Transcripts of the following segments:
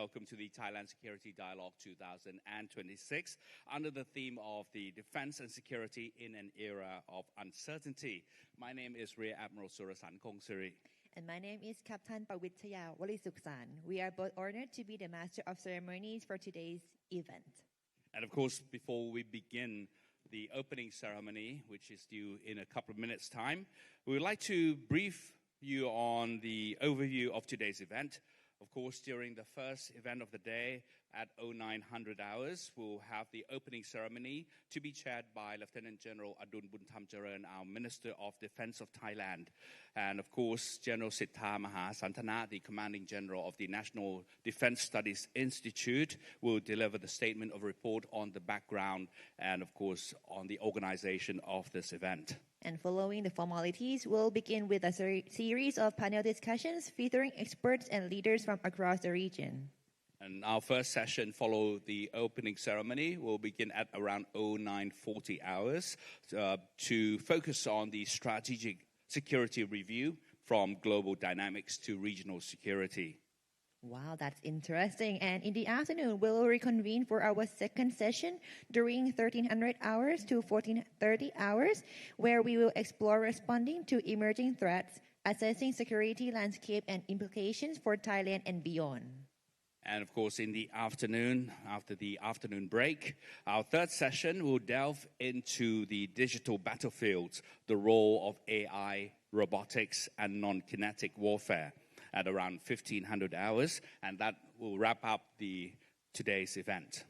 welcome to the Thailand Security Dialogue 2026 under the theme of the defense and security in an era of uncertainty. My name is Rear Admiral Surasan Kongsiri. And my name is Captain Pawitchaya Walisuksan. We are both honored to be the master of ceremonies for today's event. And of course, before we begin the opening ceremony, which is due in a couple of minutes' time, we would like to brief you on the overview of today's event. Of course, during the first event of the day at 0900 hours, we'll have the opening ceremony to be chaired by Lieutenant General Adun Buntamjaran, our Minister of Defense of Thailand. And of course, General Sittha Mahasantana, the Commanding General of the National Defense Studies Institute, will deliver the statement of report on the background and, of course, on the organization of this event. And following the formalities, we'll begin with a series of panel discussions featuring experts and leaders from across the region. And our first session follow the opening ceremony. We'll begin at around 0940 hours to focus on the strategic security review from global dynamics to regional security. Wow, that's interesting. And in the afternoon, we'll reconvene for our second session during 1300 hours to 1430 hours, where we will explore responding to emerging threats, assessing security landscape and implications for Thailand and beyond. And of course, in the afternoon, after the afternoon break, our third session will delve into the digital battlefields, the role of AI, robotics, and non-kinetic warfare at around 1500 hours, and that will wrap up today's event.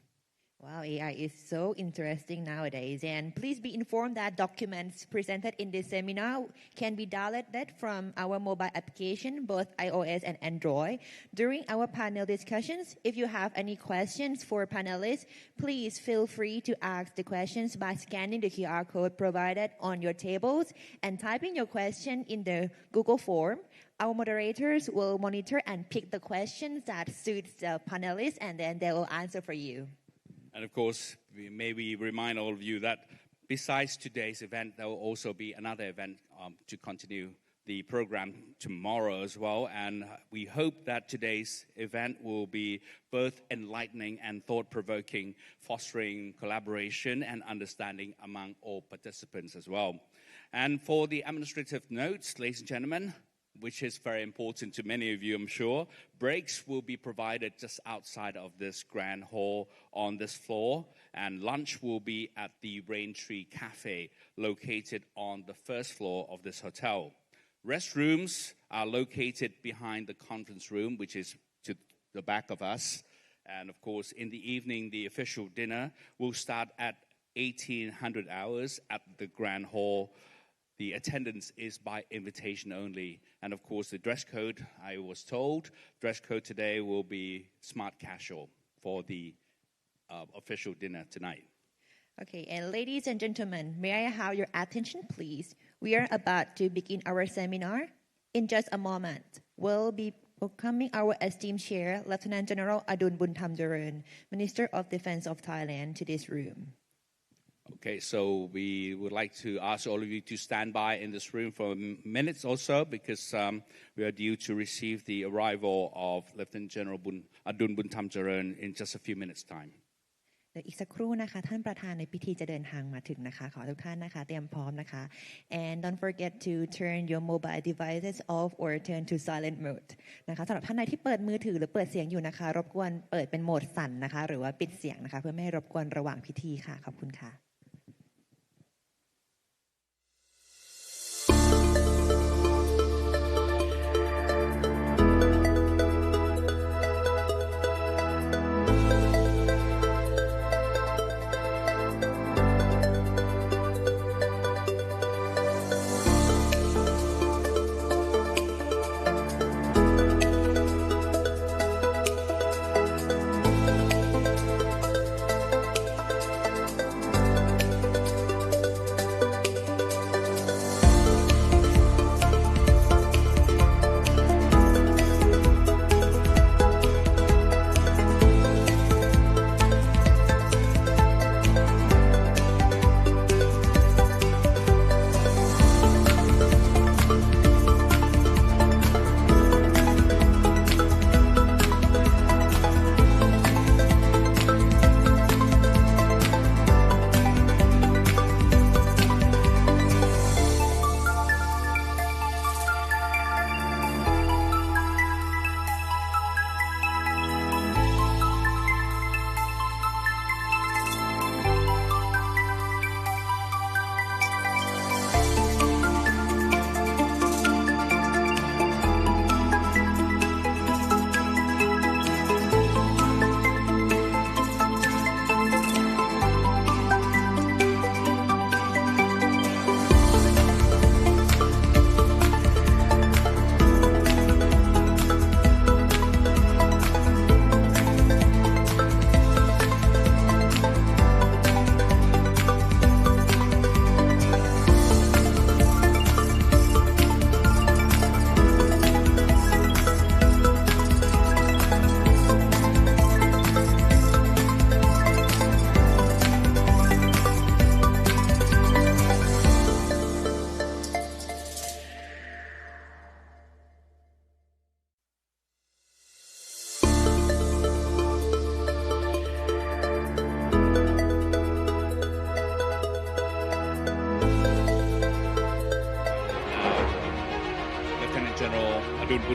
Wow, AI is so interesting nowadays, and please be informed that documents presented in this seminar can be downloaded from our mobile application, both iOS and Android. During our panel discussions, if you have any questions for panelists, please feel free to ask the questions by scanning the QR code provided on your tables and typing your question in the Google form. Our moderators will monitor and pick the questions that suits the panelists, and then they will answer for you. And of course, we remind all of you that besides today's event, there will also be another event to continue the program tomorrow as well. And we hope that today's event will be both enlightening and thought-provoking, fostering collaboration and understanding among all participants as well. And for the administrative notes, ladies and gentlemen, which is very important to many of you, I'm sure, breaks will be provided just outside of this grand hall on this floor, and lunch will be at the Raintree Cafe located on the first floor of this hotel. Restrooms are located behind the conference room, which is to the back of us. And of course, in the evening, the official dinner will start at 1800 hours at the grand hall. The attendance is by invitation only. And of course, the dress code, I was told, dress code today will be smart casual for the official dinner tonight. Okay, and ladies and gentlemen, may I have your attention, please? We are about to begin our seminar. In just a moment, we'll be welcoming our esteemed chair, Lieutenant General Adun Buntamjaran, Minister of Defense of Thailand, to this room. Okay, so we would like to ask all of you to stand by in this room for minutes or so, because we are due to receive the arrival of Lieutenant General Adun Buntamjaran in just a few minutes' time. เดี๋ยวอีกสักครู่นะคะท่านประธานในพิธีจะเดินทางมาถึงนะคะขอทุกท่านนะคะเตรียมพร้อมนะคะ and don't forget to turn your mobile devices off or turn to silent mode นะคะสำหรับท่านใดที่เปิดมือถือหรือเปิดเสียงอยู่นะคะรบกวนเปิดเป็นโหมดสั่นนะคะหรือว่าปิดเสียงนะคะเพื่อไม่ให้รบกวนระหว่างพิธีค่ะขอบคุณค่ะ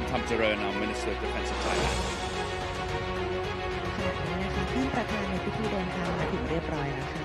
Kun Thamcharoen, our Minister of Defence of Thailand. ขณะนี้นะคะท่านประธานในพิธีเดินทางมาถึงเรียบร้อยแล้วค่ะ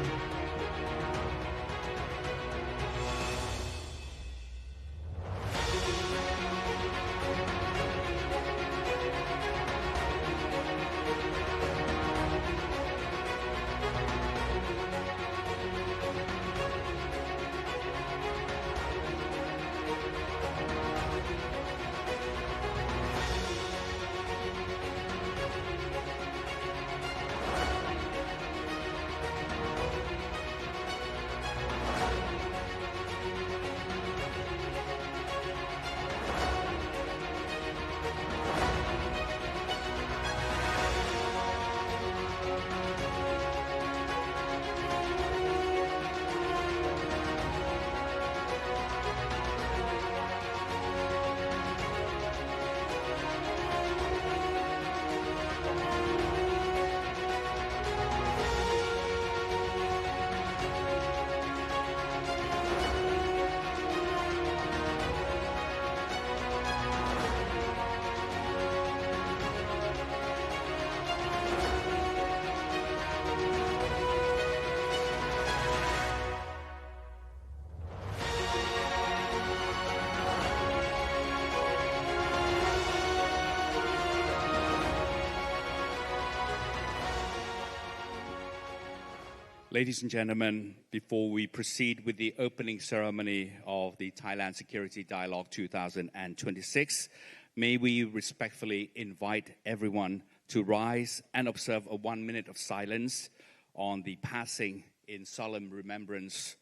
Ladies and gentlemen, before we proceed with the opening ceremony of the Thailand Security Dialogue 2026, may we respectfully invite everyone to rise and observe a 1 minute of silence on the passing in solemn remembrance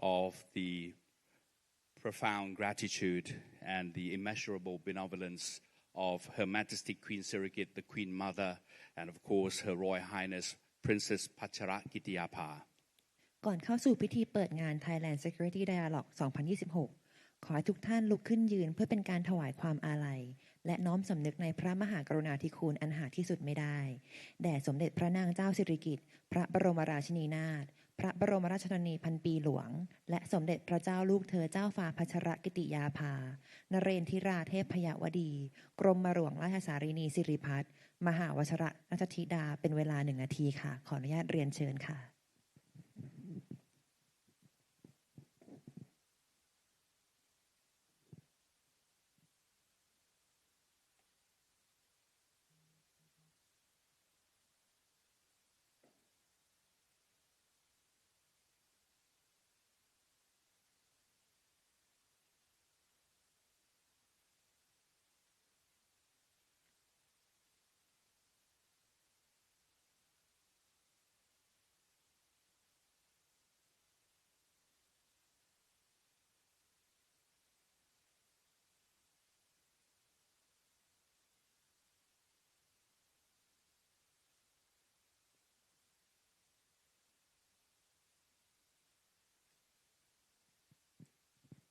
of the profound gratitude and the immeasurable benevolence of Her Majesty Queen Sirikit, the Queen Mother, and of course Her Royal Highness Princess Pacharakitiyapha ก่อนเข้าสู่พิธีเปิดงาน Thailand Security Dialogue 2026 ขอให้ทุกท่านลุกขึ้นยืนเพื่อเป็นการถวายความอาลัยและน้อมสำนึกในพระมหากรุณาธิคุณอันหาที่สุดไม่ได้แด่สมเด็จพระนางเจ้าสิริกิติ์พระบรมราชินีนาถพระบรมราชชนนีพันปีหลวงและสมเด็จพระเจ้าลูกเธอเจ้าฟ้าพัชรกิติยาภานเรนทิราเทพพยวดีกรมหลวงราชสารีนีสิริพัฒน์มหาวชรราชธิดาเป็นเวลา1 นาทีค่ะขออนุญาตเรียนเชิญค่ะ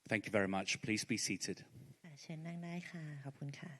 Thank you very much. Please be seated. เชิญนั่งได้ค่ะขอบคุณค่ะ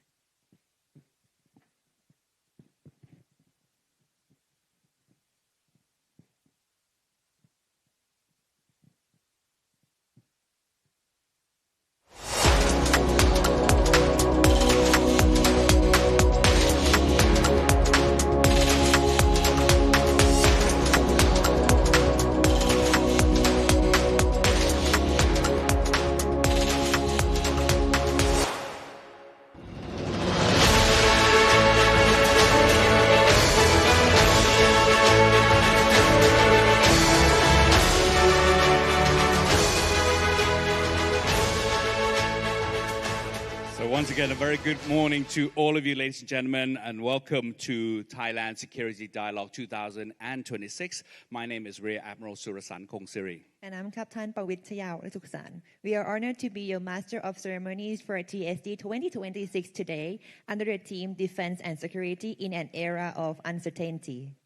Once again, a very good morning to all of you, ladies and gentlemen, and welcome to Thailand Security Dialogue 2026. My name is Rear Admiral Surasan Kongsiri. And I'm Captain Pawit Chayao Risuksan. We are honored to be your Master of Ceremonies for TSD 2026 today under the theme Defense and Security in an Era of Uncertainty.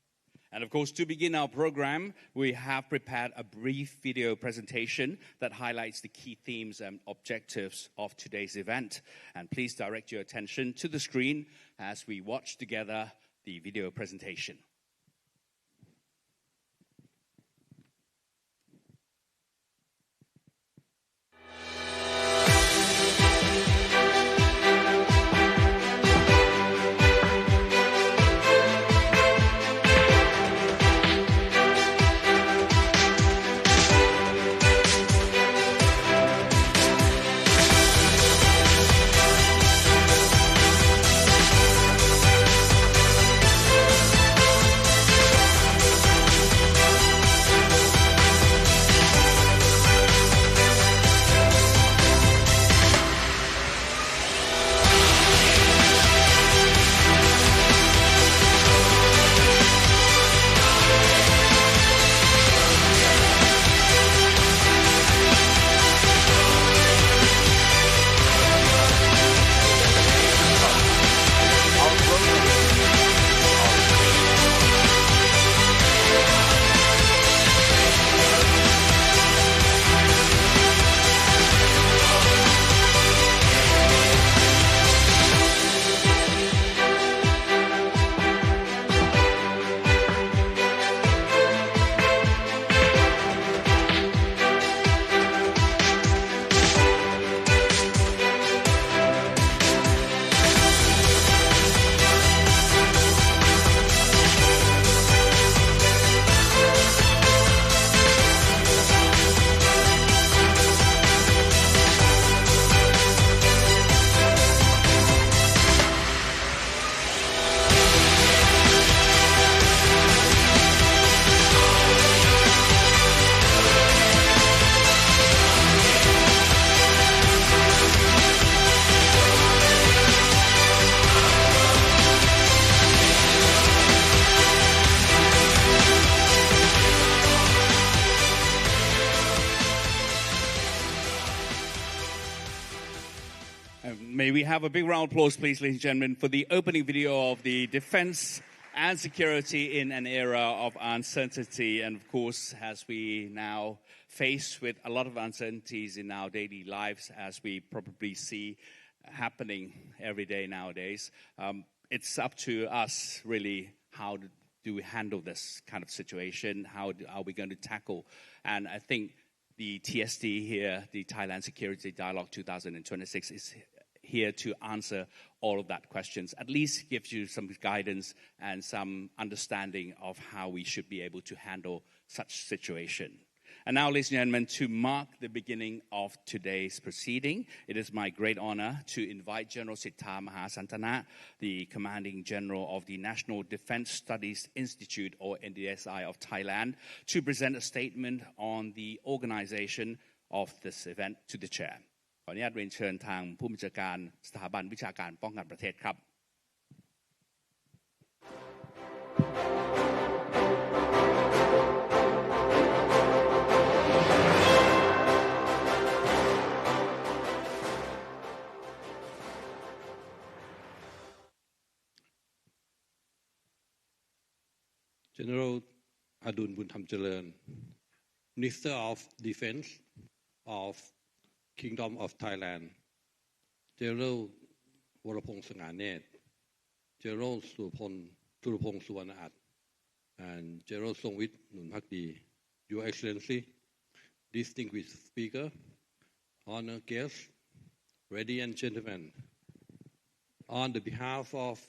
And of course, to begin our program, we have prepared a brief video presentation that highlights the key themes and objectives of today's event. And please direct your attention to the screen as we watch together the video presentation. May we have a big round of applause, please, ladies and gentlemen, for the opening video of the defense and security in an era of uncertainty. And of course, as we now face with a lot of uncertainties in our daily lives, as we probably see happening every day nowadays, it's up to us really how do we handle this kind of situation, how are we going to tackle. And I think the TSD here, the Thailand Security Dialogue 2026, is here to answer all of that questions, at least gives you some guidance and some understanding of how we should be able to handle such situation. And now, ladies and gentlemen, to mark the beginning of today's proceeding, it is my great honor to invite General Sittha Mahasantana, the Commanding General of the National Defense Studies Institute, or NDSI of Thailand, to present a statement on the organization of this event to the chair. ขออนุญาตเรียนเชิญทางผู้บัญชาการสถาบันวิชาการป้องกันประเทศครับ General Adun Buntamchalerm, Minister of Defense of Kingdom of Thailand, General Warapong Sanganet, General Surapong Suwanaat, and General Songwit Nunpakdi, Your Excellency, distinguished speaker, honored guests, ladies and gentlemen, on the behalf of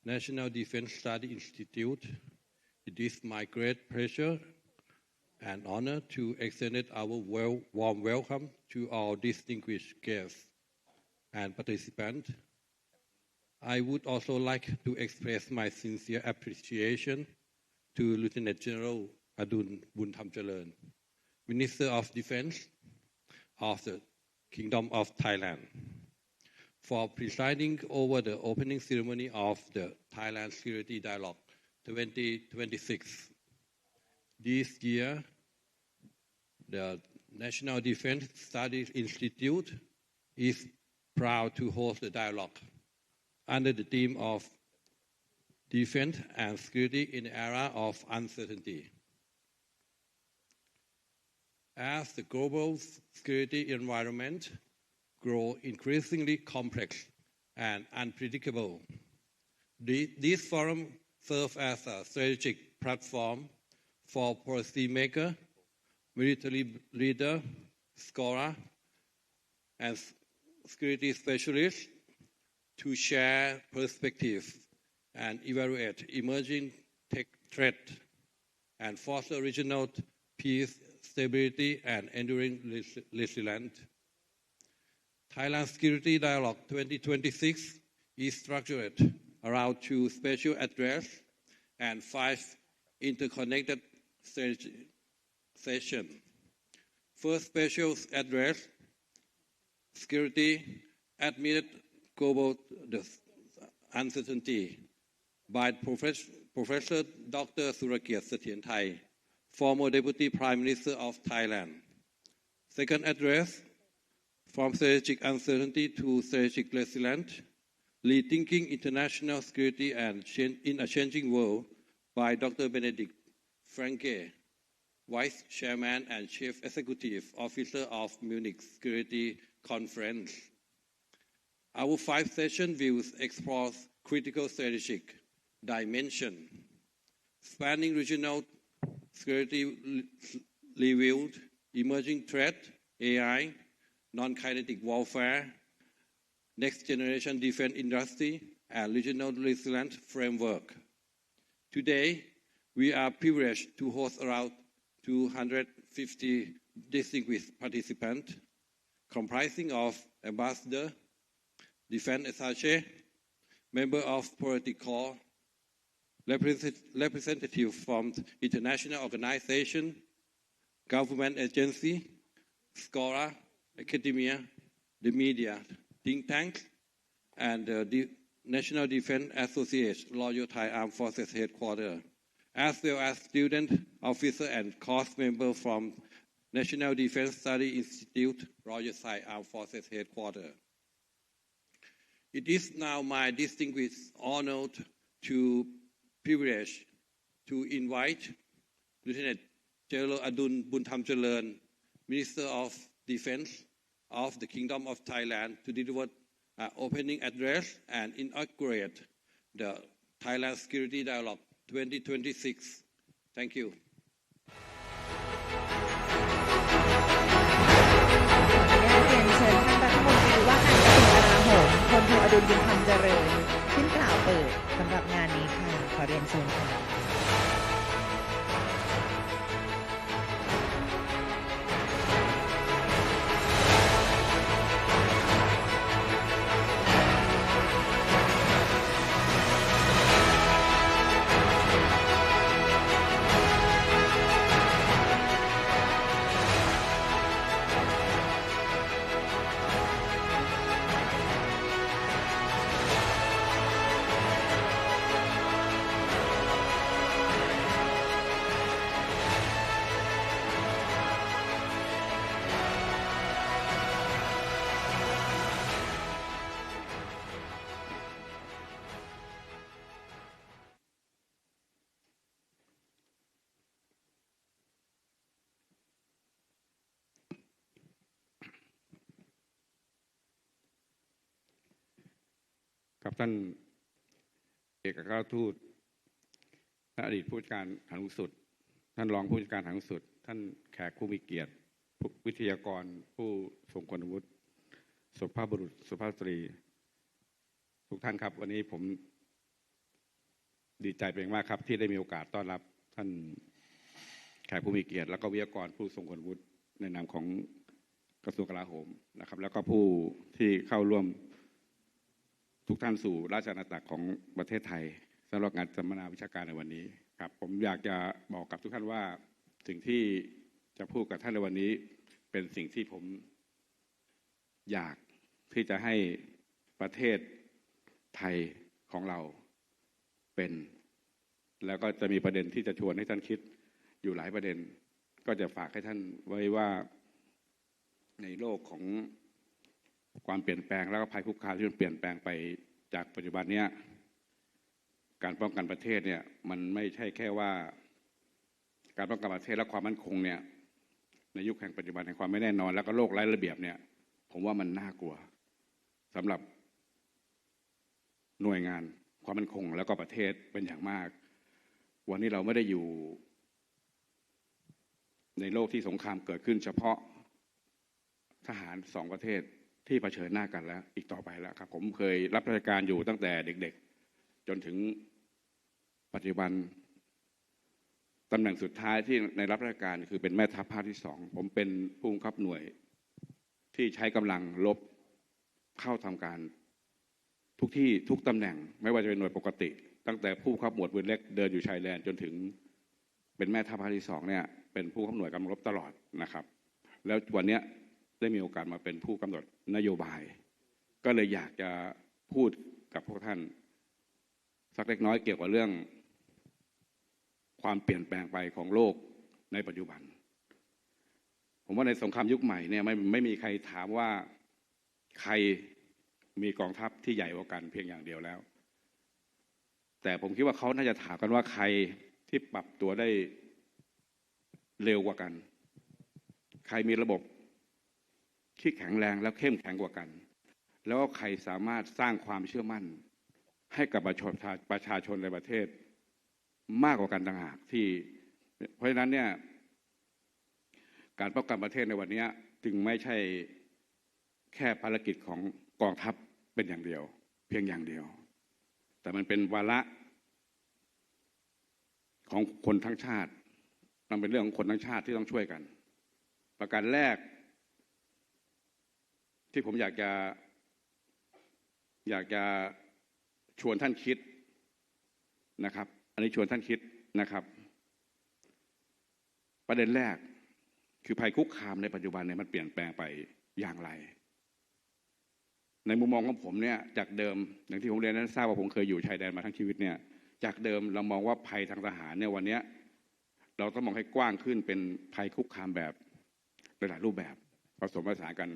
National Defense Study Institute, it is my great pleasure and honor to extend our warm welcome to our distinguished guests and participants. I would also like to express my sincere appreciation to Lieutenant General Adun Buntamchalerm, Minister of Defense of the Kingdom of Thailand, for presiding over the opening ceremony of the Thailand Security Dialogue 2026. This year, the National Defense Studies Institute is proud to host the dialogue under the theme of Defense and Security in an Era of Uncertainty. As the global security environment grows increasingly complex and unpredictable, this forum serves as a strategic platform for policymakers, military leaders, scholars, and security specialists to share perspectives and evaluate emerging tech threats and foster regional peace, stability, and enduring resilience. Thailand Security Dialogue 2026 is structured around 2 special addresses and 5 interconnected sessions. First special address, Security Amid Global Uncertainty, by Professor Dr. Surakiart Sathyanthai, former Deputy Prime Minister of Thailand. Second address, From Strategic Uncertainty to Strategic Resilience, Rethinking International Security and in a Changing World, by Dr. Benedict Franke, Vice Chairman and Chief Executive Officer of Munich Security Conference. Our 5-session views explore critical strategic dimension, spanning regional security revealed, emerging threat, AI, non-kinetic warfare, next-generation defense industry, and regional resilience framework. Today, we are privileged to host around 250 distinguished participants, comprising of ambassador, defense attaché, member of political, representative from international organization, government agency, scholar, academia, the media, think tanks, and the National Defense Association, Royal Thai Armed Forces Headquarters, as well as student, officer, and course member from National Defense Study Institute, Royal Thai Armed Forces Headquarters. It is now my distinguished honor to privilege to invite Lieutenant General Adun Buntham Jalern, Minister of Defense of the Kingdom of Thailand, to deliver an opening address and inaugurate the Thailand Security Dialogue 2026. Thank you. เรียนเชิญท่านรัฐมนตรีว่าการกระทรวงกลาโหมพลโทอดุล บุญธรรมเจริญขึ้นกล่าวเปิดสำหรับงานนี้ค่ะขอเรียนเชิญค่ะครับท่านเอกอัครราชทูตท่านอดีตผู้จัดการฐานสูงสุดท่านรองผู้จัดการฐานสูงสุดท่านแขกผู้มีเกียรติวิทยากรผู้ทรงคุณวุฒิสุภาพบุรุษสุภาพสตรีทุกท่านครับวันนี้ผมดีใจเป็นมากครับที่ได้มีโอกาสต้อนรับท่านแขกผู้มีเกียรติแล้วก็วิทยากรผู้ทรงคุณวุฒิในนามของกระทรวงกลาโหมนะครับแล้วก็ผู้ที่เข้าร่วมทุกท่านสู่ราชอาณาจักรของประเทศไทยสำหรับงานสัมมนาวิชาการในวันนี้ครับผมอยากจะบอกกับทุกท่านว่าสิ่งที่จะพูดกับท่านในวันนี้เป็นสิ่งที่ผมอยากที่จะให้ประเทศไทยของเราเป็นแล้วก็จะมีประเด็นที่จะชวนให้ท่านคิดอยู่หลายประเด็นก็จะฝากให้ท่านไว้ว่าในโลกของความเปลี่ยนแปลงแล้วก็ภัยคุกคามที่มันเปลี่ยนแปลงไปจากปัจจุบันนี้การป้องกันประเทศเนี่ยมันไม่ใช่แค่ว่าการป้องกันประเทศและความมั่นคงเนี่ยในยุคแห่งปัจจุบันแห่งความไม่แน่นอนแล้วก็โลกไร้ระเบียบเนี่ยผมว่ามันน่ากลัวสำหรับหน่วยงานความมั่นคงแล้วก็ประเทศเป็นอย่างมากวันนี้เราไม่ได้อยู่ในโลกที่สงครามเกิดขึ้นเฉพาะทหารสองประเทศที่เผชิญหน้ากันแล้วอีกต่อไปแล้วครับผมเคยรับราชการอยู่ตั้งแต่เด็กๆจนถึงปัจจุบันตำแหน่งสุดท้ายที่ในรับราชการคือเป็นแม่ทัพภาคที่2ผมเป็นผู้บังคับหน่วยที่ใช้กำลังรบเข้าทำการทุกที่ทุกตำแหน่งไม่ว่าจะเป็นหน่วยปกติตั้งแต่ผู้บังคับหมวดปืนเล็กเดินอยู่ชายแดนจนถึงเป็นแม่ทัพภาคที่2เนี่ยเป็นผู้บังคับหน่วยกำลังรบตลอดนะครับแล้ววันนี้ได้มีโอกาสมาเป็นผู้กำหนดนโยบายก็เลยอยากจะพูดกับพวกท่านสักเล็กน้อยเกี่ยวกับเรื่องความเปลี่ยนแปลงไปของโลกในปัจจุบันผมว่าในสงครามยุคใหม่เนี่ยไม่มีใครถามว่าใครมีกองทัพที่ใหญ่กว่ากันเพียงอย่างเดียวแล้วแต่ผมคิดว่าเขาน่าจะถามกันว่าใครที่ปรับตัวได้เร็วกว่ากันใครมีระบบที่แข็งแรงและเข้มแข็งกว่ากันแล้วก็ใครสามารถสร้างความเชื่อมั่นให้กับประชาชนในประเทศมากกว่ากันต่างหากที่เพราะฉะนั้นเนี่ยการป้องกันประเทศในวันนี้จึงไม่ใช่แค่ภารกิจของกองทัพเป็นอย่างเดียวเพียงอย่างเดียวแต่มันเป็นวาระของคนทั้งชาติมันเป็นเรื่องของคนทั้งชาติที่ต้องช่วยกันประการแรกที่ผมอยากจะชวนท่านคิดนะครับอันนี้ชวนท่านคิดนะครับประเด็นแรกคือภัยคุกคามในปัจจุบันเนี่ยมันเปลี่ยนแปลงไปอย่างไรในมุมมองของผมเนี่ยจากเดิมอย่างที่ผมเรียนนั้นทราบว่าผมเคยอยู่ชายแดนมาทั้งชีวิตเนี่ยจากเดิมเรามองว่าภัยทางทหารเนี่ยวันนี้เราต้องมองให้กว้างขึ้นเป็นภัยคุกคามแบบหลายรูปแบบผสมผสานกัน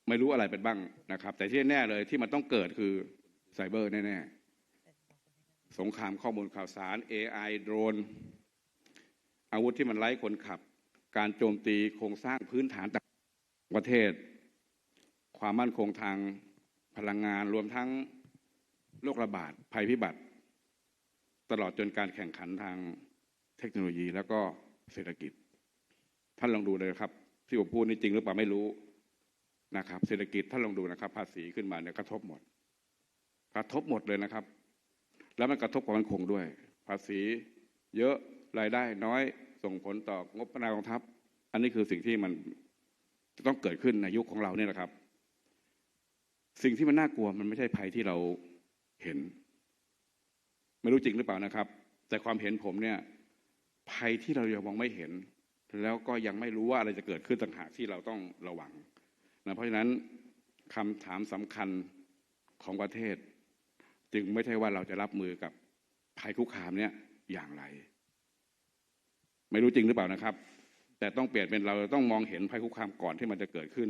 ไม่รู้อะไรเป็นบ้างนะครับแต่ที่แน่เลยที่มันต้องเกิดคือไซเบอร์แน่ๆสงครามข้อมูลข่าวสาร AI โดรนอาวุธที่มันไร้คนขับการโจมตีโครงสร้างพื้นฐานต่างประเทศความมั่นคงทางพลังงานรวมทั้งโรคระบาดภัยพิบัติตลอดจนการแข่งขันทางเทคโนโลยีแล้วก็เศรษฐกิจท่านลองดูเลยครับที่ผมพูดนี่จริงหรือเปล่าไม่รู้นะครับเศรษฐกิจท่านลองดูนะครับภาษีขึ้นมาเนี่ยกระทบหมดเลยนะครับแล้วมันกระทบความมั่นคงด้วยภาษีเยอะรายได้น้อยส่งผลต่องบพัฒนากองทัพอันนี้คือสิ่งที่มันจะต้องเกิดขึ้นในยุคของเราเนี่ยแหละครับสิ่งที่มันน่ากลัวมันไม่ใช่ภัยที่เราเห็นไม่รู้จริงหรือเปล่านะครับแต่ความเห็นผมเนี่ยภัยที่เรายังมองไม่เห็นแล้วก็ยังไม่รู้ว่าอะไรจะเกิดขึ้นต่างหากที่เราต้องระวังนะเพราะฉะนั้นคำถามสำคัญของประเทศจึงไม่ใช่ว่าเราจะรับมือกับภัยคุกคามเนี่ยอย่างไรไม่รู้จริงหรือเปล่านะครับแต่ต้องเปลี่ยนเป็นเราต้องมองเห็นภัยคุกคามก่อนที่มันจะเกิดขึ้น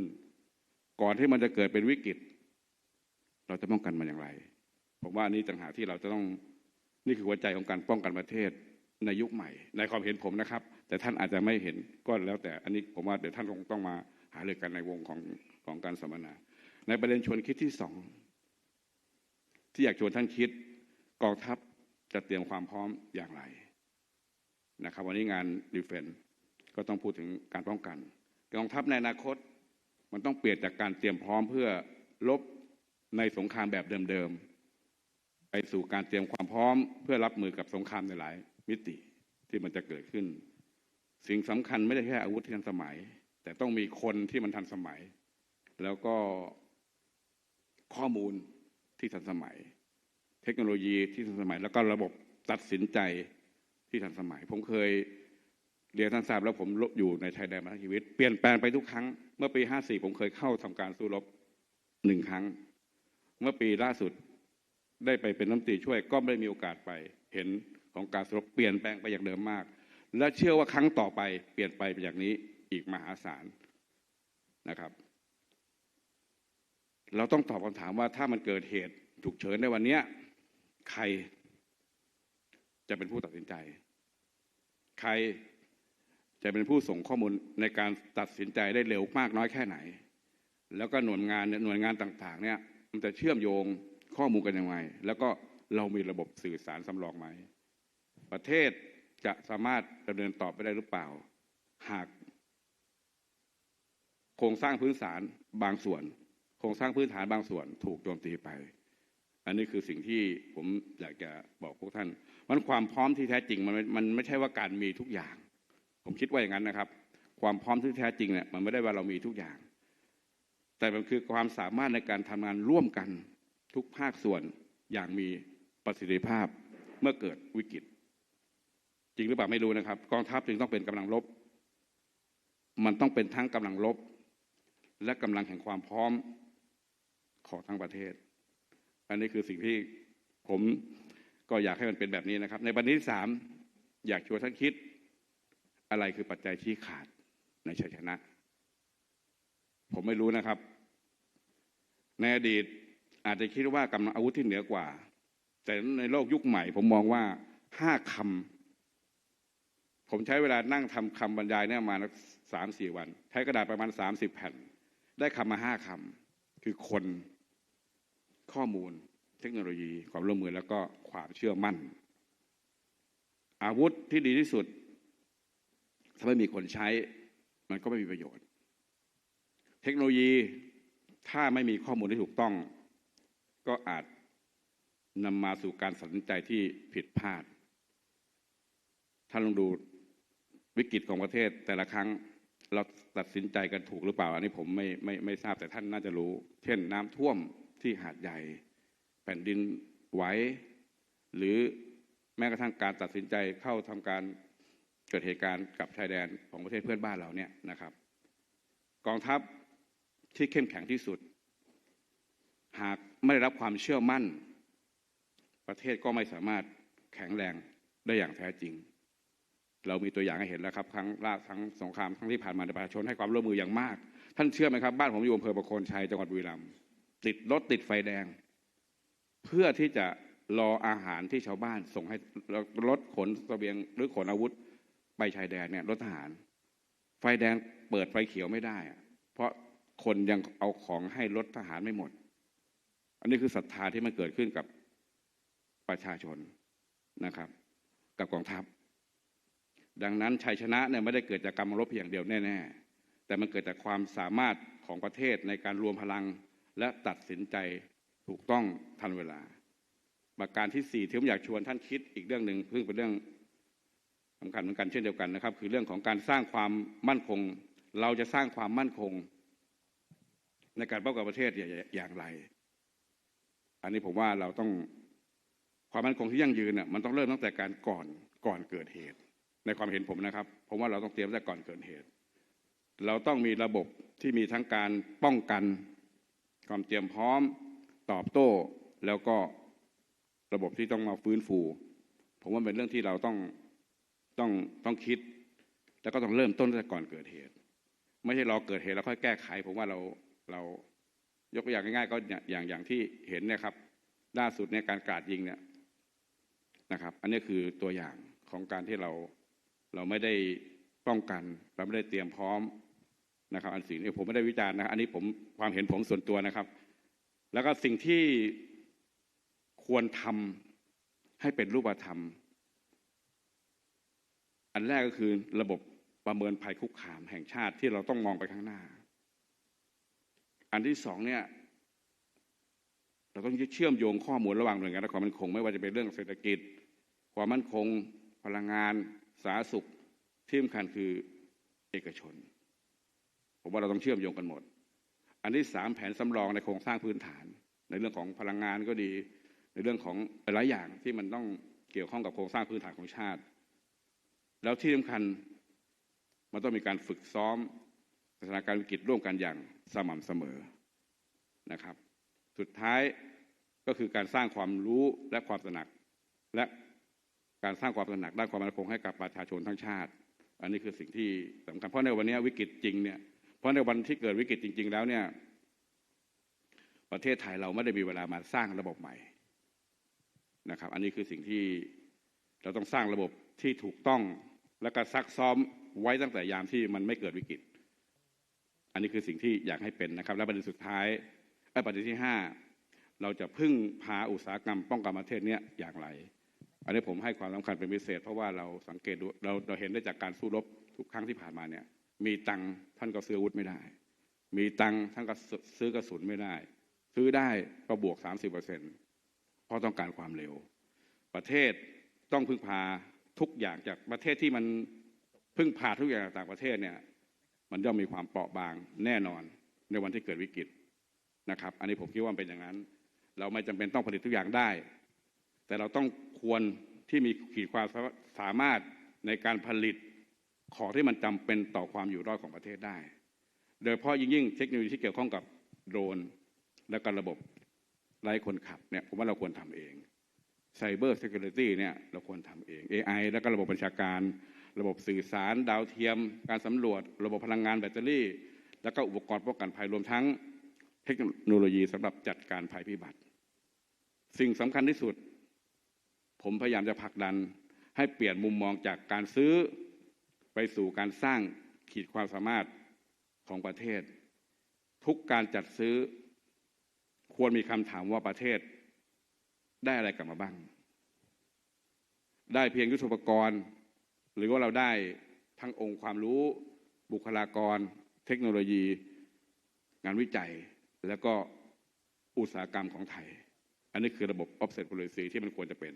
ก่อนที่มันจะเกิดเป็นวิกฤตเราจะป้องกันมันอย่างไรผมว่านี่ต่างหากที่เราจะต้องนี่คือหัวใจของการป้องกันประเทศในยุคใหม่ในความเห็นผมนะครับแต่ท่านอาจจะไม่เห็นก็แล้วแต่อันนี้ผมว่าเดี๋ยวท่านคงต้องมาหารือกันในวงของการสัมมนาในประเด็นชวนคิดที่สองที่อยากชวนท่านคิดกองทัพจะเตรียมความพร้อมอย่างไรนะครับวันนี้งานดีเฟนส์ก็ต้องพูดถึงการป้องกันกองทัพในอนาคตมันต้องเปลี่ยนจากการเตรียมพร้อมเพื่อรบในสงครามแบบเดิมๆไปสู่การเตรียมความพร้อมเพื่อรับมือกับสงครามในหลายมิติที่มันจะเกิดขึ้นสิ่งสำคัญไม่ได้แค่อาวุธที่ทันสมัยแต่ต้องมีคนที่มันทันสมัยแล้วก็ข้อมูลที่ทันสมัยเทคโนโลยีที่ทันสมัยแล้วก็ระบบตัดสินใจที่ทันสมัยผมเคยเรียนท่านทราบแล้วผมอยู่ในชายแดนมาทั้งชีวิตเปลี่ยนแปลงไปทุกครั้งเมื่อปี54ผมเคยเข้าทำการสู้รบ1 ครั้งเมื่อปีล่าสุดได้ไปเป็นรัฐมนตรีช่วยก็ไม่ได้มีโอกาสไปเห็นของการสู้รบเปลี่ยนแปลงไปอย่างเดิมมากและเชื่อว่าครั้งต่อไปเปลี่ยนไปอย่างนี้อีกมหาศาลนะครับเราต้องตอบคำถามว่าถ้ามันเกิดเหตุฉุกเฉินในวันนี้ใครจะเป็นผู้ตัดสินใจใครจะเป็นผู้ส่งข้อมูลในการตัดสินใจได้เร็วมากน้อยแค่ไหนแล้วก็หน่วยงานต่างๆเนี่ยมันจะเชื่อมโยงข้อมูลกันยังไงแล้วก็เรามีระบบสื่อสารสำรองไหมประเทศจะสามารถดำเนินต่อไปได้หรือเปล่าหากโครงสร้างพื้นฐานบางส่วนถูกโจมตีไปอันนี้คือสิ่งที่ผมอยากจะบอกพวกท่านมันความพร้อมที่แท้จริงมันไม่ใช่ว่าการมีทุกอย่างผมคิดว่าอย่างนั้นนะครับความพร้อมที่แท้จริงเนี่ยมันไม่ได้ว่าเรามีทุกอย่างแต่มันคือความสามารถในการทำงานร่วมกันทุกภาคส่วนอย่างมีประสิทธิภาพเมื่อเกิดวิกฤตจริงหรือเปล่าไม่รู้นะครับกองทัพจึงต้องเป็นกำลังรบมันต้องเป็นทั้งกำลังรบและกำลังแห่งความพร้อมของทั้งประเทศอันนี้คือสิ่งที่ผมก็อยากให้มันเป็นแบบนี้นะครับในประเด็นที่3อยากชวนท่านคิดอะไรคือปัจจัยชี้ขาดในชัยชนะผมไม่รู้นะครับในอดีตอาจจะคิดว่ากำลังอาวุธที่เหนือกว่าแต่ในโลกยุคใหม่ผมมองว่า5 คำผมใช้เวลานั่งทำคำบรรยายเนี่ยมา 3-4 วันใช้กระดาษประมาณ30 แผ่นได้คำมา5 คำคือคนข้อมูลเทคโนโลยีความร่วมมือแล้วก็ความเชื่อมั่นอาวุธที่ดีที่สุดถ้าไม่มีคนใช้มันก็ไม่มีประโยชน์เทคโนโลยีถ้าไม่มีข้อมูลที่ถูกต้องก็อาจนำมาสู่การตัดสินใจที่ผิดพลาดท่านลองดูวิกฤตของประเทศแต่ละครั้งเราตัดสินใจกันถูกหรือเปล่าอันนี้ผมไม่ทราบแต่ท่านน่าจะรู้เช่นน้ำท่วมที่หาดใหญ่แผ่นดินไหวหรือแม้กระทั่งการตัดสินใจเข้าทำการเกิดเหตุการณ์กับชายแดนของประเทศเพื่อนบ้านเราเนี่ยนะครับกองทัพที่เข้มแข็งที่สุดหากไม่ได้รับความเชื่อมั่นประเทศก็ไม่สามารถแข็งแรงได้อย่างแท้จริง เรามีตัวอย่างให้เห็นแล้วครับทั้งสงครามทั้งที่ผ่านมาประชาชนให้ความร่วมมืออย่างมากท่านเชื่อไหมครับบ้านผมอยู่อำเภอประโคนชัยจังหวัดบุรีรัมย์ติดรถติดไฟแดงเพื่อที่จะรออาหารที่ชาวบ้านส่งให้รถขนเสบียงหรือขนอาวุธไปชายแดนเนี่ยรถทหารไฟแดงเปิดไฟเขียวไม่ได้เพราะคนยังเอาของให้รถทหารไม่หมดอันนี้คือศรัทธาที่มันเกิดขึ้นกับประชาชนนะครับกับกองทัพดังนั้นชัยชนะเนี่ยไม่ได้เกิดจากการรบเพียงเดียวแน่ๆแต่มันเกิดจากความสามารถของประเทศในการรวมพลังและตัดสินใจถูกต้องทันเวลาประการที่4ที่ผมอยากชวนท่านคิดอีกเรื่องหนึ่งซึ่งเป็นเรื่องสำคัญเหมือนกันเช่นเดียวกันนะครับคือเรื่องของการสร้างความมั่นคงเราจะสร้างความมั่นคงในการป้องกันประเทศอย่างไรอันนี้ผมว่าเราต้องความมั่นคงที่ยั่งยืนมันต้องเริ่มตั้งแต่การก่อนเกิดเหตุในความเห็นผมนะครับผมว่าเราต้องเตรียมตั้งแต่ก่อนเกิดเหตุเราต้องมีระบบที่มีทั้งการป้องกันความเตรียมพร้อมตอบโต้แล้วก็ระบบที่ต้องมาฟื้นฟูผมว่าเป็นเรื่องที่เราต้องคิดแล้วก็ต้องเริ่มต้นตั้งแต่ก่อนเกิดเหตุไม่ใช่รอเกิดเหตุแล้วค่อยแก้ไขผมว่าเรายกตัวอย่างง่ายๆก็อย่างที่เห็นเนี่ยครับล่าสุดในการกราดยิงเนี่ยนะครับอันนี้คือตัวอย่างของการที่เราไม่ได้ป้องกันเราไม่ได้เตรียมพร้อมนะครับอันสิ่งนี้ผมไม่ได้วิจารณ์นะอันนี้ผมความเห็นผมส่วนตัวนะครับแล้วก็สิ่งที่ควรทำให้เป็นรูปธรรมอันแรกก็คือระบบประเมินภัยคุกคามแห่งชาติที่เราต้องมองไปข้างหน้าอันที่สองเนี่ยเราต้องเชื่อมโยงข้อมูลระหว่างหน่วยงานความมั่นคงไม่ว่าจะเป็นเรื่องเศรษฐกิจความมั่นคงพลังงานสาธารณสุขที่สำคัญคือเอกชนผมว่าเราต้องเชื่อมโยงกันหมดอันที่สามแผนสำรองในโครงสร้างพื้นฐานในเรื่องของพลังงานก็ดีในเรื่องของหลายอย่างที่มันต้องเกี่ยวข้องกับโครงสร้างพื้นฐานของชาติแล้วที่สำคัญมันต้องมีการฝึกซ้อมสถานการณ์วิกฤตร่วมกันอย่างสม่ำเสมอนะครับสุดท้ายก็คือการสร้างความรู้และความตระหนักและการสร้างความตระหนักด้านความมั่นคงให้กับประชาชนทั้งชาติอันนี้คือสิ่งที่สำคัญเพราะในวันนี้วิกฤตจริงเนี่ยเพราะในวันที่เกิดวิกฤตจริงๆแล้วเนี่ยประเทศไทยเราไม่ได้มีเวลามาสร้างระบบใหม่นะครับอันนี้คือสิ่งที่เราต้องสร้างระบบที่ถูกต้องและก็ซักซ้อมไว้ตั้งแต่ยามที่มันไม่เกิดวิกฤตอันนี้คือสิ่งที่อยากให้เป็นนะครับและประเด็นสุดท้ายประเด็นที่5เราจะพึ่งพาอุตสาหกรรมป้องกันประเทศนี้อย่างไรอันนี้ผมให้ความสำคัญเป็นพิเศษเพราะว่าเราสังเกตดูเราเห็นได้จากการสู้รบทุกครั้งที่ผ่านมาเนี่ยมีตังค์ท่านก็ซื้ออาวุธไม่ได้มีตังค์ท่านก็ซื้อกระสุนไม่ได้ซื้อได้ก็บวก 30% เพราะต้องการความเร็วประเทศต้องพึ่งพาทุกอย่างจากประเทศที่มันพึ่งพาทุกอย่างจากต่างประเทศเนี่ยมันย่อมมีความเปราะบางแน่นอนในวันที่เกิดวิกฤตนะครับอันนี้ผมคิดว่าเป็นอย่างนั้นเราไม่จำเป็นต้องผลิตทุกอย่างได้แต่เราต้องควรที่มีขีดความสามารถในการผลิตของที่มันจำเป็นต่อความอยู่รอดของประเทศได้โดยเฉพาะยิ่งเทคโนโลยีที่เกี่ยวข้องกับโดรนและการระบบไร้คนขับเนี่ยผมว่าเราควรทำเองCyber Security เนี่ยเราควรทำเอง AI แล้วก็ระบบบัญชาการระบบสื่อสารดาวเทียมการสำรวจระบบพลังงานแบตเตอรี่แล้วก็อุปกรณ์ป้องกันภัยรวมทั้งเทคโนโลยีสำหรับจัดการภัยพิบัติสิ่งสำคัญที่สุดผมพยายามจะผลักดันให้เปลี่ยนมุมมองจากการซื้อไปสู่การสร้างขีดความสามารถของประเทศทุกการจัดซื้อควรมีคำถามว่าประเทศได้อะไรกลับมาบ้างได้เพียงยุทโธปกรณ์หรือว่าเราได้ทั้งองค์ความรู้บุคลากรเทคโนโลยีงานวิจัยแล้วก็อุตสาหกรรมของไทยอันนี้คือระบบ offset policy ที่มันควรจะเป็น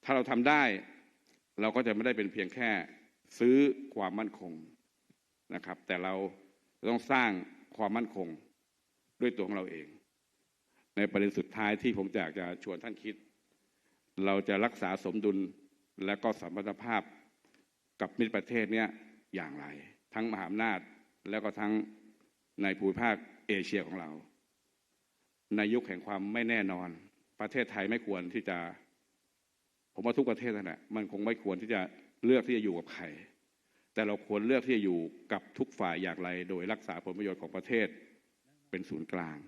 ถ้าเราทำได้เราก็จะไม่ได้เป็นเพียงแค่ซื้อความมั่นคงนะครับแต่เราต้องสร้างความมั่นคงด้วยตัวของเราเองในประเด็นสุดท้ายที่ผมอยากจะชวนท่านคิดเราจะรักษาสมดุลและก็สัมพันธภาพกับมิตรประเทศนี้อย่างไรทั้งมหาอำนาจแล้วก็ทั้งในภูมิภาคเอเชียของเราในยุคแห่งความไม่แน่นอนประเทศไทยไม่ควรที่จะผมว่าทุกประเทศนั่นแหละมันคงไม่ควรที่จะ เลือกที่จะอยู่กับใครแต่เราควรเลือกที่จะอยู่กับทุกฝ่ายอย่างไรโดยรักษาผลประโยชน์ของประเทศเป็นศูนย์กลาง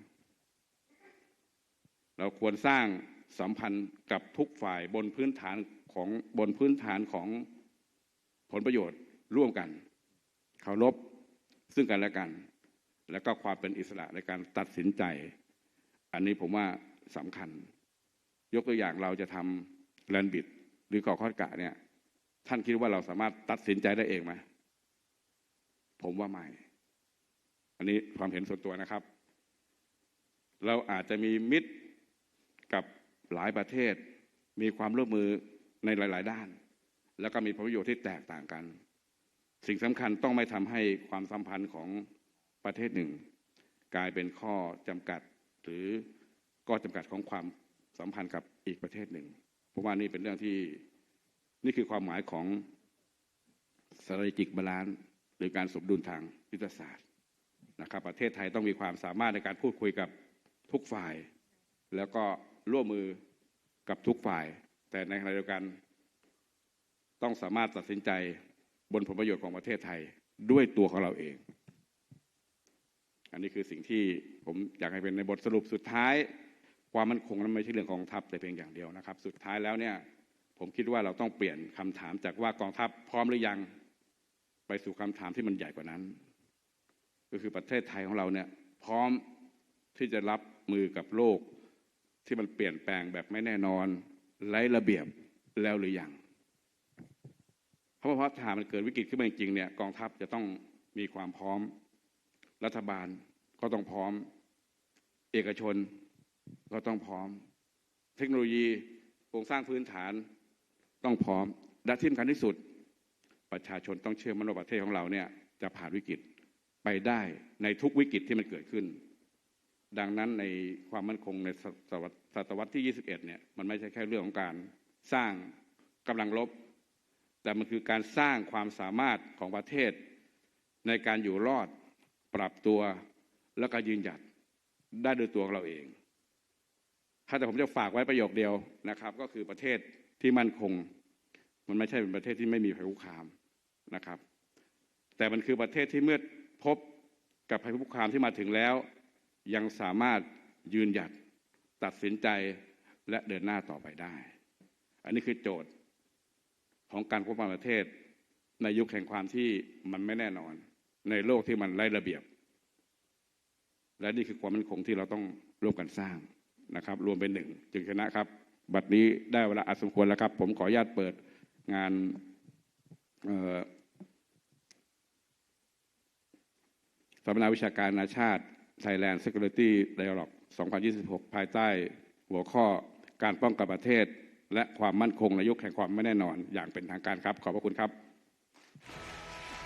เราควรสร้างสัมพันธ์กับทุกฝ่ายบนพื้นฐานของผลประโยชน์ร่วมกันเคารพซึ่งกันและกันและก็ความเป็นอิสระในการตัดสินใจอันนี้ผมว่าสำคัญยกตัวอย่างเราจะทำแลนด์บิดหรือก่อข้อกะเนี่ยท่านคิดว่าเราสามารถตัดสินใจได้เองไหมผมว่าไม่อันนี้ความเห็นส่วนตัวนะครับเราอาจจะมีมิตรกับหลายประเทศมีความร่วมมือในหลายๆด้านแล้วก็มีผลประโยชน์ที่แตกต่างกันสิ่งสำคัญต้องไม่ทำให้ความสัมพันธ์ของประเทศหนึ่งกลายเป็นข้อจำกัดหรือข้อจำกัดของความสัมพันธ์กับอีกประเทศหนึ่งเพราะว่านี่เป็นเรื่องที่นี่คือความหมายของ strategic balance หรือการสมดุลทางยุทธศาสตร์นะครับประเทศไทยต้องมีความสามารถในการพูดคุยกับทุกฝ่ายแล้วก็ร่วมมือกับทุกฝ่ายแต่ในขณะเดียวกันต้องสามารถตัดสินใจบนผลประโยชน์ของประเทศไทยด้วยตัวของเราเองอันนี้คือสิ่งที่ผมอยากให้เป็นในบทสรุปสุดท้ายความมั่นคงนั้นไม่ใช่เรื่องกองทัพแต่เพียงอย่างเดียวนะครับสุดท้ายแล้วเนี่ยผมคิดว่าเราต้องเปลี่ยนคำถามจากว่ากองทัพพร้อมหรือยังไปสู่คำถามที่มันใหญ่กว่านั้นก็คือประเทศไทยของเราเนี่ยพร้อมที่จะรับมือกับโลกที่มันเปลี่ยนแปลงแบบไม่แน่นอนไร้ระเบียบแล้วหรือยังเพราะถ้ามันเกิดวิกฤตขึ้นมาจริงๆเนี่ยกองทัพจะต้องมีความพร้อมรัฐบาลก็ต้องพร้อมเอกชนก็ต้องพร้อมเทคโนโลยีโครงสร้างพื้นฐานต้องพร้อมและที่สำคัญที่สุดประชาชนต้องเชื่อมั่นว่าประเทศของเราเนี่ยจะผ่านวิกฤตไปได้ในทุกวิกฤตที่มันเกิดขึ้นดังนั้นในความมั่นคงในศตวรรษที่21เนี่ยมันไม่ใช่แค่เรื่องของการสร้างกำลังรบแต่มันคือการสร้างความสามารถของประเทศในการอยู่รอดปรับตัวแล้วก็ยืนหยัดได้โดยตัวเราเองถ้าแต่ผมจะฝากไว้ประโยคเดียวนะครับก็คือประเทศที่มั่นคงมันไม่ใช่เป็นประเทศที่ไม่มีภัยคุกคามนะครับแต่มันคือประเทศที่เมื่อพบกับภัยคุกคามที่มาถึงแล้วยังสามารถยืนหยัดตัดสินใจและเดินหน้าต่อไปได้อันนี้คือโจทย์ของการควบคุมประเทศในยุคแห่งความที่มันไม่แน่นอนในโลกที่มันไร้ระเบียบและนี่คือความมั่นคงที่เราต้องร่วมกันสร้างนะครับรวมเป็นหนึ่งจึงชนะครับบัดนี้ได้เวลาอันสมควรแล้วครับผมขออนุญาตเปิดงานสัมมนาวิชาการนานาชาติ Thailand Security Dialogue 2026 ภายใต้หัวข้อการป้องกันประเทศและความมั่นคงในยุคแห่งความไม่แน่นอนอย่างเป็นทางการครับขอบพระคุณครับ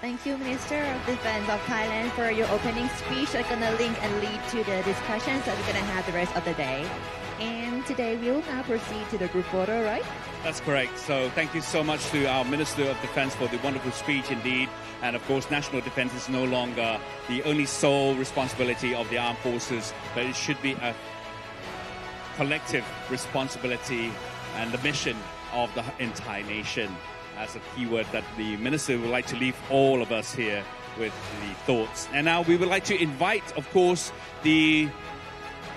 Thank you, Minister of Defense of Thailand, for your opening speech. That's going to link and lead to the discussions that we're going to have the rest of the day. And today we'll now proceed to the group photo, right? That's correct. So thank you so much to our Minister of Defense for the wonderful speech indeed. And of course, national defense is no longer the only sole responsibility of the armed forces, but it should be a collective responsibility and the mission of the entire nation. As a keyword that the Minister would like to leave all of us here with the thoughts. And now we would like to invite, of course, the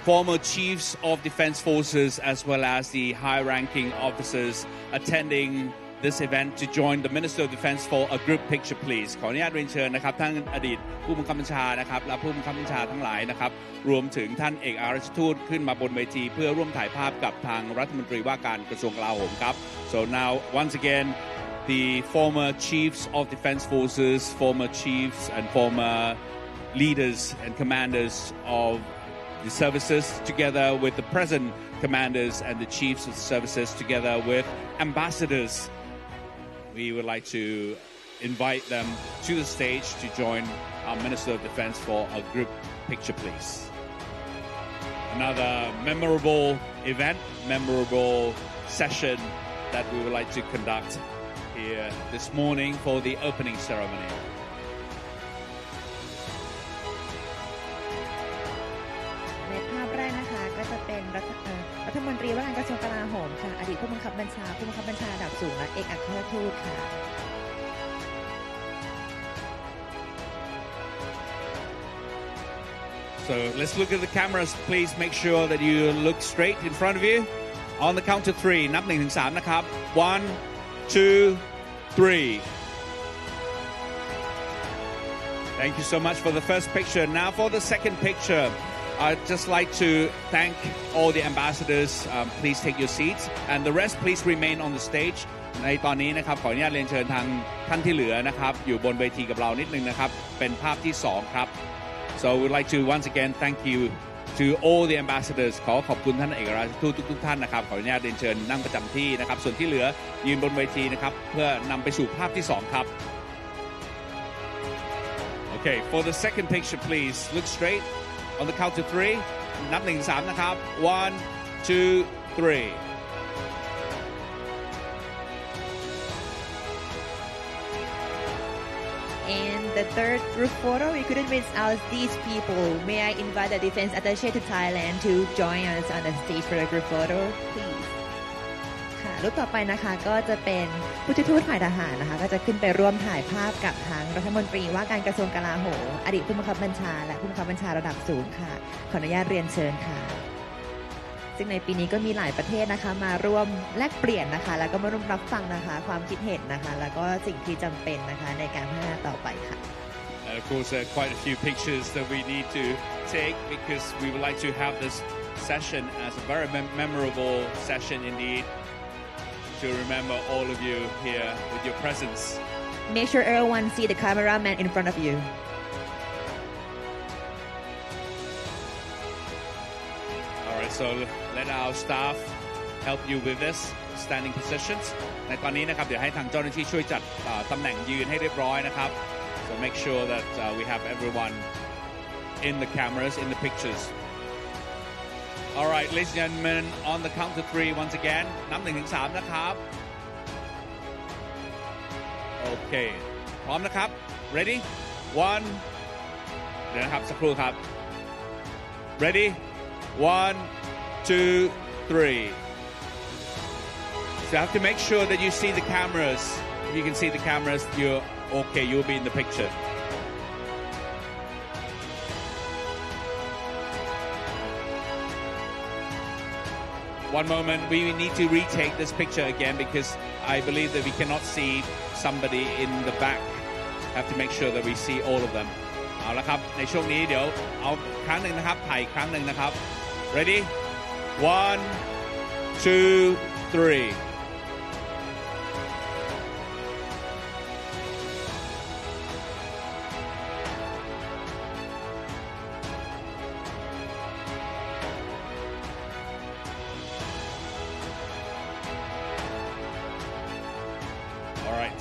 former chiefs of defense forces as well as the high-ranking officers attending this event to join the Minister of Defense for a group picture, please. ขออนุญาตเรียนเชิญนะครับท่านอดีตผู้บังคับบัญชานะครับและผู้บังคับบัญชาทั้งหลายนะครับรวมถึงท่านเอกอัครราชทูตขึ้นมาบนเวทีเพื่อร่วมถ่ายภาพกับทางรัฐมนตรีว่าการกระทรวงกลาโหมครับ So now once again the former chiefs of defense forces, former chiefs and former leaders and commanders of the services together with the present commanders and the chiefs of the services together with ambassadors. We would like to invite them to the stage to join our Minister of Defense for a group picture, please. Another memorable event, memorable session that we would like to conduct here this morning for the opening ceremony. ในภาพแรกนะคะก็จะเป็นรัฐมนตรี รีว่าการกระทรวงกลาโหมค่ะอดีตผู้บังคับบัญชาระดับสูงและเอกอัครราชทูตค่ะ So let's look at the cameras. Please make sure that you look straight in front of you. On the count of 3 นับ1ถึง3นะครับ 1 2 3 Thank you so much for the first picture. Now for the second picture, I'd just like to thank all the ambassadors. Please take your seats, and the rest please remain on the stage. ในตอนนี้นะครับขออนุญาตเรียนเชิญทางท่านที่เหลือนะครับอยู่บนเวทีกับเรานิดนึงนะครับเป็นภาพที่2ครับ So we'd like to once again thank you to all the ambassadors ขอบคุณท่านเอกอัครราชทูตทุกท่านนะครับขออนุญาตเรียนเชิญนั่งประจำที่นะครับส่วนที่เหลือยืนบนเวทีนะครับเพื่อนำไปสู่ภาพที่2ครับ Okay, for the second picture, please look straight on the count of 3. นับ1 3นะครับ 1 2 3. And the third group photo, we couldn't miss out these people. May I invite the Defense Attaché to Thailand to join us on the stage for a group photo, please? ค่ะรูปต่อไปนะคะก็จะเป็นผู้ช่วยทูตฝ่ายทหารนะคะก็จะขึ้นไปร่วมถ่ายภาพกับทางรัฐมนตรีว่าการกระทรวงกลาโหมอดีตผู้บังคับบัญชาและผู้บังคับบัญชาระดับสูงค่ะขออนุญาตเรียนเชิญค่ะซึ่งในปีนี้ก็มีหลายประเทศนะคะมาร่วมแลกเปลี่ยนนะคะแล้วก็มาร่วมรับฟังนะคะความคิดเห็นนะคะแล้วก็สิ่งที่จำเป็นนะคะในการพัฒนาต่อไปค่ะ And of course, there are quite a few pictures that we need to take because we would like to have this session as a very memorable session indeed to remember all of you here with your presence. Make sure everyone see the cameraman in front of you. All right, so let our staff help you with this standing positions. ในตอนนี้นะครับเดี๋ยวให้ทางเจ้าหน้าที่ช่วยจัดตำแหน่งยืนให้เรียบร้อยนะครับ So make sure that we have everyone in the cameras, in the pictures. All right, ladies and gentlemen, on the count of 3 once again นับ1 ถึง 3นะครับ Okay พร้อมนะครับ Ready 1เดี๋ยวนะครับสักครู่ครับ Ready 1 2 3 So you have to make sure that you see the cameras. If you can see the cameras, you're okay, you'll be in the picture. One moment, we need to retake this picture again because I believe that we cannot see somebody in the back. Have to make sure that we see all of them. เอาละครับในช่วงนี้เดี๋ยวเอาครั้งหนึ่งนะครับถ่ายครั้งหนึ่งนะครับ Ready 1 2 3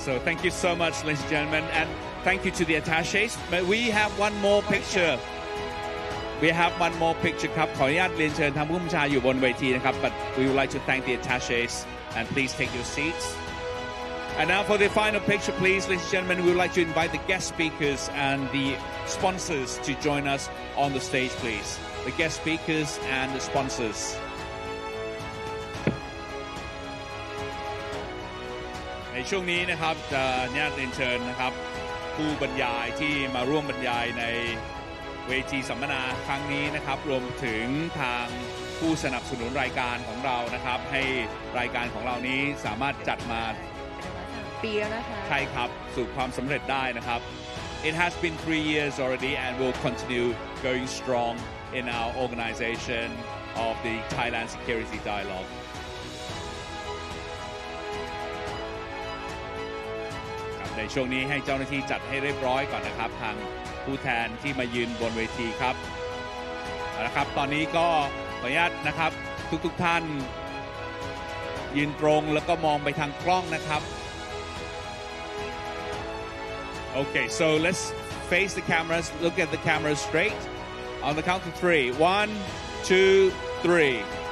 So thank you so much, ladies and gentlemen, and thank you to the attachés. But we have one more picture. We have one more picture ครับขออนุญาตเรียนเชิญทางผู้บัญชาอยู่บนเวทีนะครับ But we would like to thank the attachés and please take your seats. And now for the final picture, please, ladies and gentlemen, we would like to invite the guest speakers and the sponsors to join us on the stage, please. The guest speakers and the sponsors. ในช่วงนี้นะครับจะเรียนเชิญนะครับผู้บรรยายที่มาร่วมบรรยายในเวทีสัมมนาครั้งนี้นะครับรวมถึงทางผู้สนับสนุนรายการของเรานะครับให้รายการของเรานี้สามารถจัดมาปีแล้วนะคะใช่ครับสู่ความสำเร็จได้นะครับ It has been 3 years already and will continue going strong in our organization of the Thailand Security Dialogueในช่วงนี้ให้เจ้าหน้าที่จัดให้เรียบร้อยก่อนนะครับทางผู้แทนที่มายืนบนเวทีครับนะครับตอนนี้ก็ขออนุญาตนะครับทุกท่านยืนตรงแล้วก็มองไปทางกล้องนะครับ Okay, so let's face the cameras, look at the cameras straight on the count of 3 1 2 3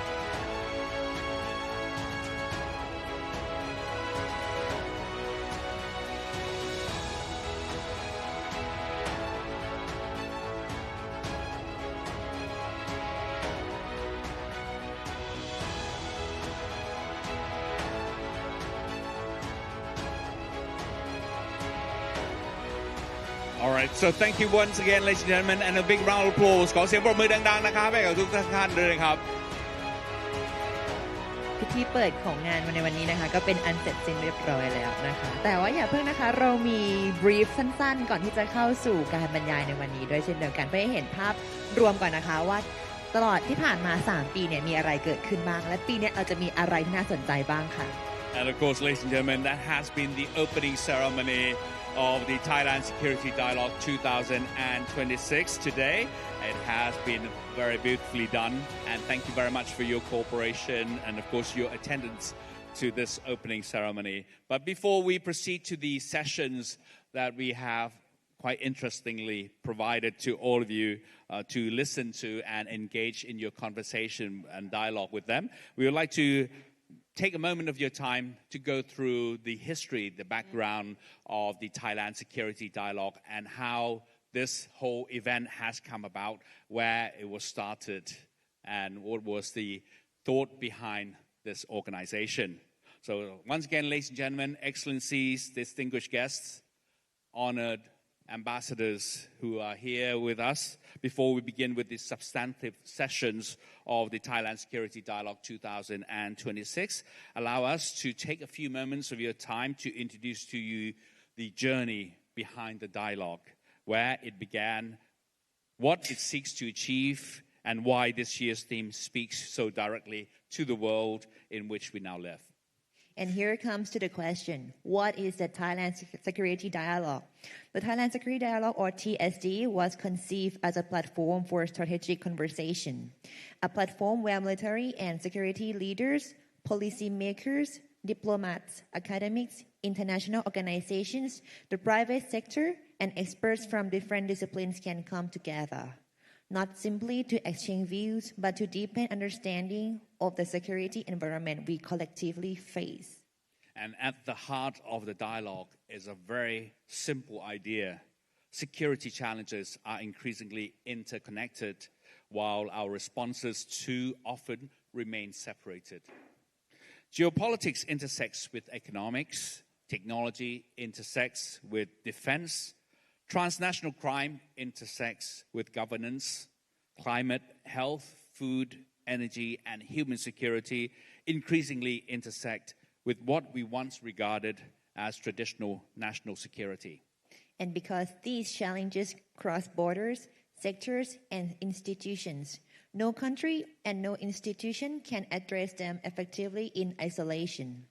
All right, so thank you once again, ladies and gentlemen, and a big round of applause. ขอเสียงปรบมือดังๆนะครับให้กับทุกท่านด้วยนะครับ พิธีเปิดของงานในวันนี้นะคะก็เป็นอันเสร็จสิ้นเรียบร้อยแล้วนะคะแต่ว่าอย่าเพิ่งนะคะเรามี brief สั้นๆก่อนที่จะเข้าสู่การบรรยายในวันนี้ด้วยเช่นเดียวกันเพื่อให้เห็นภาพรวมก่อนนะคะว่าตลอดที่ผ่านมา3ปีเนี่ยมีอะไรเกิดขึ้นบ้างและปีนี้เราจะมีอะไรที่น่าสนใจบ้างค่ะ And of course, ladies and gentlemen, that has been the opening ceremony of the Thailand Security Dialogue 2026 today. It has been very beautifully done, and thank you very much for your cooperation and, of course, your attendance to this opening ceremony. But before we proceed to the sessions that we have quite interestingly provided to all of you to listen to and engage in your conversation and dialogue with them, we would like to take a moment of your time to go through the history, the background of the Thailand Security Dialogue and how this whole event has come about, where it was started, and what was the thought behind this organization. So once again, ladies and gentlemen, excellencies, distinguished guests, honored ambassadors who are here with us, before we begin with the substantive sessions of the Thailand Security Dialogue 2026, allow us to take a few moments of your time to introduce to you the journey behind the dialogue, where it began, what it seeks to achieve, and why this year's theme speaks so directly to the world in which we now live. And here comes to the question, what is the Thailand Security Dialogue? The Thailand Security Dialogue, or TSD, was conceived as a platform for strategic conversation, a platform where military and security leaders, policymakers, diplomats, academics, international organizations, the private sector, and experts from different disciplines can come together, not simply to exchange views, but to deepen understanding of the security environment we collectively face. And at the heart of the dialogue is a very simple idea. Security challenges are increasingly interconnected, while our responses too often remain separated. Geopolitics intersects with economics, technology intersects with defense, transnational crime intersects with governance, climate, health, food, energy, and human security increasingly intersect with what we once regarded as traditional national security. And because these challenges cross borders, sectors, and institutions, no country and no institution can address them effectively in isolation.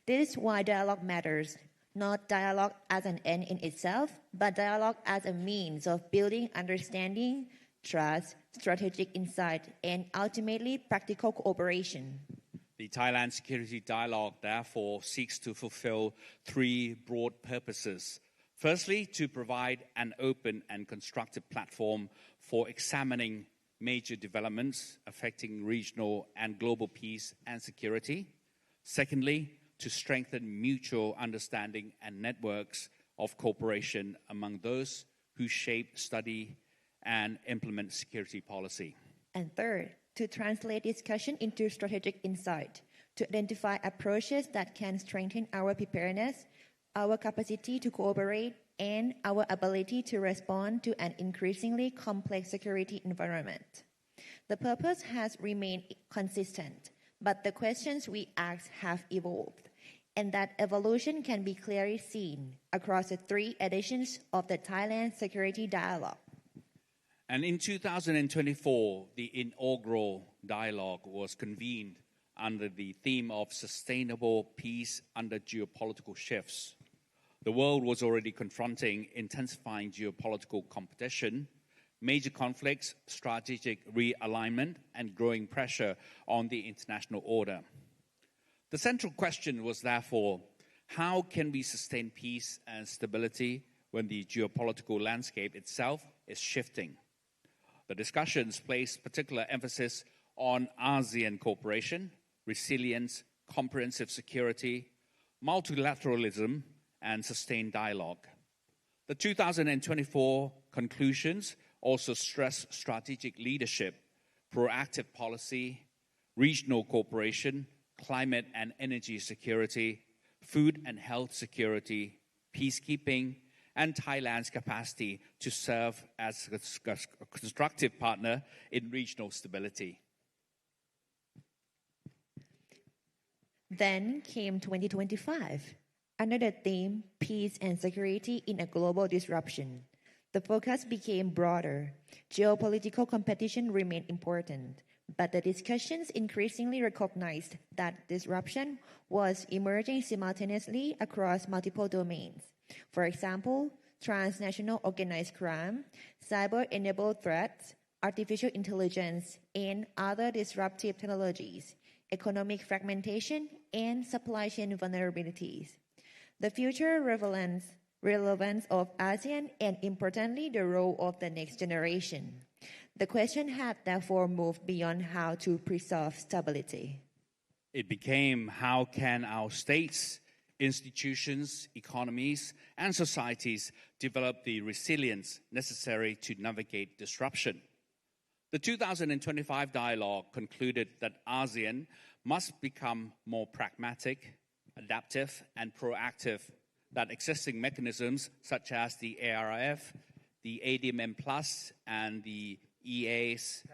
This is why dialogue matters. Not dialogue as an end in itself, but dialogue as a means of building understanding, trust, strategic insight, and ultimately practical cooperation. The Thailand Security Dialogue, therefore, seeks to fulfill three broad purposes. Firstly, to provide an open and constructive platform for examining major developments affecting regional and global peace and security. Secondly, to strengthen mutual understanding and networks of cooperation among those who shape, study, and implement security policy. And third, to translate discussion into strategic insight, to identify approaches that can strengthen our preparedness, our capacity to cooperate, and our ability to respond to an increasingly complex security environment. The purpose has remained consistent, but the questions we ask have evolved, and that evolution can be clearly seen across the three editions of the Thailand Security Dialogue. And in 2024, the inaugural dialogue was convened under the theme of sustainable peace under geopolitical shifts. The world was already confronting intensifying geopolitical competition, major conflicts, strategic realignment, and growing pressure on the international order. The central question was therefore, how can we sustain peace and stability when the geopolitical landscape itself is shifting? The discussions placed particular emphasis on ASEAN cooperation, resilience, comprehensive security, multilateralism, and sustained dialogue. The 2024 conclusions also stress strategic leadership, proactive policy, regional cooperation, climate and energy security, food and health security, peacekeeping, and Thailand's capacity to serve as a constructive partner in regional stability. Then came 2025, under the theme Peace and Security in a Global Disruption. The focus became broader. Geopolitical competition remained important, but the discussions increasingly recognized that disruption was emerging simultaneously across multiple domains. For example, transnational organized crime, cyber-enabled threats, artificial intelligence, and other disruptive technologies, economic fragmentation, and supply chain vulnerabilities. The future relevance of ASEAN and, importantly, the role of the next generation. The question had therefore moved beyond how to preserve stability. It became how can our states, institutions, economies, and societies develop the resilience necessary to navigate disruption. The 2025 dialogue concluded that ASEAN must become more pragmatic, adaptive, and proactive, that existing mechanisms such as the ARF, the ADMM+, and the EAS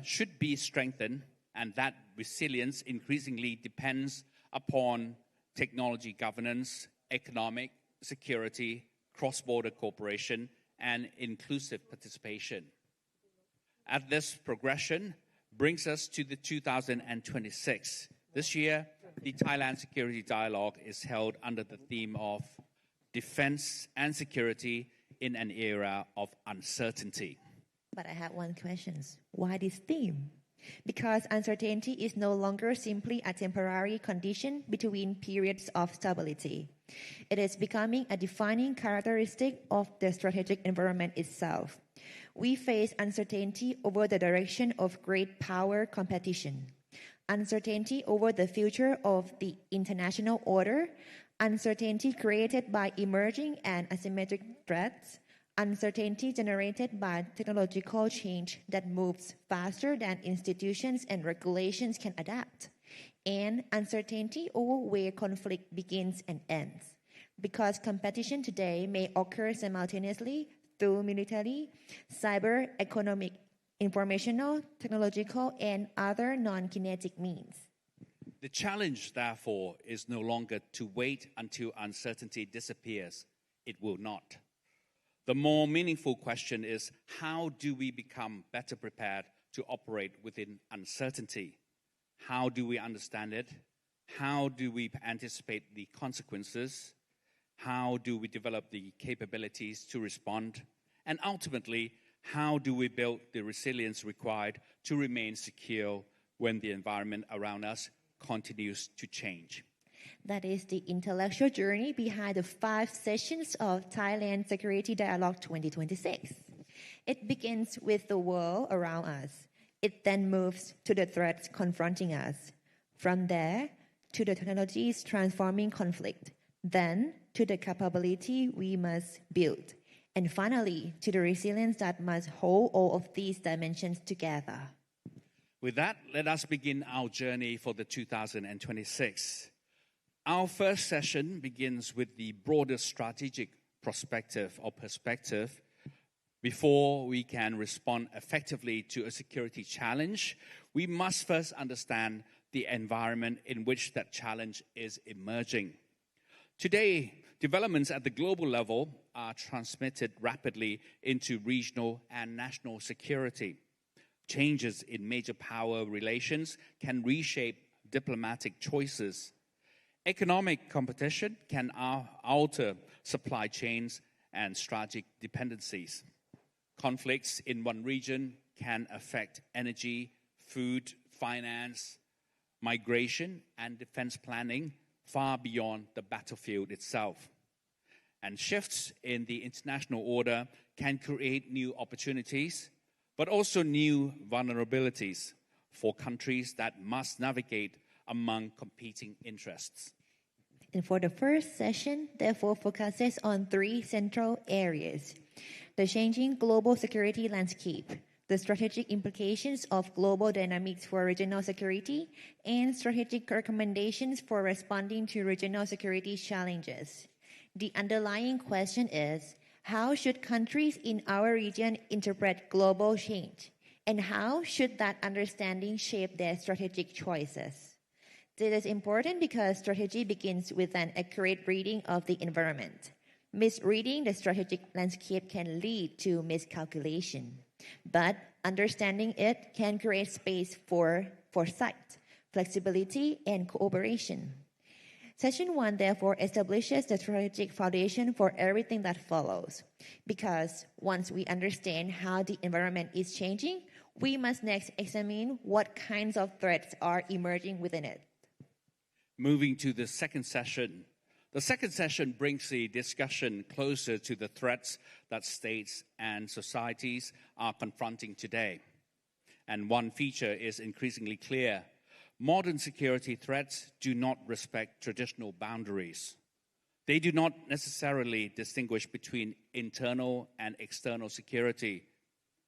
should be strengthened, and that resilience increasingly depends upon technology governance, economic security, cross-border cooperation, and inclusive participation. As this progression brings us to the 2026. This year, the Thailand Security Dialogue is held under the theme of Defense and Security in an Era of Uncertainty. But I have one question. Why this theme? Because uncertainty is no longer simply a temporary condition between periods of stability. It is becoming a defining characteristic of the strategic environment itself. We face uncertainty over the direction of great power competition, uncertainty over the future of the international order, uncertainty created by emerging and asymmetric threats, uncertainty generated by technological change that moves faster than institutions and regulations can adapt, and uncertainty over where conflict begins and ends. Because competition today may occur simultaneously through military, cyber, economic, informational, technological, and other non-kinetic means. The challenge, therefore, is no longer to wait until uncertainty disappears. It will not. The more meaningful question is, how do we become better prepared to operate within uncertainty? How do we understand it? How do we anticipate the consequences? How do we develop the capabilities to respond? And ultimately, how do we build the resilience required to remain secure when the environment around us continues to change? That is the intellectual journey behind the 5 sessions of Thailand Security Dialogue 2026. It begins with the world around us. It then moves to the threats confronting us. From there, to the technologies transforming conflict. Then, to the capability we must build. And finally, to the resilience that must hold all of these dimensions together. With that, let us begin our journey for the 2026. Our first session begins with the broader strategic perspective. Before we can respond effectively to a security challenge, we must first understand the environment in which that challenge is emerging. Today, developments at the global level are transmitted rapidly into regional and national security. Changes in major power relations can reshape diplomatic choices. Economic competition can alter supply chains and strategic dependencies. Conflicts in one region can affect energy, food, finance, migration, and defense planning far beyond the battlefield itself. And shifts in the international order can create new opportunities, but also new vulnerabilities for countries that must navigate among competing interests. And for the first session, therefore, focuses on 3 central areas: the changing global security landscape, the strategic implications of global dynamics for regional security, and strategic recommendations for responding to regional security challenges. The underlying question is, how should countries in our region interpret global change? And how should that understanding shape their strategic choices? This is important because strategy begins with an accurate reading of the environment. Misreading the strategic landscape can lead to miscalculation, but understanding it can create space for foresight, flexibility, and cooperation. Session 1 therefore establishes the strategic foundation for everything that follows, because once we understand how the environment is changing, we must next examine what kinds of threats are emerging within it. Moving to the second session. The second session brings the discussion closer to the threats that states and societies are confronting today. And one feature is increasingly clear. Modern security threats do not respect traditional boundaries. They do not necessarily distinguish between internal and external security,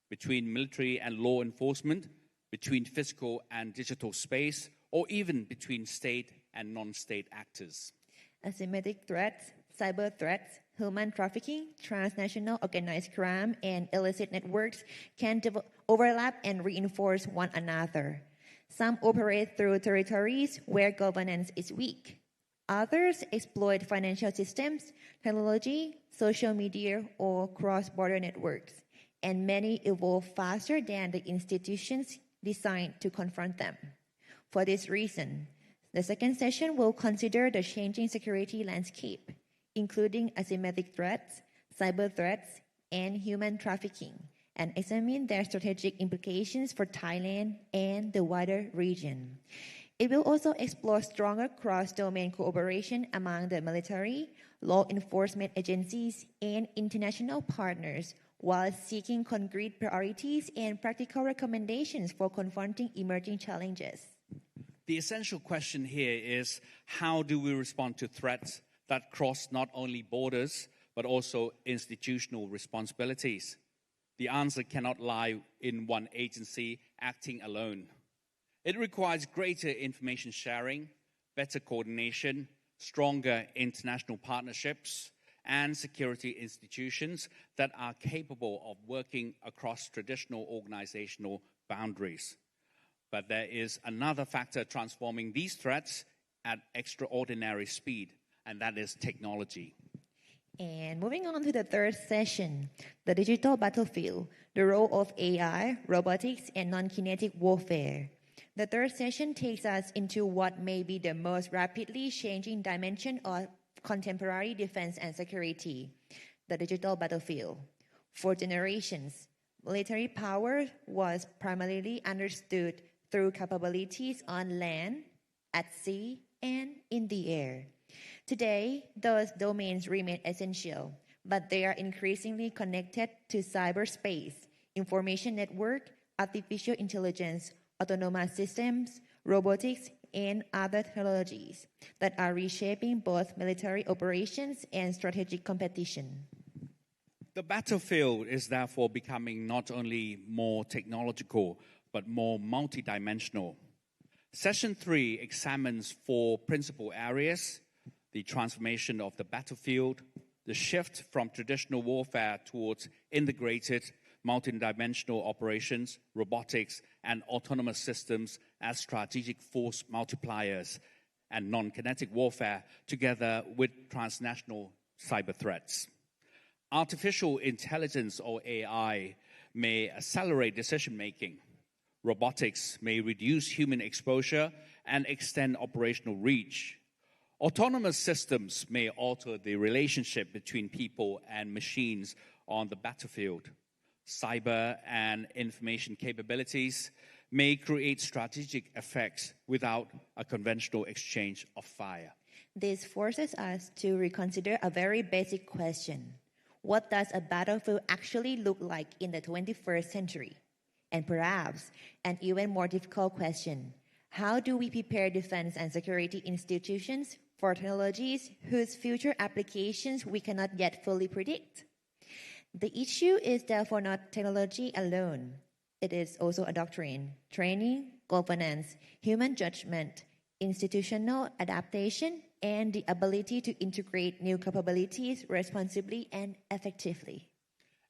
between military and law enforcement, between physical and digital space, or even between state and non-state actors. Asymmetric threats, cyber threats, human trafficking, transnational organized crime, and illicit networks can overlap and reinforce one another. Some operate through territories where governance is weak. Others exploit financial systems, technology, social media, or cross-border networks. And many evolve faster than the institutions designed to confront them. For this reason, the second session will consider the changing security landscape, including asymmetric threats, cyber threats, and human trafficking, and examine their strategic implications for Thailand and the wider region. It will also explore stronger cross-domain cooperation among the military, law enforcement agencies, and international partners, while seeking concrete priorities and practical recommendations for confronting emerging challenges. The essential question here is, how do we respond to threats that cross not only borders, but also institutional responsibilities? The answer cannot lie in one agency acting alone. It requires greater information sharing, better coordination, stronger international partnerships, and security institutions that are capable of working across traditional organizational boundaries. But there is another factor transforming these threats at extraordinary speed, and that is technology. And moving on to the third session, the digital battlefield, the role of AI, robotics, and non-kinetic warfare. The third session takes us into what may be the most rapidly changing dimension of contemporary defense and security, the digital battlefield. For generations, military power was primarily understood through capabilities on land, at sea, and in the air. Today, those domains remain essential, but they are increasingly connected to cyberspace, information network, artificial intelligence, autonomous systems, robotics, and other technologies that are reshaping both military operations and strategic competition. The battlefield is therefore becoming not only more technological, but more multidimensional. Session 3 examines 4 principal areas: the transformation of the battlefield, the shift from traditional warfare towards integrated multidimensional operations, robotics, and autonomous systems as strategic force multipliers, and non-kinetic warfare together with transnational cyber threats. Artificial intelligence, or AI, may accelerate decision-making. Robotics may reduce human exposure and extend operational reach. Autonomous systems may alter the relationship between people and machines on the battlefield. Cyber and information capabilities may create strategic effects without a conventional exchange of fire. This forces us to reconsider a very basic question. What does a battlefield actually look like in the 21st century? And perhaps an even more difficult question, how do we prepare defense and security institutions for technologies whose future applications we cannot yet fully predict? The issue is therefore not technology alone. It is also a doctrine, training, governance, human judgment, institutional adaptation, and the ability to integrate new capabilities responsibly and effectively.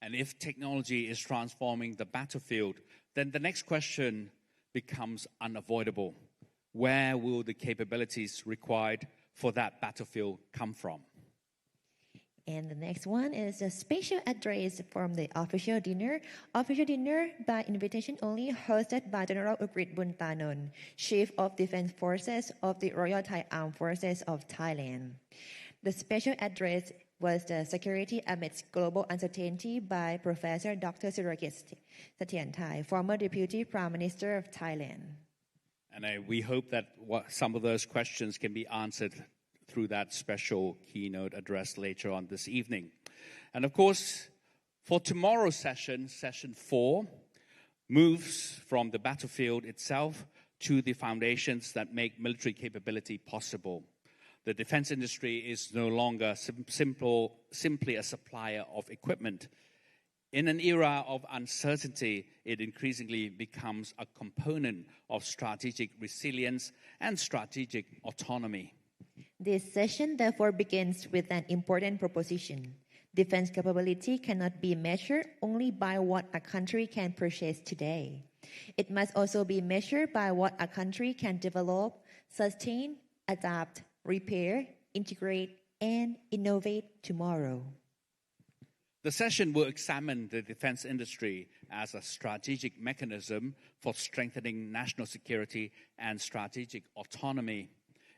And if technology is transforming the battlefield, then the next question becomes unavoidable. Where will the capabilities required for that battlefield come from? And the next one is a special address from the official dinner. Official dinner by invitation only, hosted by General Ukrit Buntanon, Chief of Defense Forces of the Royal Thai Armed Forces of Thailand. The special address was the Security Amidst Global Uncertainty by Professor Dr. Sirakit Sathyanthai, former Deputy Prime Minister of Thailand. And we hope that some of those questions can be answered through that special keynote address later on this evening. And of course, for tomorrow's session, session 4, moves from the battlefield itself to the foundations that make military capability possible. The defense industry is no longer simply a supplier of equipment. In an era of uncertainty, it increasingly becomes a component of strategic resilience and strategic autonomy. This session therefore begins with an important proposition. Defense capability cannot be measured only by what a country can purchase today. It must also be measured by what a country can develop, sustain, adapt, repair, integrate, and innovate tomorrow. The session will examine the defense industry as a strategic mechanism for strengthening national security and strategic autonomy.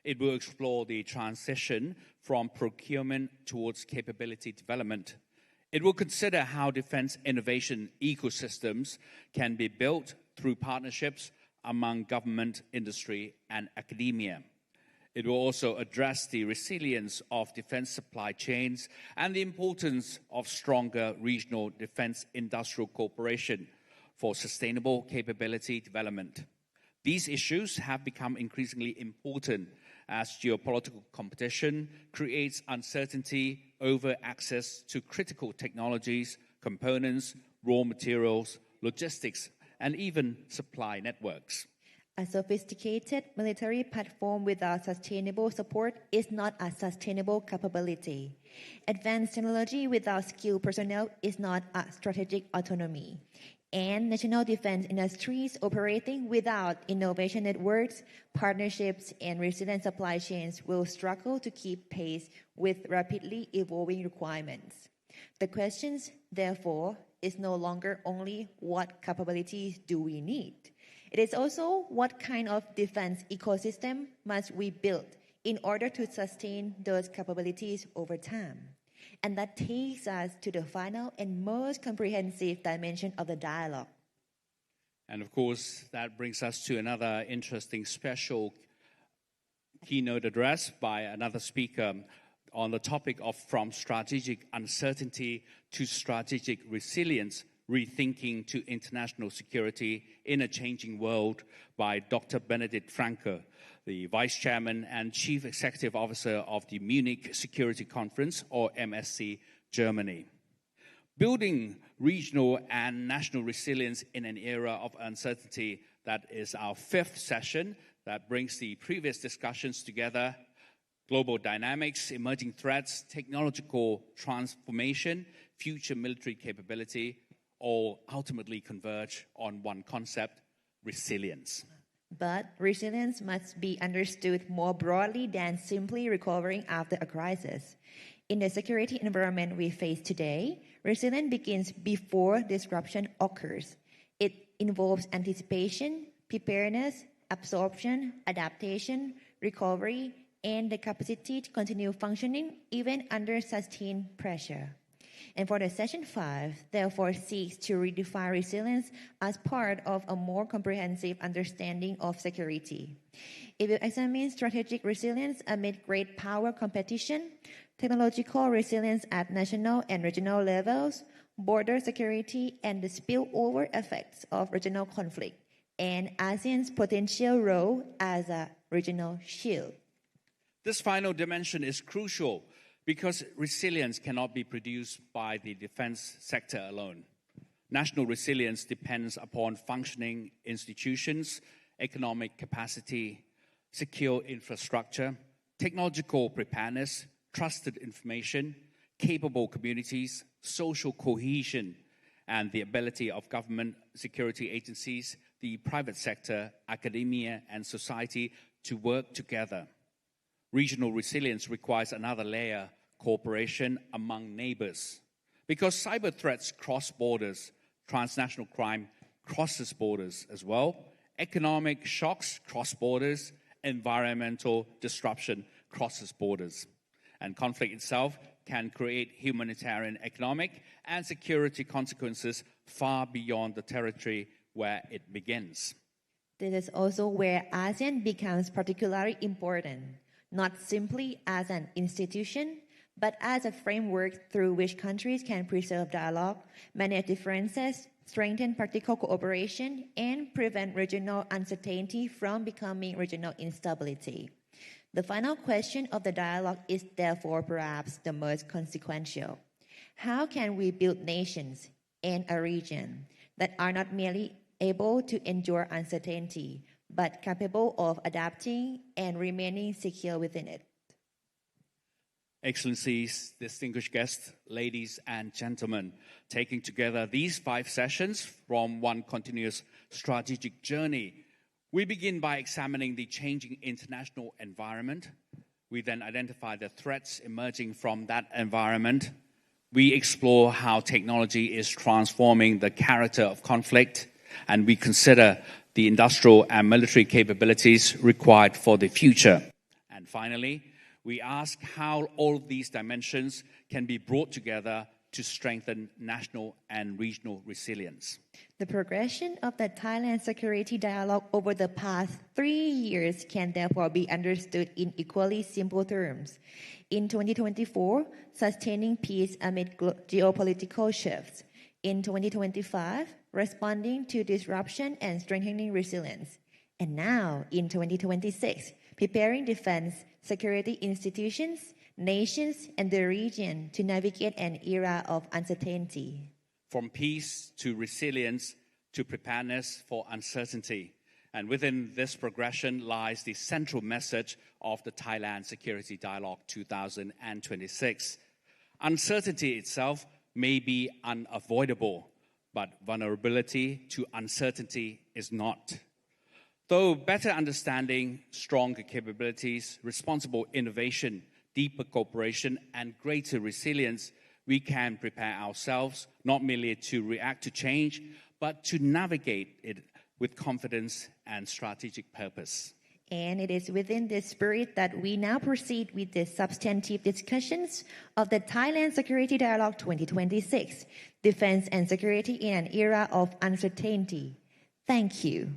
It will explore the transition from procurement towards capability development. It will consider how defense innovation ecosystems can be built through partnerships among government, industry, and academia. It will also address the resilience of defense supply chains and the importance of stronger regional defense industrial cooperation for sustainable capability development. These issues have become increasingly important as geopolitical competition creates uncertainty over access to critical technologies, components, raw materials, logistics, and even supply networks. A sophisticated military platform without sustainable support is not a sustainable capability. Advanced technology without skilled personnel is not a strategic autonomy. And national defense industries operating without innovation networks, partnerships, and resilient supply chains will struggle to keep pace with rapidly evolving requirements. The questions, therefore, is no longer only what capabilities do we need. It is also what kind of defense ecosystem must we build in order to sustain those capabilities over time. And that takes us to the final and most comprehensive dimension of the dialogue. And of course, that brings us to another interesting special keynote address by another speaker on the topic of from strategic uncertainty to strategic resilience, rethinking to international security in a changing world by Dr. Benedikt Franke, the Vice Chairman and Chief Executive Officer of the Munich Security Conference, or MSC, Germany. Building regional and national resilience in an era of uncertainty, that is our 5th session that brings the previous discussions together. Global dynamics, emerging threats, technological transformation, future military capability, all ultimately converge on one concept: resilience. But resilience must be understood more broadly than simply recovering after a crisis. In the security environment we face today, resilience begins before disruption occurs. It involves anticipation, preparedness, absorption, adaptation, recovery, and the capacity to continue functioning even under sustained pressure. And for the session 5, therefore seeks to redefine resilience as part of a more comprehensive understanding of security. It will examine strategic resilience amid great power competition, technological resilience at national and regional levels, border security and the spillover effects of regional conflict, and ASEAN's potential role as a regional shield. This final dimension is crucial because resilience cannot be produced by the defense sector alone. National resilience depends upon functioning institutions, economic capacity, secure infrastructure, technological preparedness, trusted information, capable communities, social cohesion, and the ability of government security agencies, the private sector, academia, and society to work together. Regional resilience requires another layer, cooperation among neighbors. Because cyber threats cross borders, transnational crime crosses borders as well, economic shocks cross borders, environmental disruption crosses borders. And conflict itself can create humanitarian, economic, and security consequences far beyond the territory where it begins. This is also where ASEAN becomes particularly important, not simply as an institution, but as a framework through which countries can preserve dialogue, manage differences, strengthen practical cooperation, and prevent regional uncertainty from becoming regional instability. The final question of the dialogue is therefore perhaps the most consequential. How can we build nations and a region that are not merely able to endure uncertainty, but capable of adapting and remaining secure within it? Excellencies, distinguished guests, ladies and gentlemen, taking together these 5 sessions from one continuous strategic journey, we begin by examining the changing international environment. We then identify the threats emerging from that environment. We explore how technology is transforming the character of conflict, and we consider the industrial and military capabilities required for the future. And finally, we ask how all of these dimensions can be brought together to strengthen national and regional resilience. The progression of the Thailand Security Dialogue over the past 3 years can therefore be understood in equally simple terms. In 2024, sustaining peace amid geopolitical shifts. In 2025, responding to disruption and strengthening resilience. And now, in 2026, preparing defense, security institutions, nations, and the region to navigate an era of uncertainty. From peace to resilience to preparedness for uncertainty. And within this progression lies the central message of the Thailand Security Dialogue 2026. Uncertainty itself may be unavoidable, but vulnerability to uncertainty is not. Though better understanding, stronger capabilities, responsible innovation, deeper cooperation, and greater resilience, we can prepare ourselves not merely to react to change, but to navigate it with confidence and strategic purpose. And it is within this spirit that we now proceed with the substantive discussions of the Thailand Security Dialogue 2026, Defense and Security in an Era of Uncertainty. Thank you.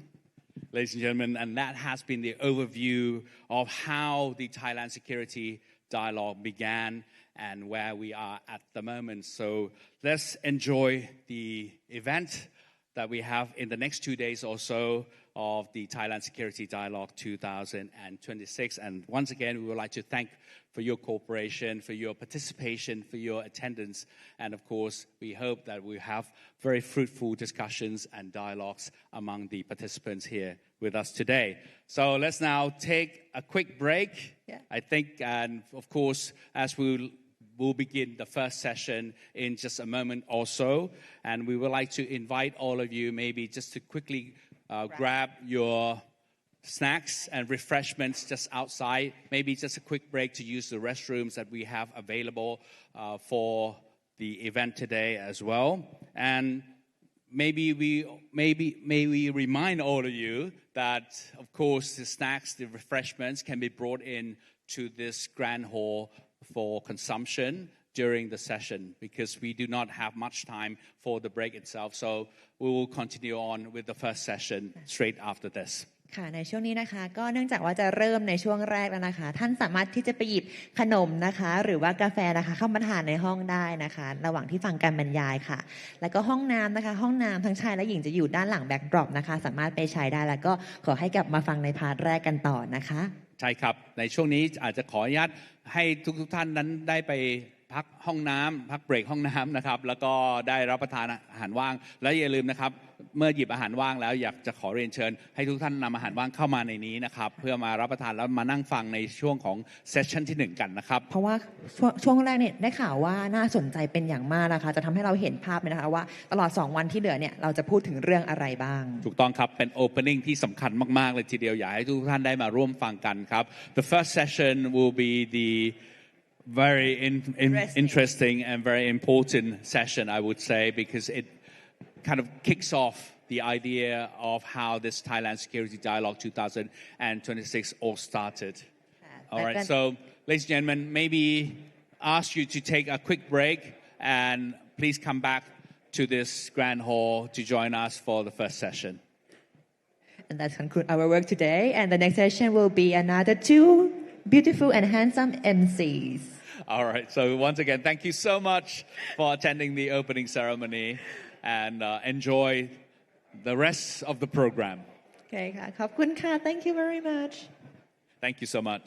Ladies and gentlemen, and that has been the overview of how the Thailand Security Dialogue began and where we are at the moment. So let's enjoy the event that we have in the next 2 days or so of the Thailand Security Dialogue 2026. And once again, we would like to thank for your cooperation, for your participation, for your attendance. And of course, we hope that we have very fruitful discussions and dialogues among the participants here with us today. So let's now take a quick break. Yeah. I think, and of course, as we'll begin the first session in just a moment or so. And we would like to invite all of you maybe just to quickly grab your snacks and refreshments just outside. Maybe just a quick break to use the restrooms that we have available for the event today as well. And maybe we remind all of you that, of course, the snacks, the refreshments can be brought in to this grand hall for consumption during the session, because we do not have much time for the break itself. So we will continue on with the first session straight after this. ค่ะในช่วงนี้นะคะก็เนื่องจากว่าจะเริ่มในช่วงแรกแล้วนะคะท่านสามารถที่จะไปหยิบขนมนะคะหรือว่ากาแฟนะคะเข้ามาทานในห้องได้นะคะระหว่างที่ฟังการบรรยายค่ะแล้วก็ห้องน้ำนะคะห้องน้ำทั้งชายและหญิงจะอยู่ด้านหลังแบ็คดรอปนะคะสามารถไปใช้ได้แล้วก็ขอให้กลับมาฟังในพาร์ทแรกกันต่อนะคะ ใช่ครับในช่วงนี้อาจจะขออนุญาตให้ทุกท่านนั้นได้ไป พักห้องน้ำพักเบรกห้องน้ำนะครับแล้วก็ได้รับประทานอาหารว่างและอย่าลืมนะครับเมื่อหยิบอาหารว่างแล้วอยากจะขอเรียนเชิญให้ทุกท่านนำอาหารว่างเข้ามาในนี้นะครับเพื่อมารับประทานแล้วมานั่งฟังในช่วงของเซสชั่นที่1กันนะครับเพราะว่าช่วงแรกเนี่ยได้ข่าวว่าน่าสนใจเป็นอย่างมากนะคะจะทำให้เราเห็นภาพเลยนะคะว่าตลอด2วันที่เหลือเนี่ยเราจะพูดถึงเรื่องอะไรบ้างถูกต้องครับเป็น opening ที่สำคัญมากๆเลยทีเดียวอยากให้ทุกท่านได้มาร่วมฟังกันครับ The first session will be the very interesting and very important session I would say because it kind of kicks off the idea of how this Thailand Security Dialogue 2026 all started. All right, so ladies and gentlemen, maybe ask you to take a quick break and please come back to this grand hall to join us for the first session. And that concludes our work today. And the next session will be another 2 beautiful and handsome MCs. All right, so once again, thank you so much for attending the opening ceremony and enjoy the rest of the program. Okay, ขอบคุณค่ะ Thank you very much. Thank you so much.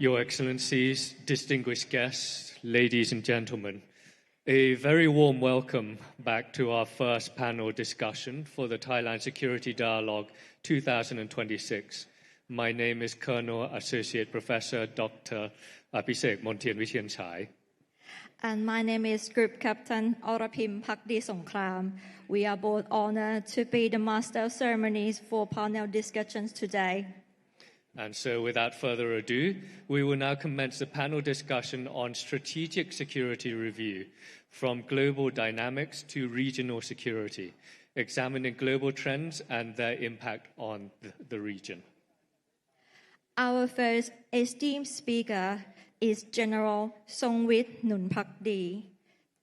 Your Excellencies, distinguished guests, ladies and gentlemen, a very warm welcome back to our first panel discussion for the Thailand Security Dialogue 2026. My name is Colonel Associate Professor Dr. Abhisek Montien Vichianchai. And my name is Group Captain Orapim Phakdi Songkram. We are both honored to be the Master of Ceremonies for panel discussions today. And so without further ado, we will now commence the panel discussion on strategic security review, from global dynamics to regional security, examining global trends and their impact on the region. Our first esteemed speaker is General Songwit Nunpakdi.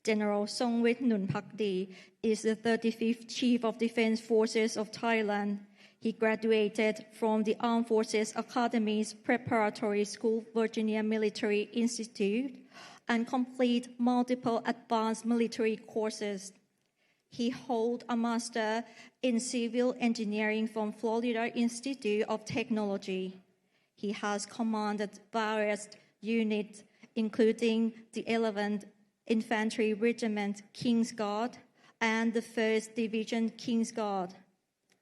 General Songwit Nunpakdi is the 35th Chief of Defense Forces of Thailand. He graduated from the Armed Forces Academy's Preparatory School, Virginia Military Institute, and completed multiple advanced military courses. He holds a Master in Civil Engineering from Florida Institute of Technology. He has commanded various units, including the 11th Infantry Regiment King's Guard and the 1st Division King's Guard.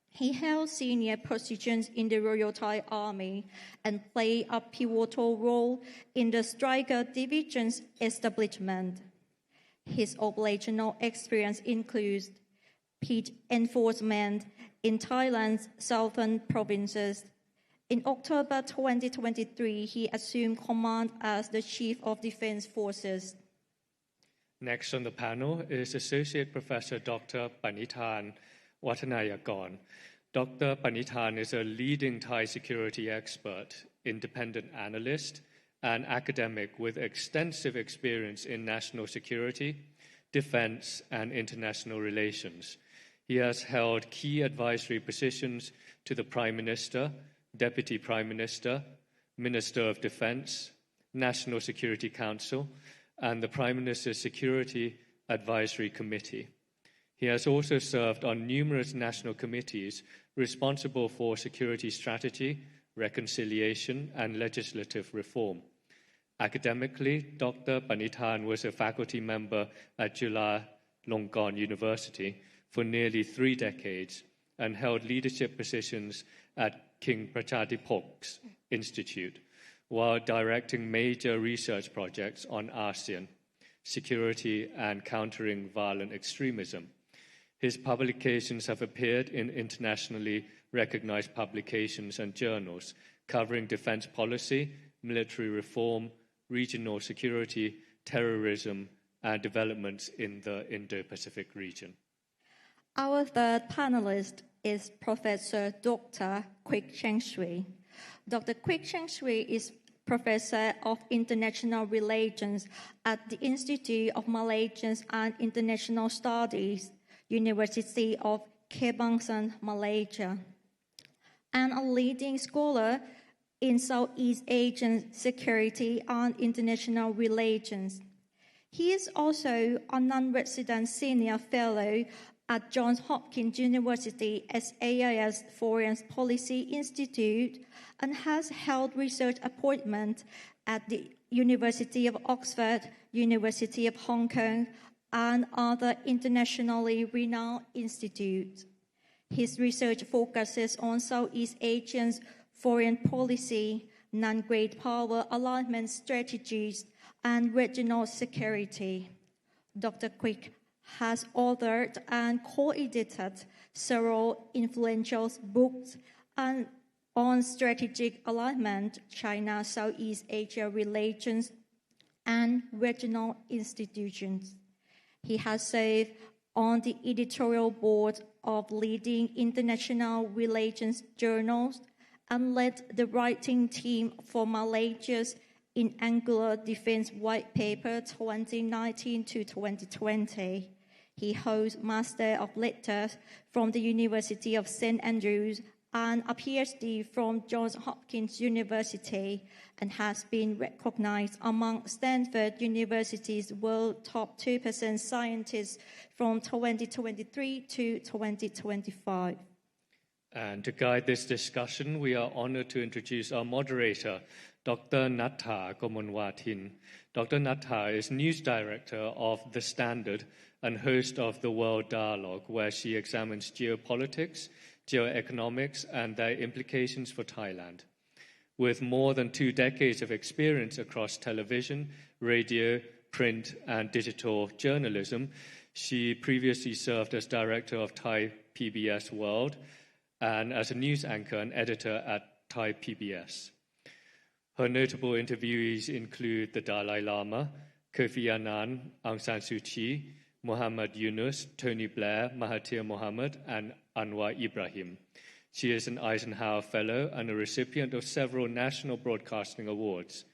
He held senior positions in the Royal Thai Army and played a pivotal role in the Striker Division's establishment. His operational experience includes peace enforcement in Thailand's southern provinces. In October 2023, he assumed command as the Chief of Defense Forces. Next on the panel is Associate Professor Dr. Panithan Watanayakon. Dr. Panithan is a leading Thai security expert, independent analyst, and academic with extensive experience in national security, defense, and international relations. He has held key advisory positions to the Prime Minister, Deputy Prime Minister, Minister of Defense, National Security Council, and the Prime Minister's Security Advisory Committee. He has also served on numerous national committees responsible for security strategy, reconciliation, and legislative reform. Academically, Dr. Panithan was a faculty member at Chulalongkorn University for nearly 3 decades and held leadership positions at King Prachadipok's Institute, while directing major research projects on ASEAN, security, and countering violent extremism. His publications have appeared in internationally recognized publications and journals covering defense policy, military reform, regional security, terrorism, and developments in the Indo-Pacific region. Our third panelist is Professor Dr. Kwek Cheng Shui. Dr. Kwek Cheng Shui is Professor of International Relations at the Institute of Malaysian and International Studies, University of Kebangsaan, Malaysia, and a leading scholar in Southeast Asian security and international relations. He is also a non-resident senior fellow at Johns Hopkins University SAIS Foreign Policy Institute and has held research appointments at the University of Oxford, University of Hong Kong, and other internationally renowned institutes. His research focuses on Southeast Asia's foreign policy, non-great power alignment strategies, and regional security. Dr. Kwek has authored and co-edited several influential books on strategic alignment, China-Southeast Asia relations, and regional institutions. He has served on the editorial board of leading international relations journals and led the writing team for Malaysia's Inangular Defense White Paper 2019 to 2020. He holds Master of Letters from the University of St. Andrews and a PhD from Johns Hopkins University and has been recognized among Stanford University's world top 2% scientists from 2023 to 2025. And to guide this discussion, we are honored to introduce our moderator, Dr. Natha Gomonwatin. Dr. Natha is news director of The Standard and host of the World Dialogue, where she examines geopolitics, geoeconomics, and their implications for Thailand. With more than 2 decades of experience across television, radio, print, and digital journalism, she previously served as director of Thai PBS World and as a news anchor and editor at Thai PBS. Her notable interviewees include the Dalai Lama, Kofi Annan, Aung San Suu Kyi, Muhammad Yunus, Tony Blair, Mahathir Mohamad, and Anwar Ibrahim. She is an Eisenhower Fellow and a recipient of several national broadcasting awards.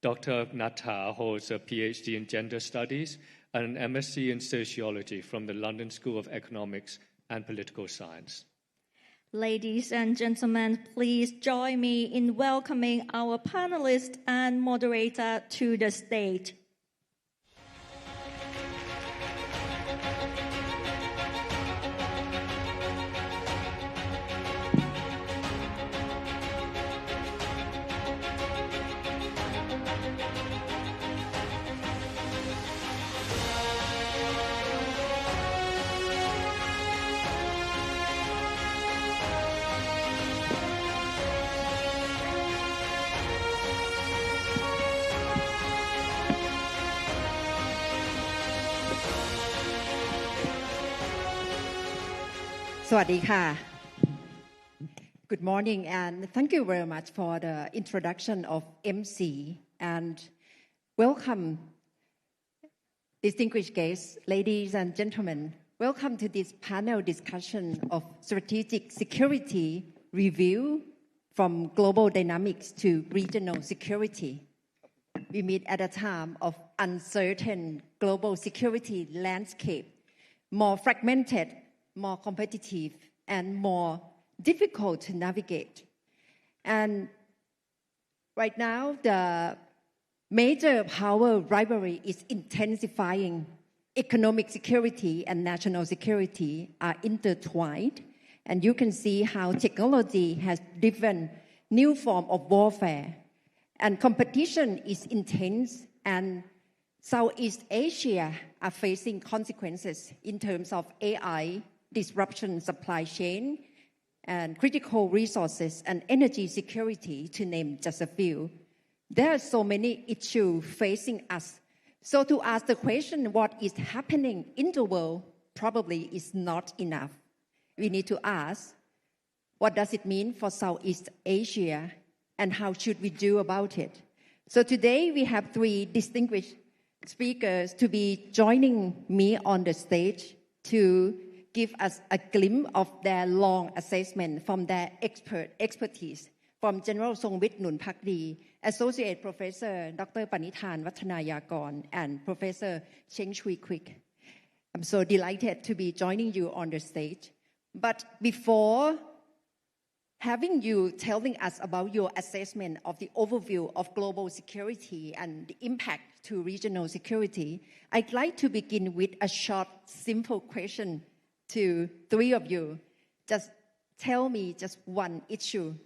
Dr. Natha holds a PhD in Gender Studies and an MSc in Sociology from the London School of Economics and Political Science. Ladies and gentlemen, please join me in welcoming our panelist and moderator to the stage. Swadika. Good morning and thank you very much for the introduction of MC and welcome distinguished guests, ladies and gentlemen. Welcome to this panel discussion of strategic security review from global dynamics to regional security. We meet at a time of uncertain global security landscape, more fragmented, more competitive, and more difficult to navigate. And right now, the major power rivalry is intensifying. Economic security and national security are intertwined, and you can see how technology has driven new form of warfare. And competition is intense, and Southeast Asia are facing consequences in terms of AI, disruption supply chain, and critical resources and energy security, to name just a few. There are so many issues facing us. So to ask the question, what is happening in the world, probably is not enough. We need to ask, what does it mean for Southeast Asia, and how should we do about it? So today we have 3 distinguished speakers to be joining me on the stage to give us a glimpse of their long assessment from their expertise. From General Songwit Nunpakdi, Associate Professor Dr. Panithan Wattanayakon, and Professor Cheng Shui Kwik. I'm so delighted to be joining you on the stage. But before having you telling us about your assessment of the overview of global security and the impact to regional security, I'd like to begin with a short, simple question to 3 of you. Just tell me just one issue.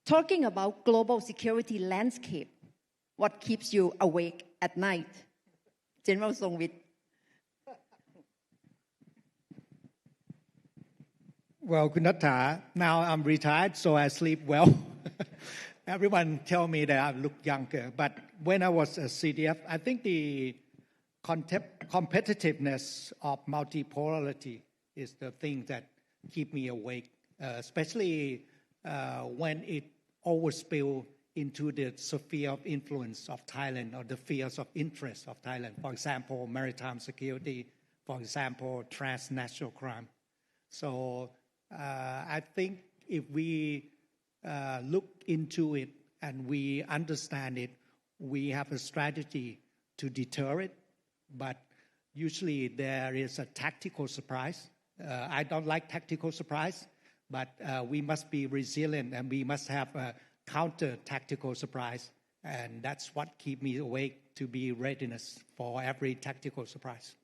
Talking about global security landscape, what keeps you awake at night? General Songwit. Well, Kunatha, now I'm retired, so I sleep well. Everyone tell me that I look younger. But when I was a CDF, I think the competitiveness of multipolarity is the thing that keep me awake, especially when it overspill into the sphere of influence of Thailand or the spheres of interest of Thailand. For example, maritime security, for example, transnational crime. So I think if we look into it and we understand it, we have a strategy to deter it, but usually there is a tactical surprise. I don't like tactical surprise, but we must be resilient and we must have a counter-tactical surprise, and that's what keeps me awake, to be readiness for every tactical surprise.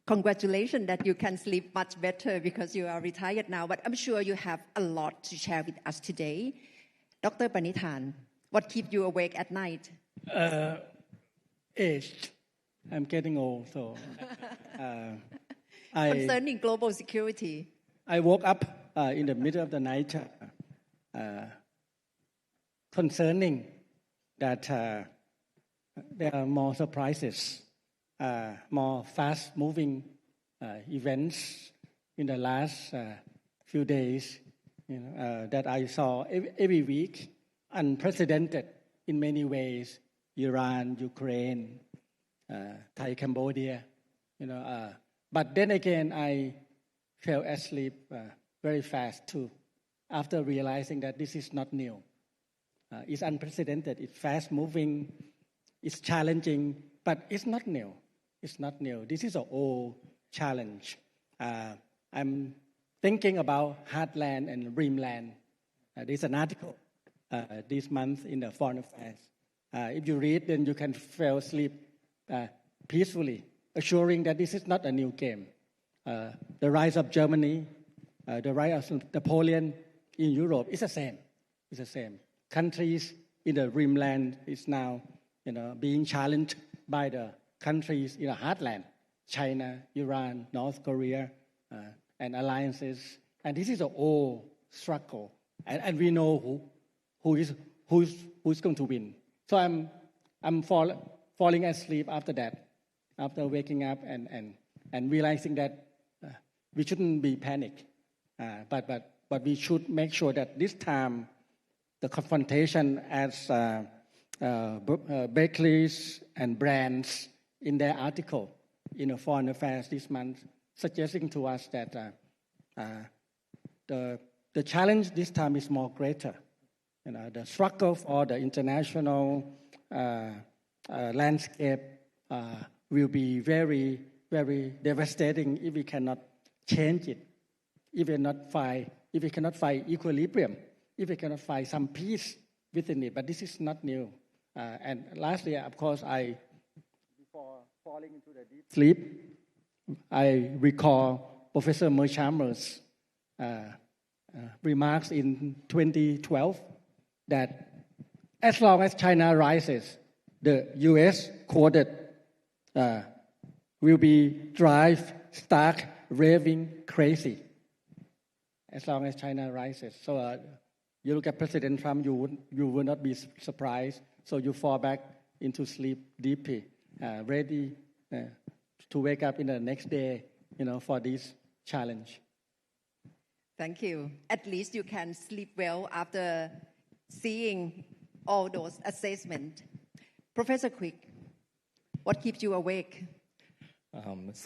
Congratulations that you can sleep much better because you are retired now, but I'm sure you have a lot to share with us today. Dr. Panithan, what keeps you awake at night? Age. I'm getting old, so Concerning global security. I woke up in the middle of the night concerning that there are more surprises, more fast-moving events in the last few days that I saw every week, unprecedented in many ways. Iran, Ukraine, Thai, Cambodia, but then again I fell asleep very fast too, after realizing that this is not new. It's unprecedented, it's fast-moving, it's challenging, but it's not new. It's not new. This is an old challenge. I'm thinking about Heartland and Dreamland. There's an article this month in the Foreign Affairs. If you read, then you can fall asleep peacefully, assuring that this is not a new game. The rise of Germany, the rise of Napoleon in Europe is the same. It's the same. Countries in the Dreamland is now, being challenged by the countries in the heartland, China, Iran, North Korea, and alliances. And this is an old struggle, and we know who's going to win. So I'm falling asleep after that, after waking up and realizing that we shouldn't be panicked, but we should make sure that this time the confrontation as bakeries and brands in their article in the Foreign Affairs this month, suggesting to us that the challenge this time is more greater. The struggle for the international landscape will be very, very devastating if we cannot change it, if we cannot find equilibrium, if we cannot find some peace within it. But this is not new. And lastly, of course, before falling into the deep sleep, I recall Professor Merchammer's remarks in 2012 that as long as China rises, the U.S. quoted will be drive stark, raving crazy. As long as China rises, so you look at President Trump, you will not be surprised. So you fall back into sleep deeply, ready to wake up in the next day, for this challenge. Thank you. At least you can sleep well after seeing all those assessments. Professor Quick, what keeps you awake?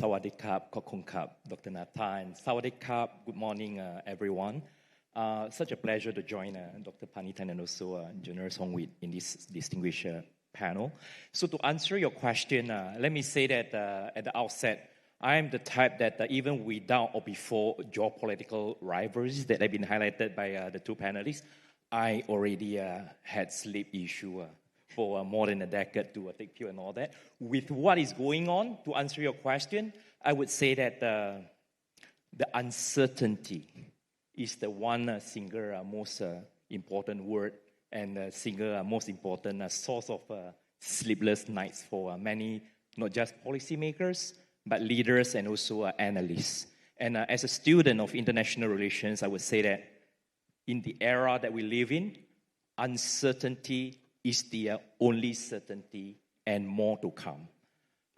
สวัสดีครับขอบคุณครับ Dr. Nathan สวัสดีครับ Good morning everyone. Such a pleasure to join Dr. Panithan and also General Songwit in this distinguished panel. So to answer your question, let me say that at the outset, I am the type that even without or before geopolitical rivalries that have been highlighted by the two panelists, I already had sleep issue for more than a decade to take pill and all that. With what is going on, to answer your question, I would say that the uncertainty is the one single most important word and single most important source of sleepless nights for many, not just policymakers, but leaders and also analysts. And as a student of international relations, I would say that in the era that we live in, uncertainty is the only certainty and more to come.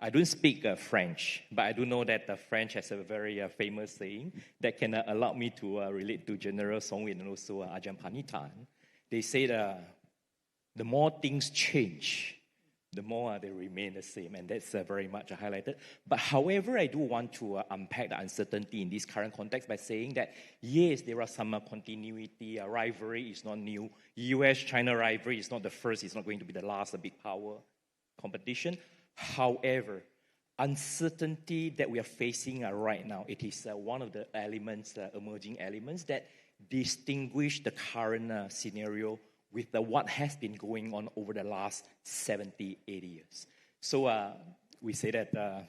I don't speak French, but I do know that French has a very famous saying that can allow me to relate to General Songwit and also Ajahn Panithan. They say the more things change, the more they remain the same, and that's very much highlighted. But however, I do want to unpack the uncertainty in this current context by saying that, yes, there are some continuity, rivalry is not new. US-China rivalry is not the first, it's not going to be the last, a big power competition. However, uncertainty that we are facing right now, it is one of the elements, emerging elements that distinguish the current scenario with what has been going on over the last 70, 80 years. So we say that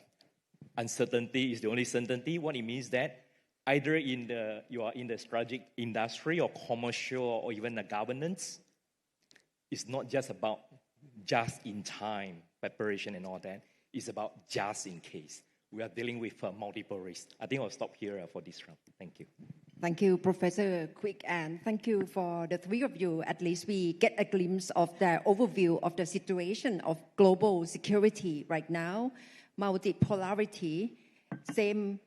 uncertainty is the only certainty. What it means that either you are in the strategic industry or commercial or even the governance, It's not just about just-in-time preparation and all that. It's about just in case. We are dealing with multiple risks. I think I'll stop here for this round. Thank you. Thank you, Professor Quick, and thank you for the three of you. At least we get a glimpse of the overview of the situation of global security right now, multipolarity, same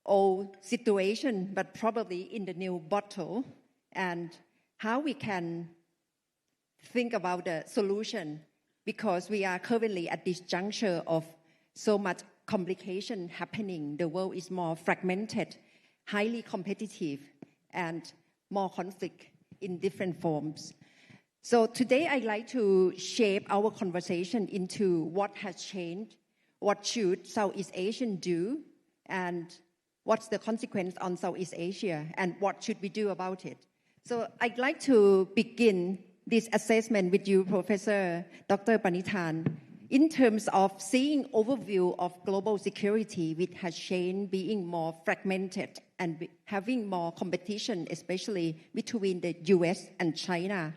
old situation, but probably in the new bottle, and how we can think about the solution, because we are currently at this juncture of so much complication happening. The world is more fragmented, highly competitive, and more conflict in different forms. So today I'd like to shape our conversation into what has changed, what should Southeast Asians do, and what's the consequence on Southeast Asia, and what should we do about it. So I'd like to begin this assessment with you, Professor Dr. Panithan, in terms of seeing overview of global security, which has changed, being more fragmented and having more competition, especially between the US and China,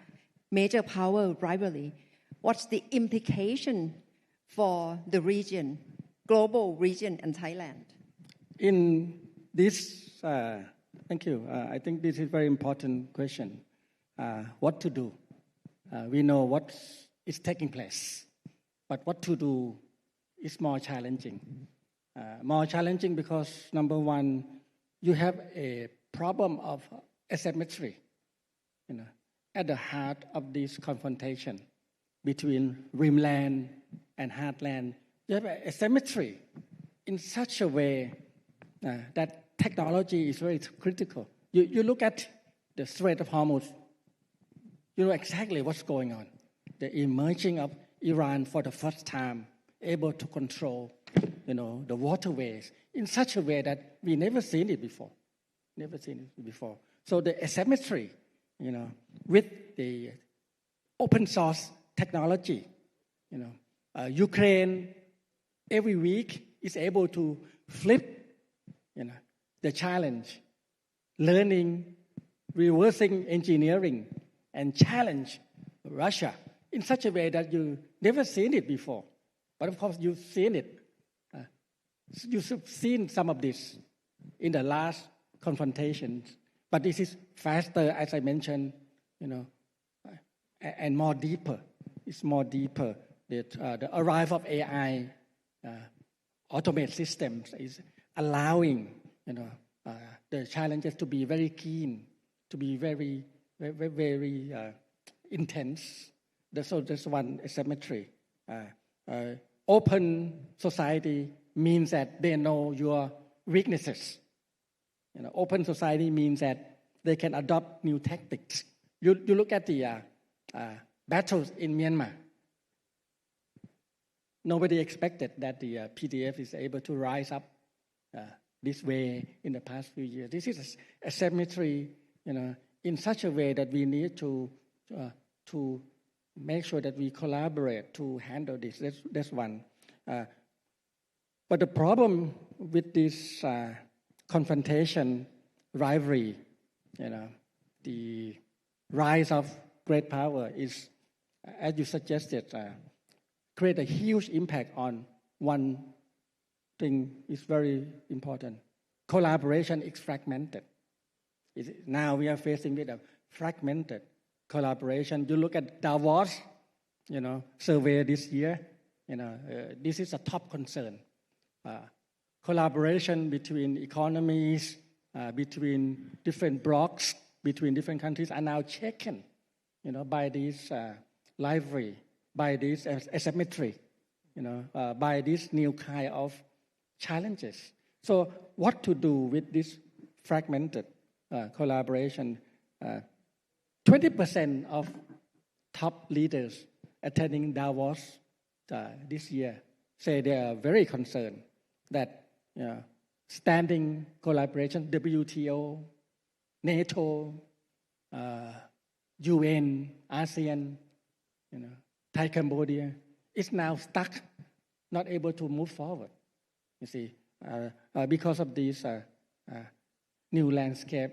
major power rivalry. What's the implication for the region, global region and Thailand? In this, thank you. I think this is a very important question. What to do? We know what is taking place, but what to do is more challenging. More challenging because, number one, you have a problem of asymmetry, at the heart of this confrontation between rimland and heartland. You have asymmetry in such a way that technology is very critical. You look at the Strait of Hormuz, you know exactly what's going on. The emerging of Iran for the first time, able to control, the waterways in such a way that we never seen it before. So the asymmetry, with the open source technology, Ukraine every week is able to flip, the challenge, learning, reversing engineering, and challenge Russia in such a way that you never seen it before. But of course, you've seen it. You've seen some of this in the last confrontations. But this is faster, as I mentioned, and more deeper. It's more deeper. The arrival of AI, automated systems is allowing, the challenges to be very keen, to be very, very, very intense. So there's one asymmetry. Open society means that they know your weaknesses. Open society means that they can adopt new tactics. You look at the battles in Myanmar. Nobody expected that the PDF is able to rise up this way in the past few years. This is asymmetry, in such a way that we need to make sure that we collaborate to handle this. That's one. But the problem with this confrontation, rivalry, the rise of great power is, as you suggested, create a huge impact on one thing is very important. Collaboration is fragmented. Now we are facing with a fragmented collaboration. You look at Davos, survey this year, this is a top concern. Collaboration between economies, between different blocs, between different countries are now shaken, by this rivalry, by this asymmetry, by this new kind of challenges. So what to do with this fragmented collaboration? 20% of top leaders attending Davos this year say they are very concerned that standing collaboration, WTO, NATO, UN, ASEAN, Thai Cambodia, is now stuck, not able to move forward. You see, because of this new landscape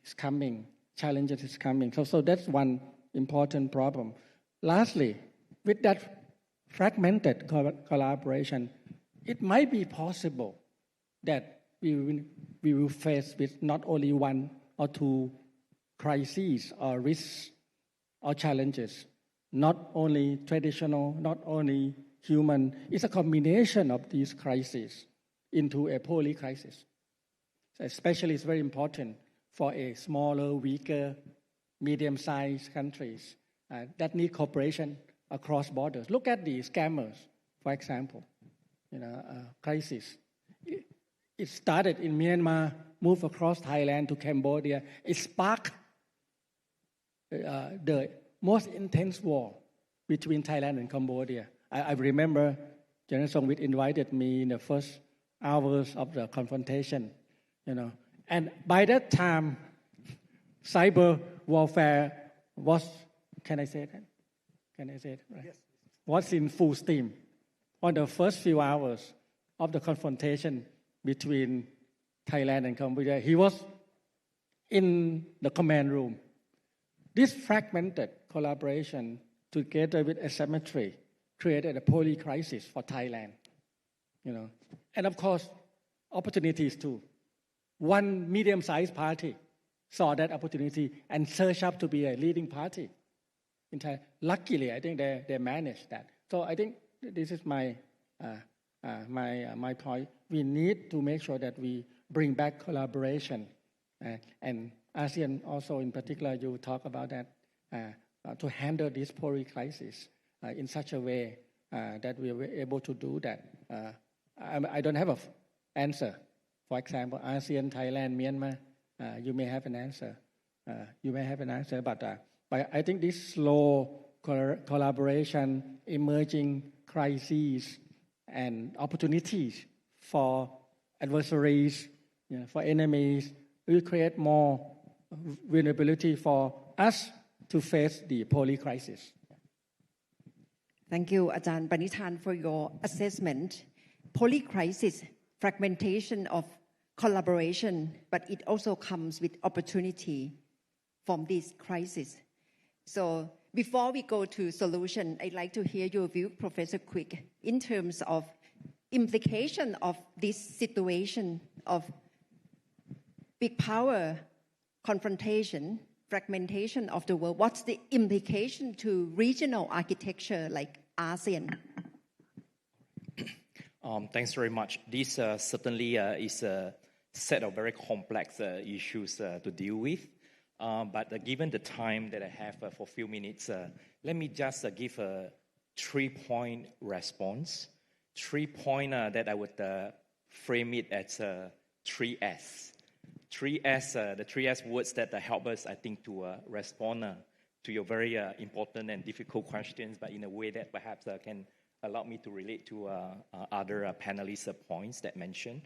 is coming, challenges is coming. So that's one important problem. Lastly, with that fragmented collaboration, it might be possible that we will face with not only one or two crises or risks or challenges, not only traditional, not only human. It's a combination of these crises into a poly crisis. So especially it's very important for a smaller, weaker, medium-sized countries that need cooperation across borders. Look at the scammers, for example, crisis. It started in Myanmar, moved across Thailand to Cambodia. It sparked the most intense war between Thailand and Cambodia. I remember General Songwit invited me in the first hours of the confrontation, And by that time, cyber warfare was, can I say that? Can I say it? Right? Yes. Was in full steam. On the first few hours of the confrontation between Thailand and Cambodia, he was in the command room. This fragmented collaboration together with asymmetry created a poly crisis for Thailand, And of course, opportunities too. One medium-sized party saw that opportunity and surged up to be a leading party in Thailand. Luckily, I think they managed that. So I think this is my point. We need to make sure that we bring back collaboration, and ASEAN also in particular. You talk about that to handle this poly crisis in such a way that we were able to do that. I don't have an answer. For example, ASEAN, Thailand, Myanmar. You may have an answer. But I think this slow collaboration, emerging crises, and opportunities for adversaries, for enemies, will create more vulnerability for us to face the poly crisis. Thank you, Ajahn Panithan, for your assessment. Poly crisis, fragmentation of collaboration, but it also comes with opportunity from this crisis. So before we go to solution, I'd like to hear your view, Professor Quick, in terms of implication of this situation of big power confrontation, fragmentation of the world. What's the implication to regional architecture like ASEAN? Thanks very much. This certainly is a set of very complex issues to deal with. But given the time that I have for a few minutes, let me just give a 3-point response. 3-point that I would frame it as 3S. 3S, the 3S words that help us, I think, to respond to your very important and difficult questions, but in a way that perhaps can allow me to relate to other panelists' points that mentioned.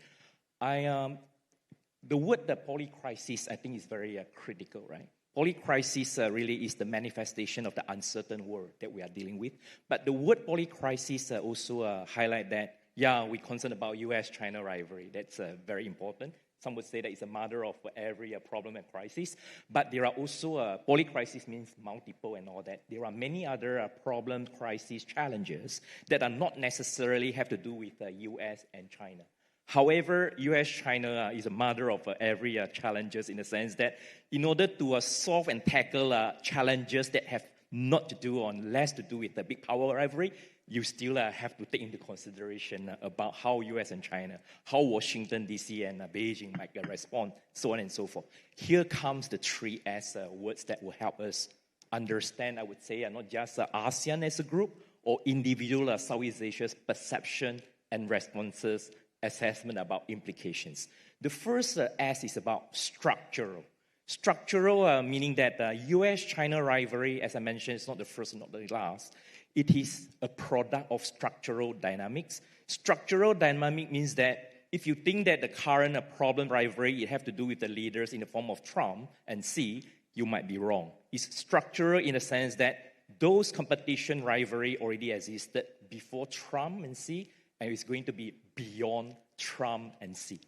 The word, the poly crisis, I think is very critical, right? Poly crisis really is the manifestation of the uncertain world that we are dealing with. But the word poly crisis also highlight that, we're concerned about U.S.-China rivalry. That's very important. Some would say that it's a mother of every problem and crisis. But there are also, poly crisis means multiple and all that. There are many other problems, crises, challenges that are not necessarily have to do with the U.S. and China. However, U.S.-China is a mother of every challenges in the sense that in order to solve and tackle challenges that have not to do or less to do with the big power rivalry, you still have to take into consideration about how U.S. and China, how Washington, D.C. and Beijing might respond, so on and so forth. Here comes the 3S words that will help us understand, I would say, not just ASEAN as a group or individual Southeast Asia's perception and responses, assessment about implications. The first S is about structural. Structural meaning that U.S.-China rivalry, as I mentioned, is not the first and not the last. It is a product of structural dynamics. Structural dynamic means that if you think that the current problem rivalry, it have to do with the leaders in the form of Trump and Xi, you might be wrong. It's structural in the sense that those competition rivalry already existed before Trump and Xi, and it's going to be beyond Trump and Xi.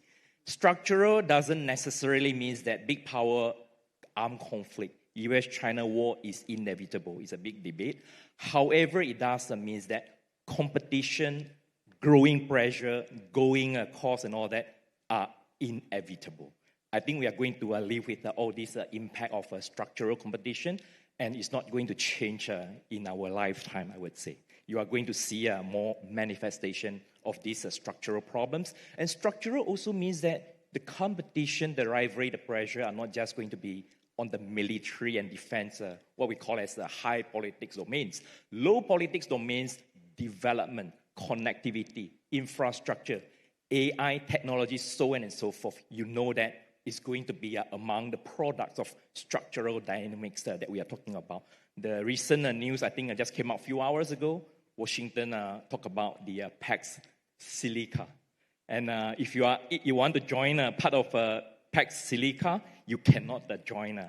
Structural doesn't necessarily mean that big power armed conflict. US-China war is inevitable. It's a big debate. However, it does mean that competition, growing pressure, going costs and all that are inevitable. I think we are going to live with all this impact of structural competition, and it's not going to change in our lifetime, I would say. You are going to see more manifestation of these structural problems. And structural also means that the competition, the rivalry, the pressure are not just going to be on the military and defense, what we call as the high politics domains. Low politics domains, development, connectivity, infrastructure, AI, technology, so on and so forth. You know that is going to be among the products of structural dynamics that we are talking about. The recent news, I think, just came out a few hours ago. Washington talked about the Pax Silica. And if you want to join part of Pax Silica, you cannot join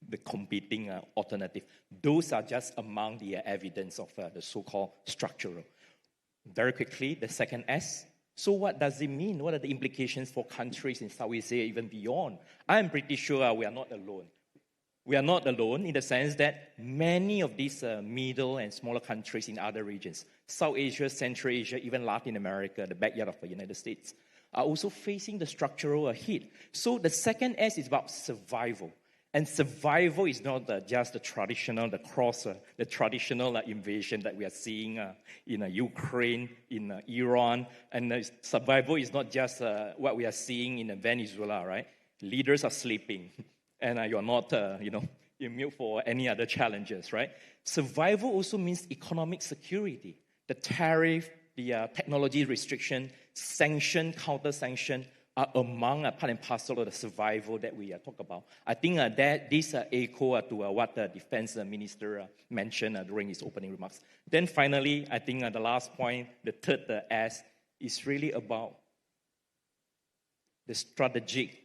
the competing alternative. Those are just among the evidence of the so-called structural. Very quickly, the second S. So what does it mean? What are the implications for countries in Southeast Asia, even beyond? I'm pretty sure we are not alone. We are not alone in the sense that many of these middle and smaller countries in other regions, South Asia, Central Asia, even Latin America, the backyard of the United States, are also facing the structural hit. So the second S is about survival. And survival is not just the traditional, the traditional invasion that we are seeing in Ukraine, in Iran. And survival is not just what we are seeing in Venezuela, right? Leaders are sleeping, and you're not, immune for any other challenges, right? Survival also means economic security. The tariff, the technology restriction, sanction, counter-sanction, are among part and parcel of the survival that we talk about. I think that this echo to what the defense minister mentioned during his opening remarks. Then finally, I think the last point, the third S, is really about the strategic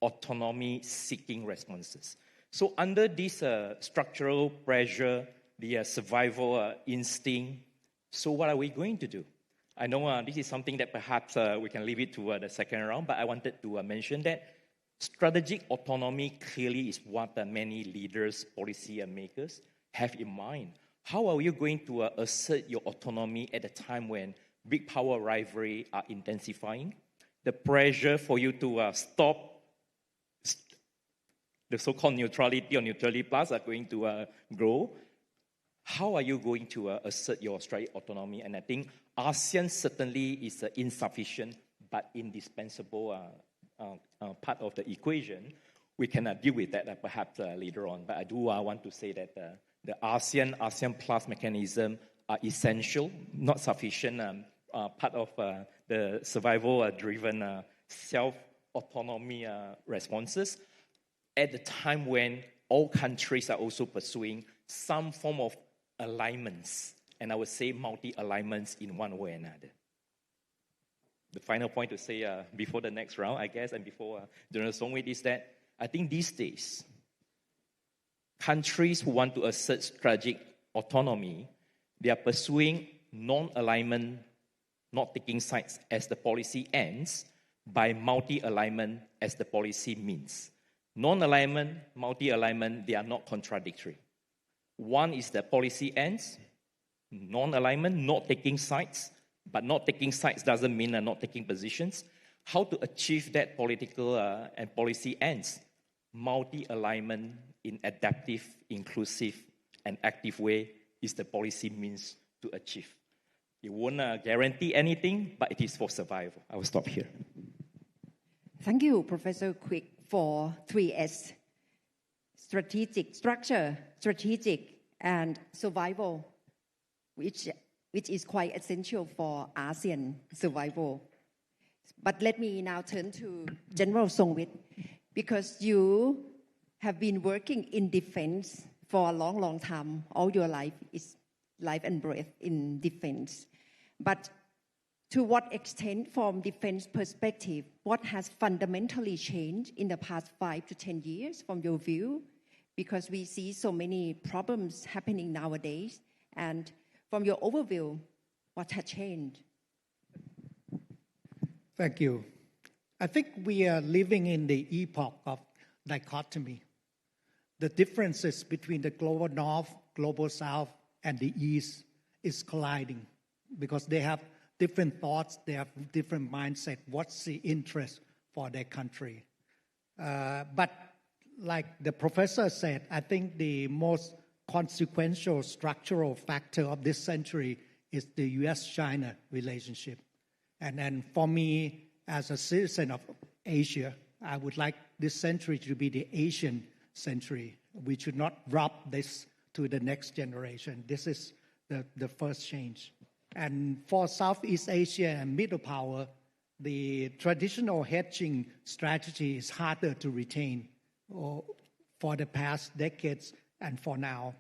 autonomy-seeking responses. So under this structural pressure, the survival instinct, so what are we going to do? I know this is something that perhaps we can leave it to the second round, but I wanted to mention that strategic autonomy clearly is what many leaders, policy makers have in mind. How are you going to assert your autonomy at a time when big power rivalry are intensifying? The pressure for you to stop the so-called neutrality or neutrality plus are going to grow. How are you going to assert your strategic autonomy? And I think ASEAN certainly is insufficient but indispensable part of the equation. We can deal with that perhaps later on. But I do want to say that the ASEAN Plus mechanism are essential, not sufficient part of the survival-driven self-autonomy responses at the time when all countries are also pursuing some form of alignments, and I would say multi-alignments in one way or another. The final point to say before the next round, I guess, and before General Songwit is that I think these days, countries who want to assert strategic autonomy, they are pursuing non-alignment, not taking sides as the policy ends, by multi-alignment as the policy means. Non-alignment, multi-alignment, they are not contradictory. One is the policy ends, non-alignment, not taking sides, but not taking sides doesn't mean not taking positions. How to achieve that political and policy ends? Multi-alignment in adaptive, inclusive, and active way is the policy means to achieve. It won't guarantee anything, but it is for survival. I will stop here. Thank you, Professor Quick, for 3S. Strategic, structure, strategic, and survival, which is quite essential for ASEAN survival. But let me now turn to General Songwit, because you have been working in defense for a long, long time. All your life is life and breath in defense. But to what extent, from defense perspective, what has fundamentally changed in the past 5 to 10 years from your view? Because we see so many problems happening nowadays. And from your overview, what has changed? Thank you. I think we are living in the epoch of dichotomy. the differences between the global north, global south, and the east is colliding because they have different thoughts, they have different mindset, what's the interest for their country. But like the professor said, I think the most consequential structural factor of this century is the U.S.-China relationship. And then for me, as a citizen of Asia, I would like this century to be the Asian century. We should not drop this to the next generation. This is the first change. And for Southeast Asia and middle power, the traditional hedging strategy is harder to retain for the past decades and for now.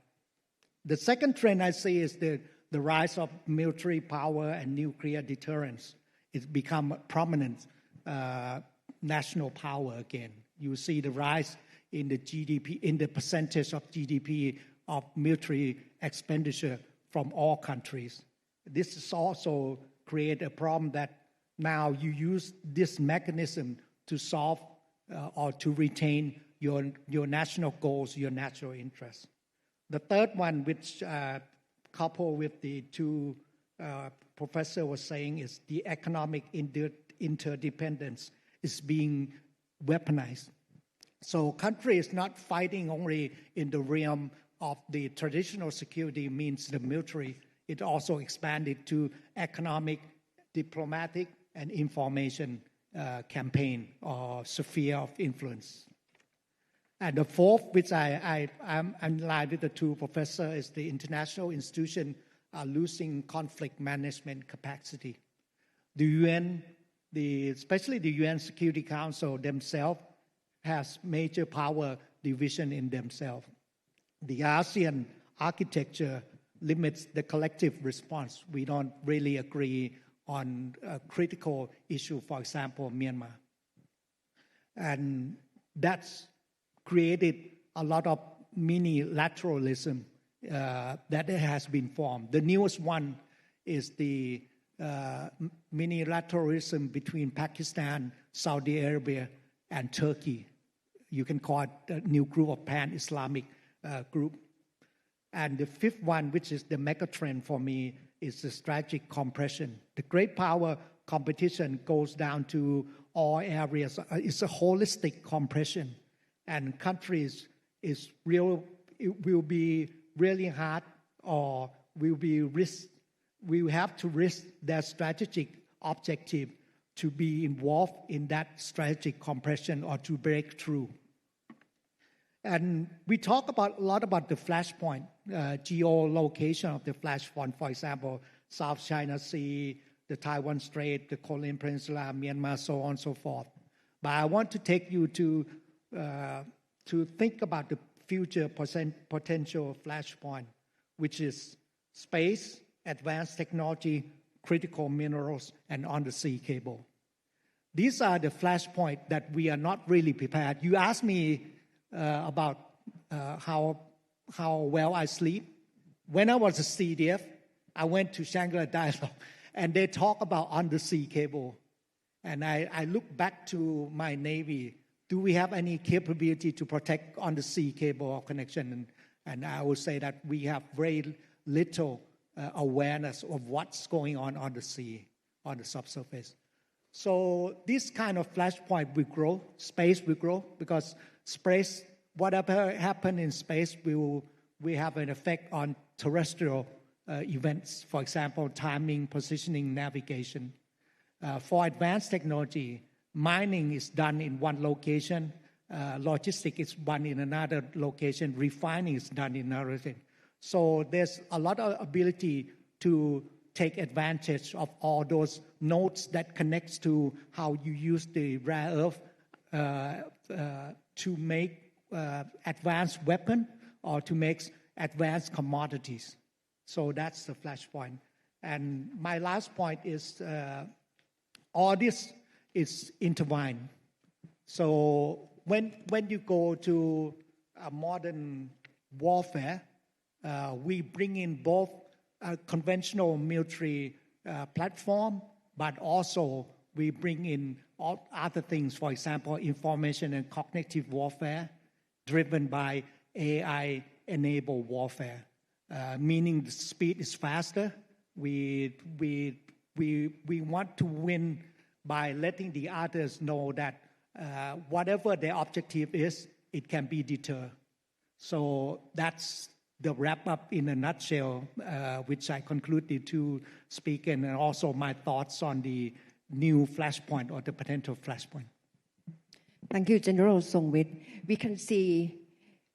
The second trend I see is the rise of military power and nuclear deterrence. It's become prominent national power again. You see the rise in the GDP, in the percentage of GDP of military expenditure from all countries. This is also create a problem that now you use this mechanism to solve or to retain your national goals, your national interests. The third one, which coupled with the two professor was saying, is the economic interdependence is being weaponized. So country is not fighting only in the realm of the traditional security means the military. It also expanded to economic, diplomatic, and information campaign or sphere of influence. And the fourth, which I'm in line with the two professors, is the international institutions are losing conflict management capacity. The UN, especially the UN Security Council themselves, has major power division in themselves. The ASEAN architecture limits the collective response. We don't really agree on a critical issue, for example, Myanmar. And that's created a lot of mini-lateralism that has been formed. The newest one is the mini-lateralism between Pakistan, Saudi Arabia, and Turkey. You can call it a new group of pan-Islamic group. And the fifth one, which is the mega trend for me, is the strategic compression. The great power competition goes down to all areas. It's a holistic compression. And countries it will be really hard or will have to risk their strategic objective to be involved in that strategic compression or to break through. And we talk a lot about the flashpoint, geolocation of the flashpoint, for example, South China Sea, the Taiwan Strait, the Korean Peninsula, Myanmar, so on and so forth. But I want to take you to think about the future potential flashpoint, which is space, advanced technology, critical minerals, and undersea cable. These are the flashpoints that we are not really prepared. You asked me about how well I sleep. When I was a CDF, I went to Shangri-La Dialogue, and they talk about undersea cable. And I look back to my Navy. Do we have any capability to protect undersea cable or connection? And I would say that we have very little awareness of what's going on the sea, on the subsurface. So this kind of flashpoint will grow, space will grow, because space, whatever happens in space will have an effect on terrestrial events. For example, timing, positioning, navigation. For advanced technology, mining is done in one location, logistics is done in another location, refining is done in another thing. So there's a lot of ability to take advantage of all those nodes that connects to how you use the rare earth to make advanced weapon or to make advanced commodities. So that's the flashpoint. And my last point is all this is intertwined. So when you go to a modern warfare, we bring in both a conventional military platform, but also we bring in all other things, for example, information and cognitive warfare driven by AI-enabled warfare, meaning the speed is faster. We want to win by letting the others know that whatever their objective is, it can be deterred. So that's the wrap-up in a nutshell, which I concluded to speak, and also my thoughts on the new flashpoint or the potential flashpoint. Thank you, General Songwit. We can see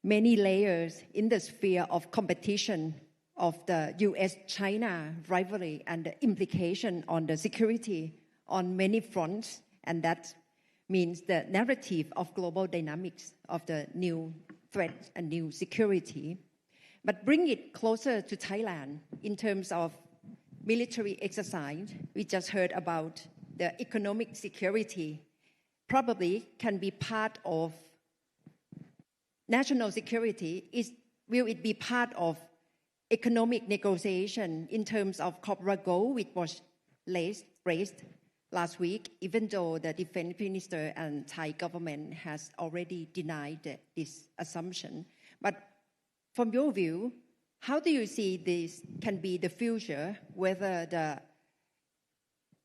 many layers in the sphere of competition of the U.S.-China rivalry and the implication on the security on many fronts, and that means the narrative of global dynamics of the new threat and new security. But bring it closer to Thailand in terms of military exercise. We just heard about the economic security probably can be part of national security. Will it be part of economic negotiation in terms of corporate goal, which was raised last week, even though the defense minister and Thai government has already denied this assumption. But from your view, how do you see this can be the future, whether the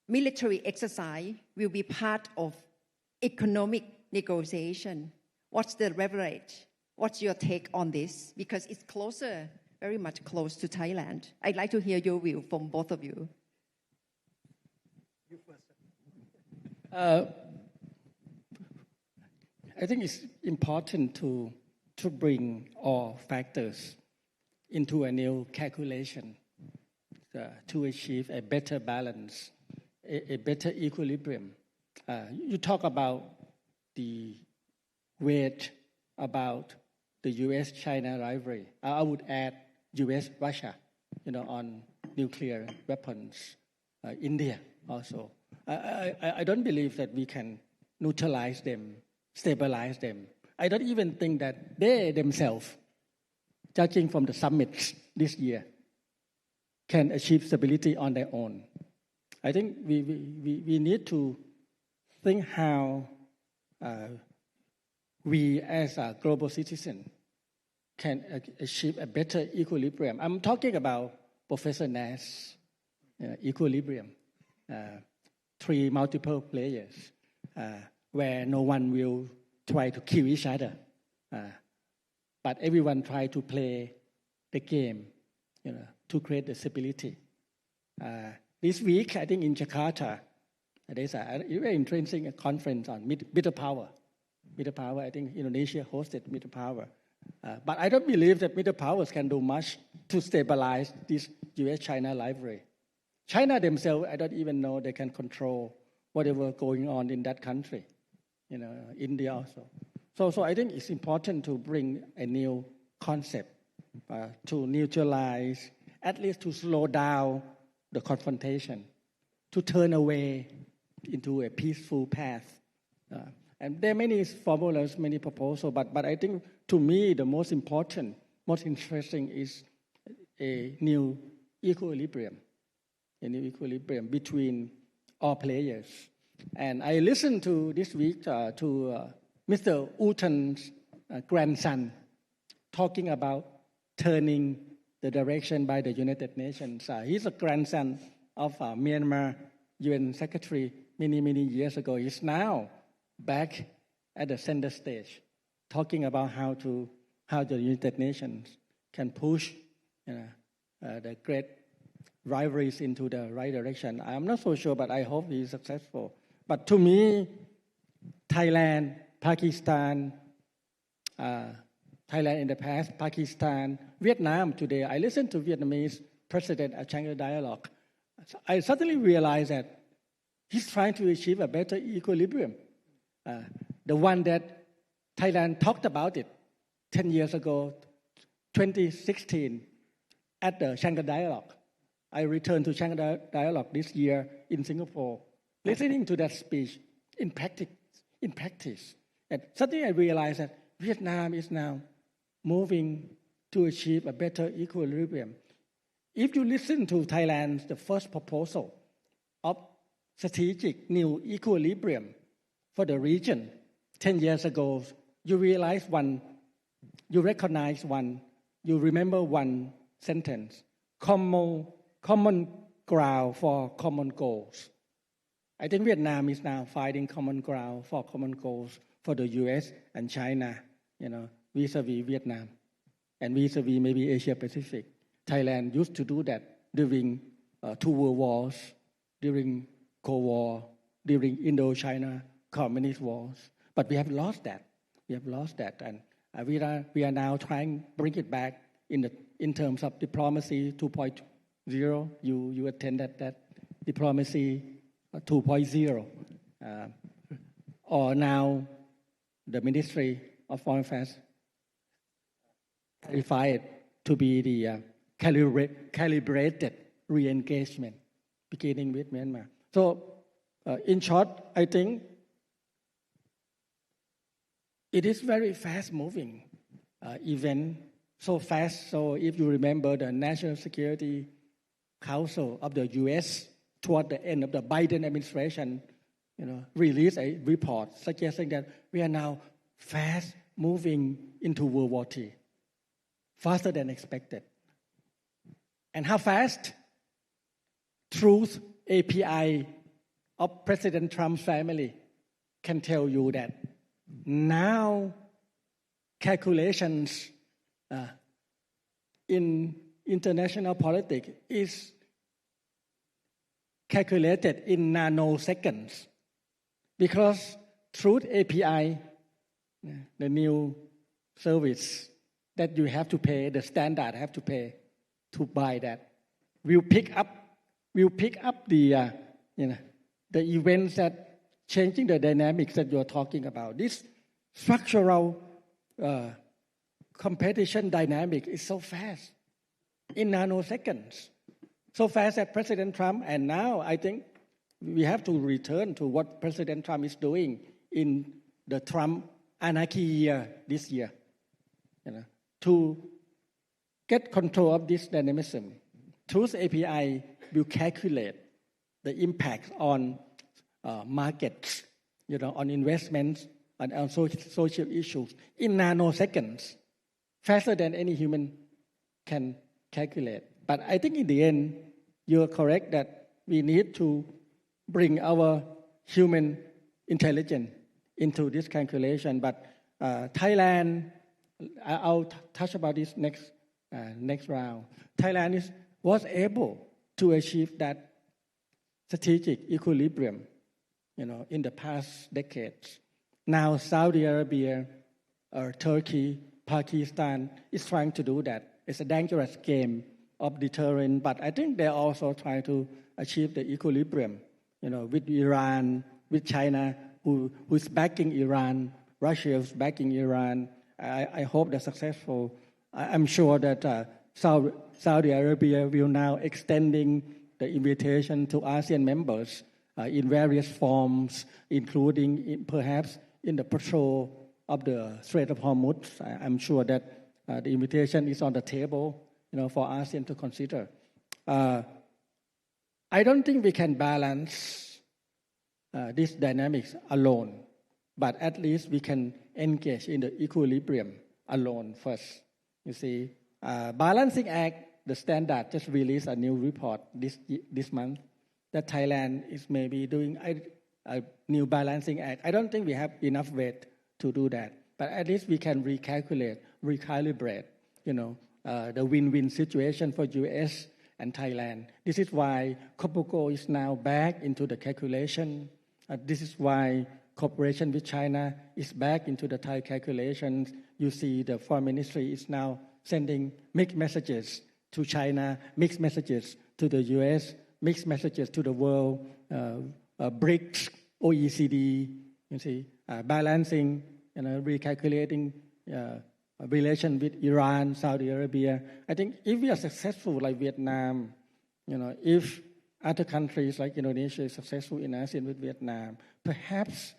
military exercise will be part of economic negotiation? What's the leverage? What's your take on this? Because it's closer, very much close to Thailand. I'd like to hear your view from both of you. You first. I think it's important to bring all factors into a new calculation to achieve a better balance, a better equilibrium. You talk about the weight about the U.S.-China rivalry. I would add U.S.-Russia, on nuclear weapons. India also. I don't believe that we can neutralize them, stabilize them. I don't even think that they themselves, judging from the summits this year, can achieve stability on their own. I think we need to think how we as a global citizen can achieve a better equilibrium. I'm talking about Professor Nash equilibrium, three multiple players, where no one will try to kill each other, but everyone try to play the game, to create the stability. This week, I think in Jakarta, there's a very interesting conference on middle power. Middle power, I think Indonesia hosted middle power. But I don't believe that middle powers can do much to stabilize this U.S.-China rivalry. China themselves, I don't even know they can control whatever going on in that country. India also. So I think it's important to bring a new concept to neutralize, at least to slow down the confrontation, to turn away into a peaceful path. And there are many formulas, many proposals, but I think to me the most important, most interesting is a new equilibrium between all players. And I listened to this week to Mr. Utan's grandson talking about turning the direction by the United Nations. He's a grandson of Myanmar UN Secretary many years ago. He's now back at the center stage, talking about how the United Nations can push the great rivalries into the right direction. I'm not so sure, but I hope he's successful. But to me, Thailand, Pakistan, Thailand in the past, Pakistan, Vietnam today. I listened to Vietnamese president at Shanghai Dialogue. I suddenly realized that he's trying to achieve a better equilibrium. The one that Thailand talked about it 10 years ago, 2016, at the Shanghai Dialogue. I returned to Shanghai Dialogue this year in Singapore, listening to that speech in practice. And suddenly I realized that Vietnam is now moving to achieve a better equilibrium. If you listen to Thailand's the first proposal of strategic new equilibrium for the region 10 years ago, you realize one you recognize one, you remember one sentence, common ground for common goals. I think Vietnam is now finding common ground for common goals for the US and China, vis-a-vis Vietnam, and vis-a-vis maybe Asia Pacific. Thailand used to do that during two world wars, during Cold War, during Indo-China Communist wars. But we have lost that. We have lost that, and we are now trying to bring it back in terms of diplomacy 2.0. You attended that diplomacy 2.0, or now the Ministry of Foreign Affairs clarified to be the calibrated re-engagement, beginning with Myanmar. So, in short, I think it is very fast-moving event, so fast. So, if you remember, the National Security Council of the U.S. toward the end of the Biden administration, released a report suggesting that we are now fast moving into World War III, faster than expected. And how fast? Truth API of President Trump's family can tell you that now calculations in international politics is calculated in nanoseconds, because Truth API, the new service that you have to pay, the standard have to pay to buy that, will pick up the events that changing the dynamics that you're talking about. This structural competition dynamic is so fast, in nanoseconds, so fast that President Trump, and now I think we have to return to what President Trump is doing in the Trump anarchy year this year, to get control of this dynamism. Truth API will calculate the impact on markets, on investments, and on social issues in nanoseconds, faster than any human can calculate. But I think in the end, you're correct that we need to bring our human intelligence into this calculation. But Thailand, I'll touch about this next round. Thailand was able to achieve that strategic equilibrium, in the past decades. Now Saudi Arabia, Turkey, Pakistan is trying to do that. It's a dangerous game of deterrent, but I think they're also trying to achieve the equilibrium, with Iran, with China, who's backing Iran, Russia is backing Iran. I hope they're successful. I'm sure that Saudi Arabia will now extending the invitation to ASEAN members in various forms, including perhaps in the patrol of the Strait of Hormuz. I'm sure that the invitation is on the table, for ASEAN to consider. I don't think we can balance these dynamics alone, but at least we can engage in the equilibrium alone first. You see, Balancing Act, the standard just released a new report this month that Thailand is maybe doing a new balancing act. I don't think we have enough weight to do that, but at least we can recalibrate, the win-win situation for U.S. and Thailand. This is why COPOCO is now back into the calculation. This is why cooperation with China is back into the Thai calculations. You see the Foreign Ministry is now sending mixed messages to China, mixed messages to the U.S., mixed messages to the world, BRICS, OECD, balancing, recalculating relation with Iran, Saudi Arabia. I think if we are successful like Vietnam, if other countries like Indonesia is successful in ASEAN with Vietnam, perhaps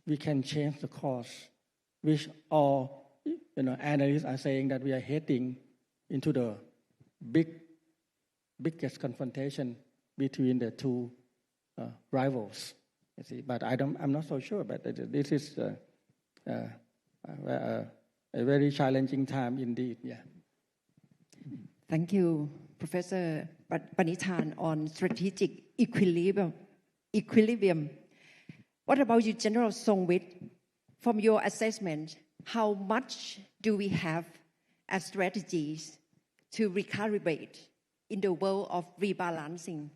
we can change the course, which all analysts are saying that we are heading into the biggest confrontation between the two rivals. But I'm not so sure. But this is a very challenging time indeed. Yeah. Thank you, Professor Panithan, on strategic equilibrium. What about you, General Songwit? From your assessment, how much do we have as strategies to recalibrate in the world of rebalancing?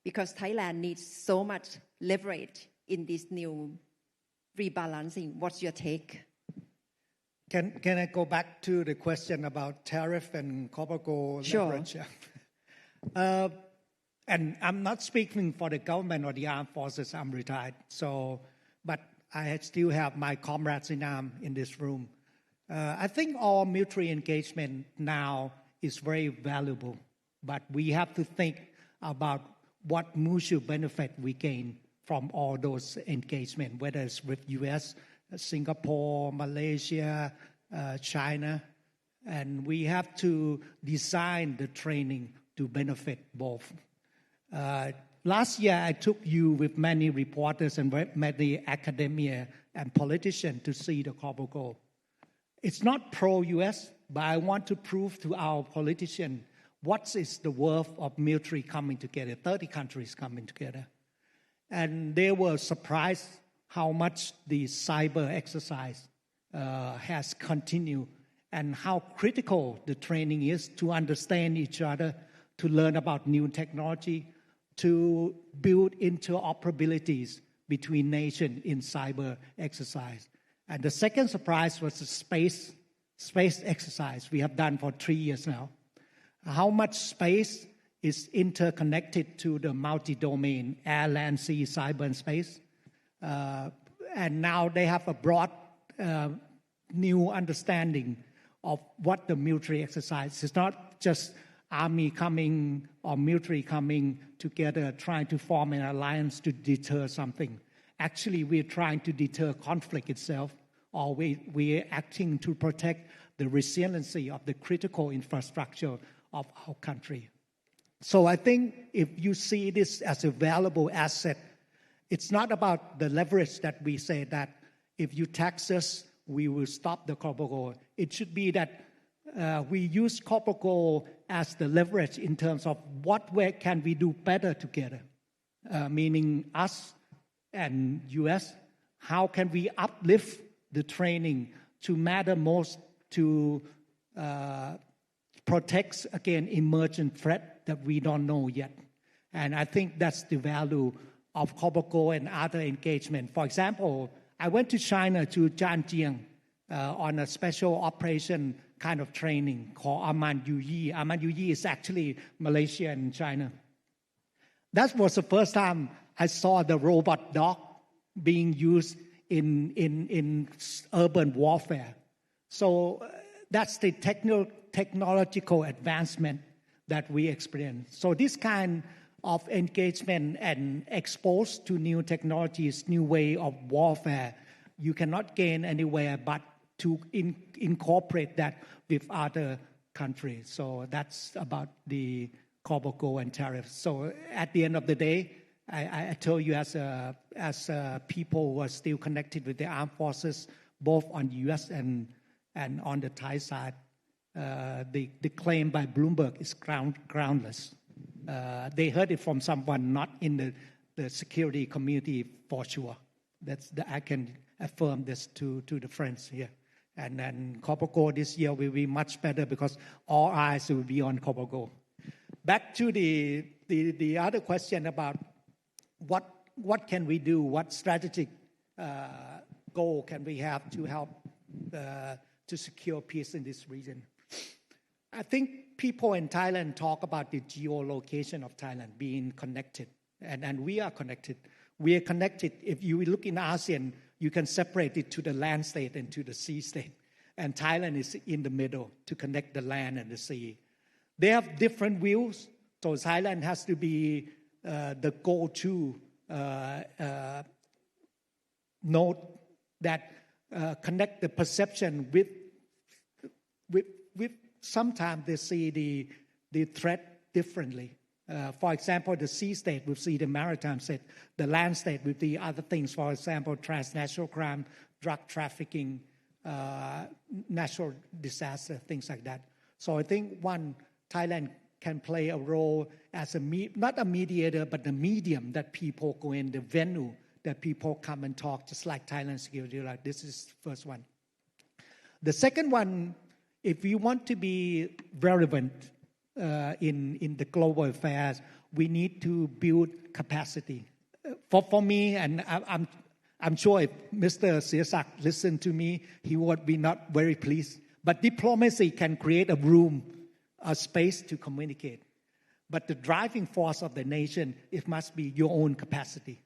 Because Thailand needs so much leverage in this new rebalancing. What's your take? Can I go back to the question about tariff and copper gold leverage? Sure. And I'm not speaking for the government or the armed forces. I'm retired. But I still have my comrades in arms in this room. I think all military engagement now is very valuable. But we have to think about what mutual benefit we gain from all those engagements, whether it's with U.S., Singapore, Malaysia, China. And we have to design the training to benefit both. Last year, I took you with many reporters and many academia and politicians to see the copper gold. It's not pro-U.S., but I want to prove to our politicians what is the worth of military coming together, 30 countries coming together. And they were surprised how much the cyber exercise has continued and how critical the training is to understand each other, to learn about new technology, to build interoperabilities between nations in cyber exercise. And the second surprise was the space exercise we have done for 3 years now. How much space is interconnected to the multi-domain, air, land, sea, cyber, and space. And now they have a broad new understanding of what the military exercise is. It's not just army coming or military coming together trying to form an alliance to deter something. Actually, we're trying to deter conflict itself, or we're acting to protect the resiliency of the critical infrastructure of our country. So I think if you see this as a valuable asset, it's not about the leverage that we say that if you tax us, we will stop the copper gold. It should be that we use copper gold as the leverage in terms of what way can we do better together, meaning us and U.S., how can we uplift the training to matter most to protect against emergent threat that we don't know yet. And I think that's the value of copper gold and other engagement. For example, I went to China to Zhanjiang on a special operation kind of training called Aman Yuyi. Aman Yuyi is actually Malaysia and China. That was the first time I saw the robot dog being used in urban warfare. So that's the technological advancement that we experience. So this kind of engagement and exposed to new technologies, new way of warfare, you cannot gain anywhere but to incorporate that with other countries. So that's about the copper gold and tariffs. So at the end of the day, I told you as people who are still connected with the armed forces, both on the U.S. and on the Thai side, the claim by Bloomberg is groundless. They heard it from someone not in the security community for sure. I can affirm this to the friends here. And then copper gold this year will be much better because all eyes will be on copper gold. Back to the other question about what can we do, what strategic goal can we have to help to secure peace in this region. I think people in Thailand talk about the geolocation of Thailand being connected, and we are connected. We are connected. If you look in ASEAN, you can separate it to the land state and to the sea state. And Thailand is in the middle to connect the land and the sea. They have different views. So Thailand has to be the go-to node that connect the perception with sometimes they see the threat differently. For example, the sea state will see the maritime state, the land state with the other things, for example, transnational crime, drug trafficking, natural disaster, things like that. So I think Thailand can play a role as not a mediator, but the medium that people go in, the venue that people come and talk, just like Thailand Security Dialogue. This is the first one. The second one, if we want to be relevant in the global affairs, we need to build capacity. For me, and I'm sure if Mr. Siasak listened to me, he would be not very pleased. But diplomacy can create a room, a space to communicate. But the driving force of the nation, it must be your own capacity.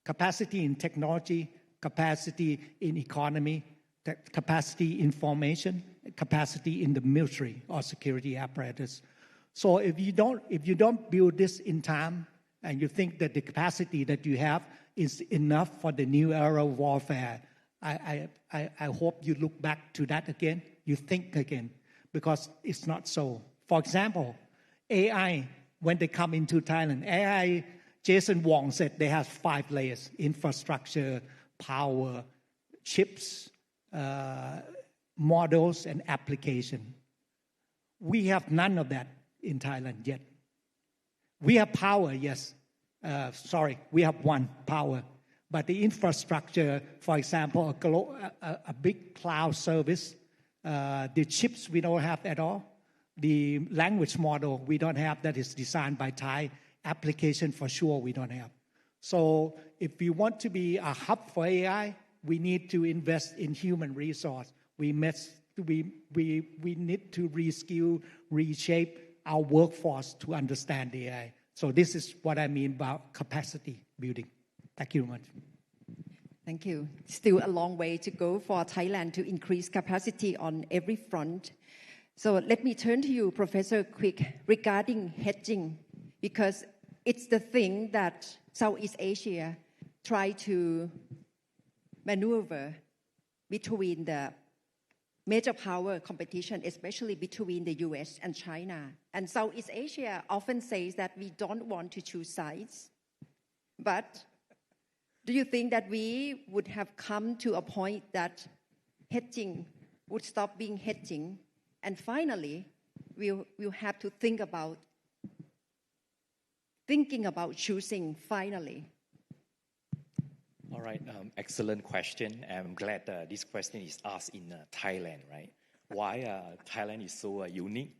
Capacity in technology, capacity in economy, capacity in formation, capacity in the military or security apparatus. So if you don't build this in time, and you think that the capacity that you have is enough for the new era of warfare, I hope you look back to that again, you think again, because it's not so. For example, AI, when they come into Thailand, AI, Jason Wong said they have 5 layers: infrastructure, power, chips, models, and application. We have none of that in Thailand yet. We have power, yes. We have one, power. But the infrastructure, for example, a big cloud service, the chips we don't have at all. The language model we don't have that is designed by Thai. Application for sure we don't have. So if we want to be a hub for AI, we need to invest in human resource. We need to reskill, reshape our workforce to understand AI. So this is what I mean about capacity building. Thank you very much. Thank you. Still a long way to go for Thailand to increase capacity on every front. So let me turn to you, Professor Quick, regarding hedging, because it's the thing that Southeast Asia try to maneuver between the major power competition, especially between the US and China. And Southeast Asia often says that we don't want to choose sides. But do you think that we would have come to a point that hedging would stop being hedging? And finally, we'll have to think about choosing finally. All right, excellent question. I'm glad this question is asked in Thailand, right? Why Thailand is so unique?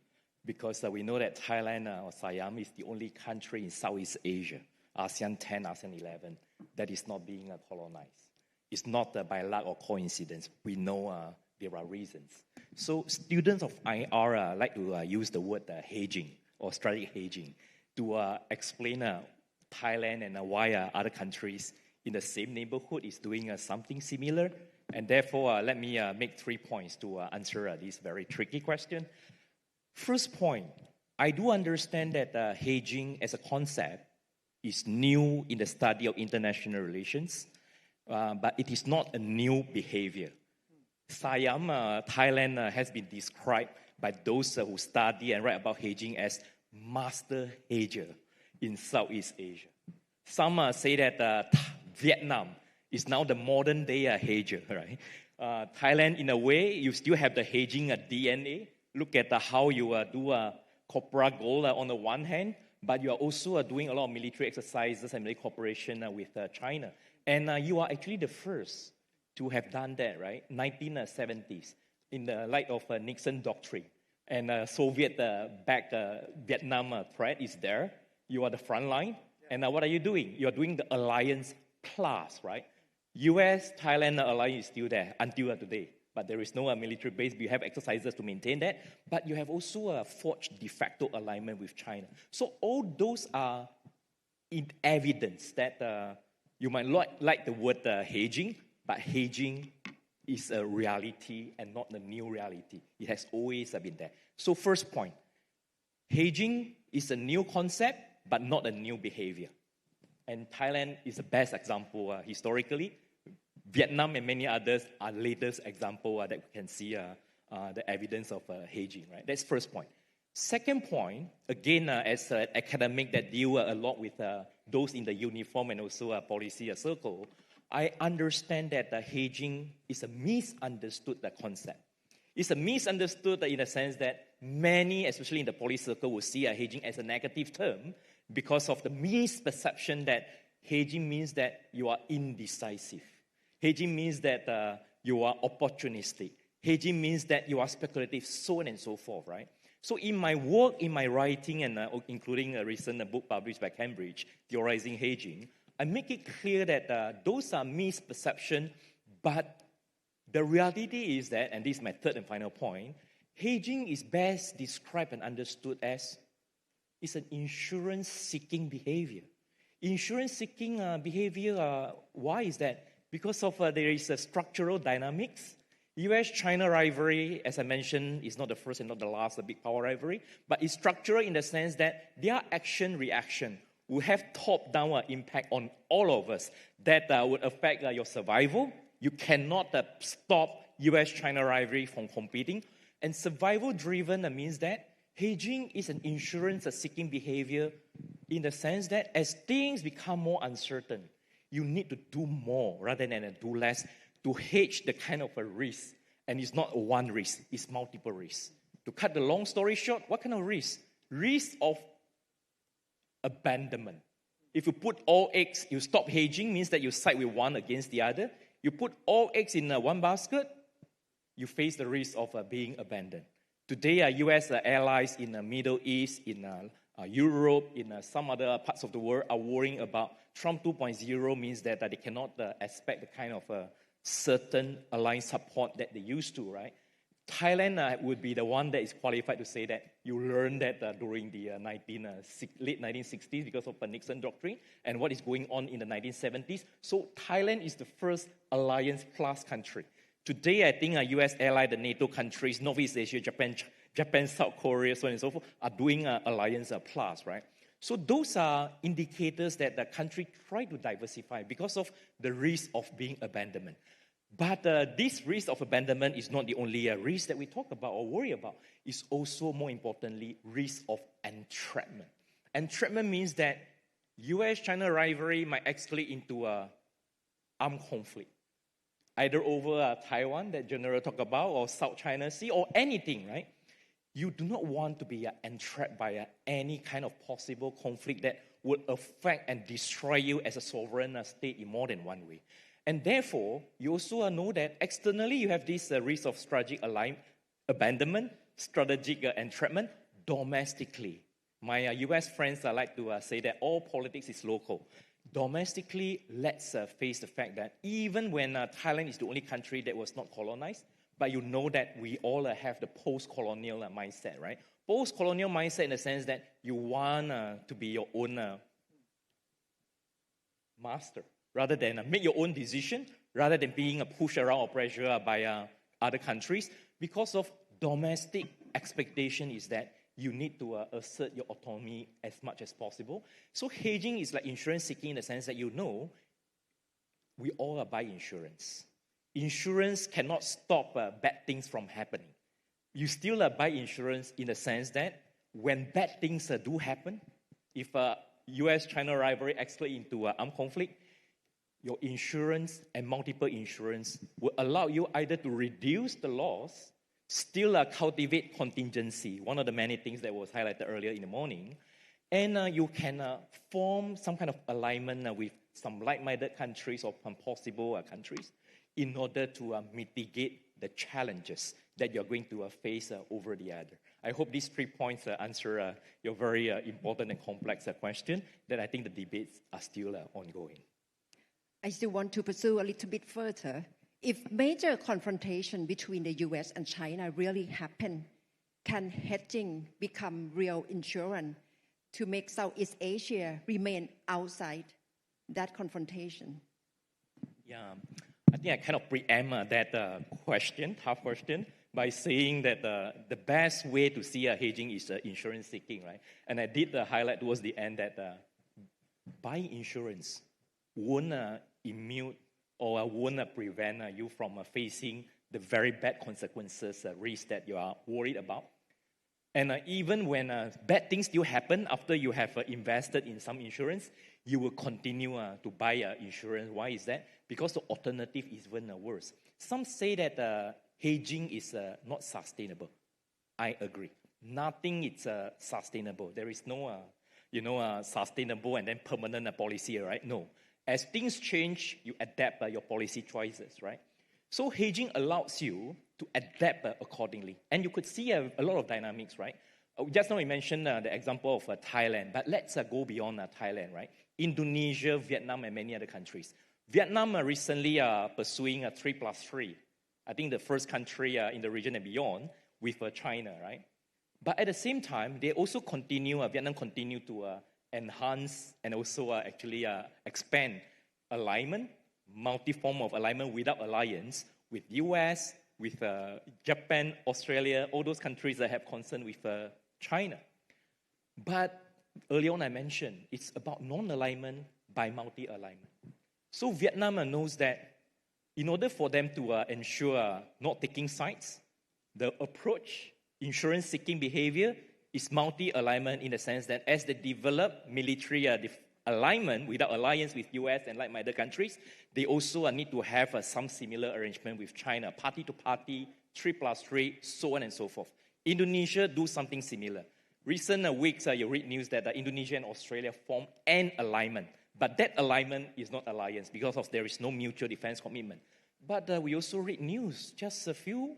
Because we know that Thailand or Siam is the only country in Southeast Asia, ASEAN 10, ASEAN 11, that is not being colonized. It's not by luck or coincidence. We know there are reasons. So students of IR like to use the word hedging or strategic hedging to explain Thailand and why other countries in the same neighborhood is doing something similar. And therefore, let me make 3 points to answer this very tricky question. First point, I do understand that hedging as a concept is new in the study of international relations, but it is not a new behavior. Siam, Thailand has been described by those who study and write about hedging as master hedger in Southeast Asia. Some say that Vietnam is now the modern day hedger, right? Thailand, in a way, you still have the hedging DNA. Look at how you do copra gold on the one hand, but you are also doing a lot of military exercises and military cooperation with China. And you are actually the first to have done that, right? 1970s, in the light of Nixon doctrine. And Soviet-backed Vietnam threat is there. You are the front line. And what are you doing? You are doing the alliance plus, right? US-Thailand alliance is still there until today. But there is no military base. You have exercises to maintain that. But you have also forged de facto alignment with China. So all those are in evidence that you might like the word hedging, but hedging is a reality and not a new reality. It has always been there. So first point, hedging is a new concept, but not a new behavior. And Thailand is the best example historically. Vietnam and many others are latest example that we can see the evidence of hedging, right? That's first point. Second point, again, as an academic that deal a lot with those in the uniform and also policy circle, I understand that hedging is a misunderstood concept. It's a misunderstood in the sense that many, especially in the policy circle, will see hedging as a negative term because of the misperception that hedging means that you are indecisive. Hedging means that you are opportunistic. Hedging means that you are speculative, so on and so forth, right? So in my work, in my writing, and including a recent book published by Cambridge, Theorizing Hedging, I make it clear that those are misperceptions, but the reality is that, and this is my third and final point, hedging is best described and understood as it's an insurance-seeking behavior. Insurance-seeking behavior, why is that? Because of there is a structural dynamics. US-China rivalry, as I mentioned, is not the first and not the last, the big power rivalry, but it's structural in the sense that their action-reaction will have top-down impact on all of us that would affect your survival. You cannot stop US-China rivalry from competing. And survival-driven means that hedging is an insurance-seeking behavior in the sense that as things become more uncertain, you need to do more rather than do less to hedge the kind of a risk. And it's not one risk, it's multiple risks. To cut the long story short, what kind of risk? Risk of abandonment. If you put all eggs, you stop hedging, means that you side with one against the other. You put all eggs in one basket, you face the risk of being abandoned. Today, US allies in the Middle East, in Europe, in some other parts of the world are worrying about Trump 2.0 means that they cannot expect the kind of certain alliance support that they used to, right? Thailand would be the one that is qualified to say that you learned that during the late 1960s because of the Nixon doctrine and what is going on in the 1970s. So Thailand is the first alliance plus country. Today, I think US ally, the NATO countries, Northeast Asia, Japan, South Korea, so on and so forth, are doing alliance plus, right? So those are indicators that the country try to diversify because of the risk of being abandonment. But this risk of abandonment is not the only risk that we talk about or worry about. It's also, more importantly, risk of entrapment. Entrapment means that US-China rivalry might escalate into armed conflict, either over Taiwan that General talked about, or South China Sea, or anything, right? You do not want to be entrapped by any kind of possible conflict that would affect and destroy you as a sovereign state in more than one way. And therefore, you also know that externally you have this risk of strategic abandonment, strategic entrapment. Domestically, my US friends like to say that all politics is local. Domestically, let's face the fact that even when Thailand is the only country that was not colonized, but you know that we all have the post-colonial mindset, right? Post-colonial mindset in the sense that you want to be your own master, rather than make your own decision, rather than being pushed around or pressured by other countries. Because of domestic expectation is that you need to assert your autonomy as much as possible. So hedging is like insurance seeking in the sense that you know we all buy insurance. Insurance cannot stop bad things from happening. You still buy insurance in the sense that when bad things do happen, if US-China rivalry escalates into armed conflict, your insurance and multiple insurance will allow you either to reduce the loss, still cultivate contingency, one of the many things that was highlighted earlier in the morning, and you can form some kind of alignment with some like-minded countries or possible countries in order to mitigate the challenges that you're going to face over the other. I hope these 3 points answer your very important and complex question that I think the debates are still ongoing. I still want to pursue a little bit further. If major confrontation between the US and China really happen, can hedging become real insurance to make Southeast Asia remain outside that confrontation? Yeah, I think I kind of preempt that question, tough question, by saying that the best way to see hedging is insurance seeking, right? And I did highlight towards the end that buying insurance won't immune or won't prevent you from facing the very bad consequences, risks that you are worried about. And even when bad things still happen after you have invested in some insurance, you will continue to buy insurance. Why is that? Because the alternative is even worse. Some say that hedging is not sustainable. I agree. Nothing is sustainable. There is no, sustainable and then permanent policy, right? No. As things change, you adapt your policy choices, right? So hedging allows you to adapt accordingly. And you could see a lot of dynamics, right? Just now we mentioned the example of Thailand, but let's go beyond Thailand, right? Indonesia, Vietnam, and many other countries. Vietnam recently pursuing a 3+3. I think the first country in the region and beyond with China, right? But at the same time, they also Vietnam continue to enhance and also actually expand alignment, multi-form of alignment without alliance with US, with Japan, Australia, all those countries that have concern with China. But earlier on I mentioned, it's about non-alignment by multi-alignment. So Vietnam knows that in order for them to ensure not taking sides, the approach, insurance-seeking behavior is multi-alignment in the sense that as they develop military alignment without alliance with US and like-minded countries, they also need to have some similar arrangement with China, party to party, 3+3, so on and so forth. Indonesia do something similar. Recent weeks, you read news that Indonesia and Australia form an alignment. But that alignment is not alliance because there is no mutual defense commitment. But we also read news just a few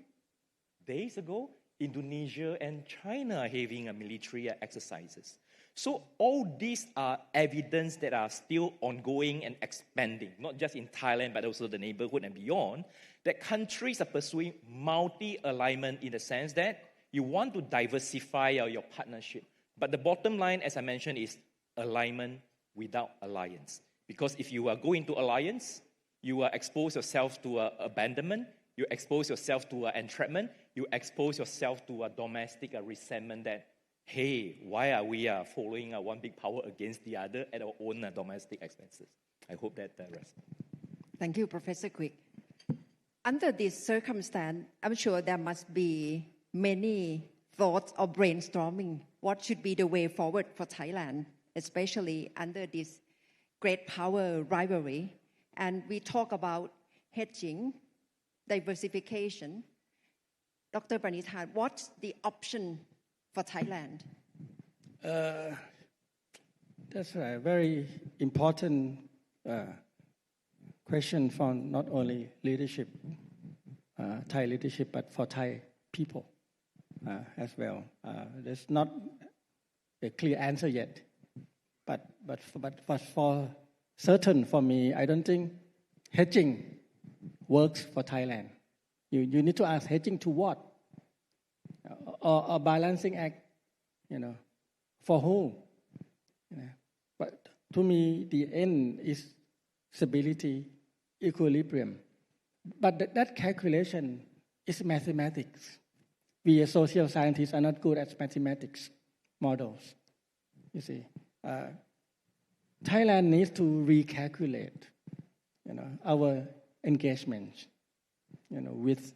days ago, Indonesia and China are having military exercises. So all these are evidence that are still ongoing and expanding, not just in Thailand, but also the neighborhood and beyond, that countries are pursuing multi-alignment in the sense that you want to diversify your partnership. But the bottom line, as I mentioned, is alignment without alliance. Because if you go into alliance, you expose yourself to abandonment, you expose yourself to entrapment, you expose yourself to a domestic resentment that, hey, why are we following one big power against the other at our own domestic expenses? I hope that responds. Thank you, Professor Quick. Under this circumstance, I'm sure there must be many thoughts or brainstorming. What should be the way forward for Thailand, especially under this great power rivalry? And we talk about hedging, diversification. Dr. Pranithan, what's the option for Thailand? That's a very important question for not only leadership, Thai leadership, but for Thai people as well. There's not a clear answer yet, but for certain for me, I don't think hedging works for Thailand. You need to ask hedging to what? Or balancing act, for whom? But to me, the end is stability, equilibrium. But that calculation is mathematics. We as social scientists are not good at mathematics models. You see, Thailand needs to recalculate, our engagement, with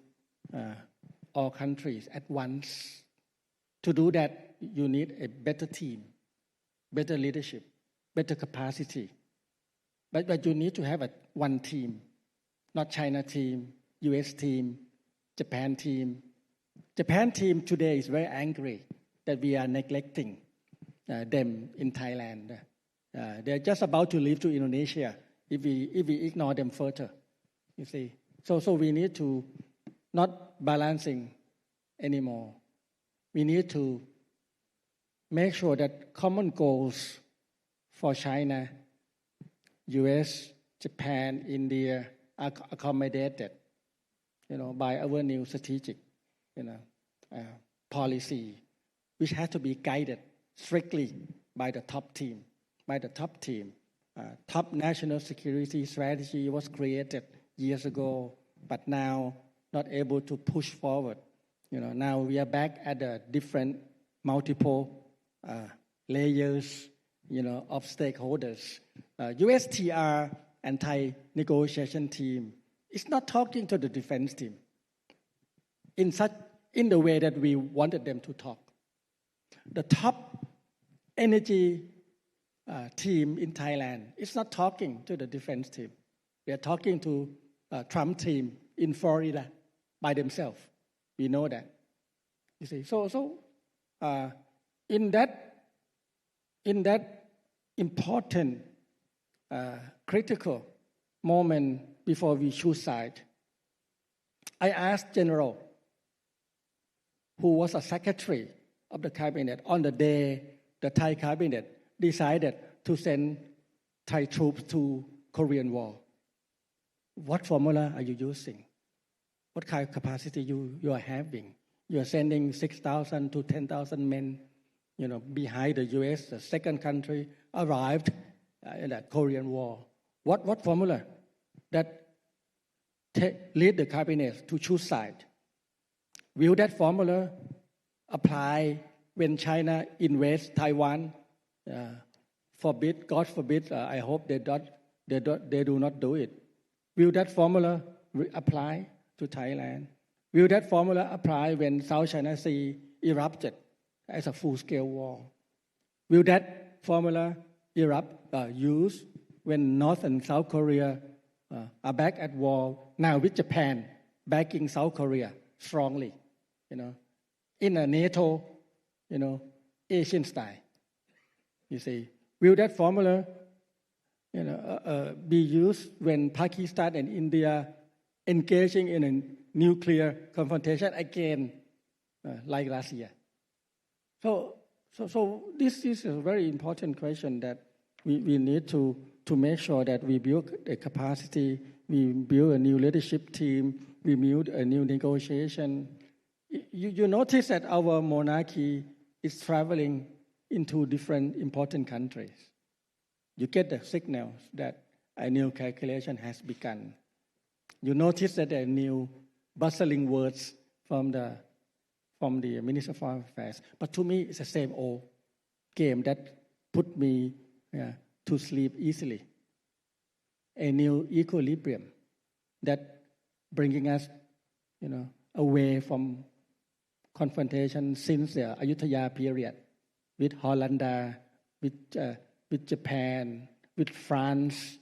all countries at once. To do that, you need a better team, better leadership, better capacity. But you need to have one team, not China team, US team, Japan team. Japan team today is very angry that we are neglecting them in Thailand. They're just about to leave to Indonesia if we ignore them further. You see, so we need to not balancing anymore. We need to make sure that common goals for China, US, Japan, India are accommodated, by our new strategic, policy, which has to be guided strictly by the top team. Top national security strategy was created years ago, but now not able to push forward. Now we are back at the different multiple layers, of stakeholders. USTR and Thai negotiation team is not talking to the defense team in the way that we wanted them to talk. The top energy team in Thailand is not talking to the defense team. They are talking to Trump team in Florida by themselves. We know that. You see, so in that important critical moment before we choose side, I asked General, who was a secretary of the cabinet, on the day the Thai cabinet decided to send Thai troops to Korean War. What formula are you using? What kind of capacity you are having? You are sending 6,000 to 10,000 men, behind the U.S. The second country arrived in that Korean War. What formula that lead the cabinet to choose side? Will that formula apply when China invades Taiwan? Forbid, God forbid. I hope they do not do it. Will that formula apply to Thailand? Will that formula apply when South China Sea erupted as a full-scale war? Will that formula used when North and South Korea are back at war now with Japan backing South Korea strongly, in a NATO, Asian style? You see, will that formula, be used when Pakistan and India engaging in a nuclear confrontation again, like last year? So this is a very important question that we need to make sure that we build a capacity, we build a new leadership team, we build a new negotiation. You notice that our monarchy is traveling into different important countries. You get the signals that a new calculation has begun. You notice that there are new bustling words from the Minister of Foreign Affairs. But to me, it's the same old game that put me to sleep easily. A new equilibrium that bringing us, away from confrontation since the Ayutthaya period with Holland, with Japan, with France,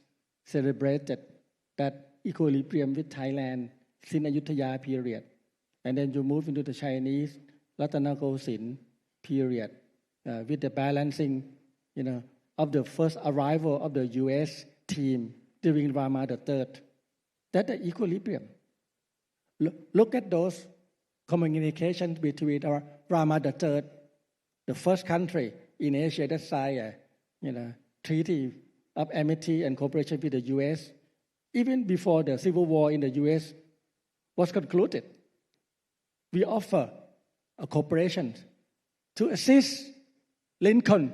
celebrated that equilibrium with Thailand since Ayutthaya period. And then you move into the Chinese Ratanakosin period with the balancing, of the first arrival of the U.S. team during Rama III. That's the equilibrium. Look at those communications between our Rama III, the first country in Asia that signed a treaty of amity and cooperation with the U.S. even before the civil war in the U.S. was concluded. We offer a cooperation to assist Lincoln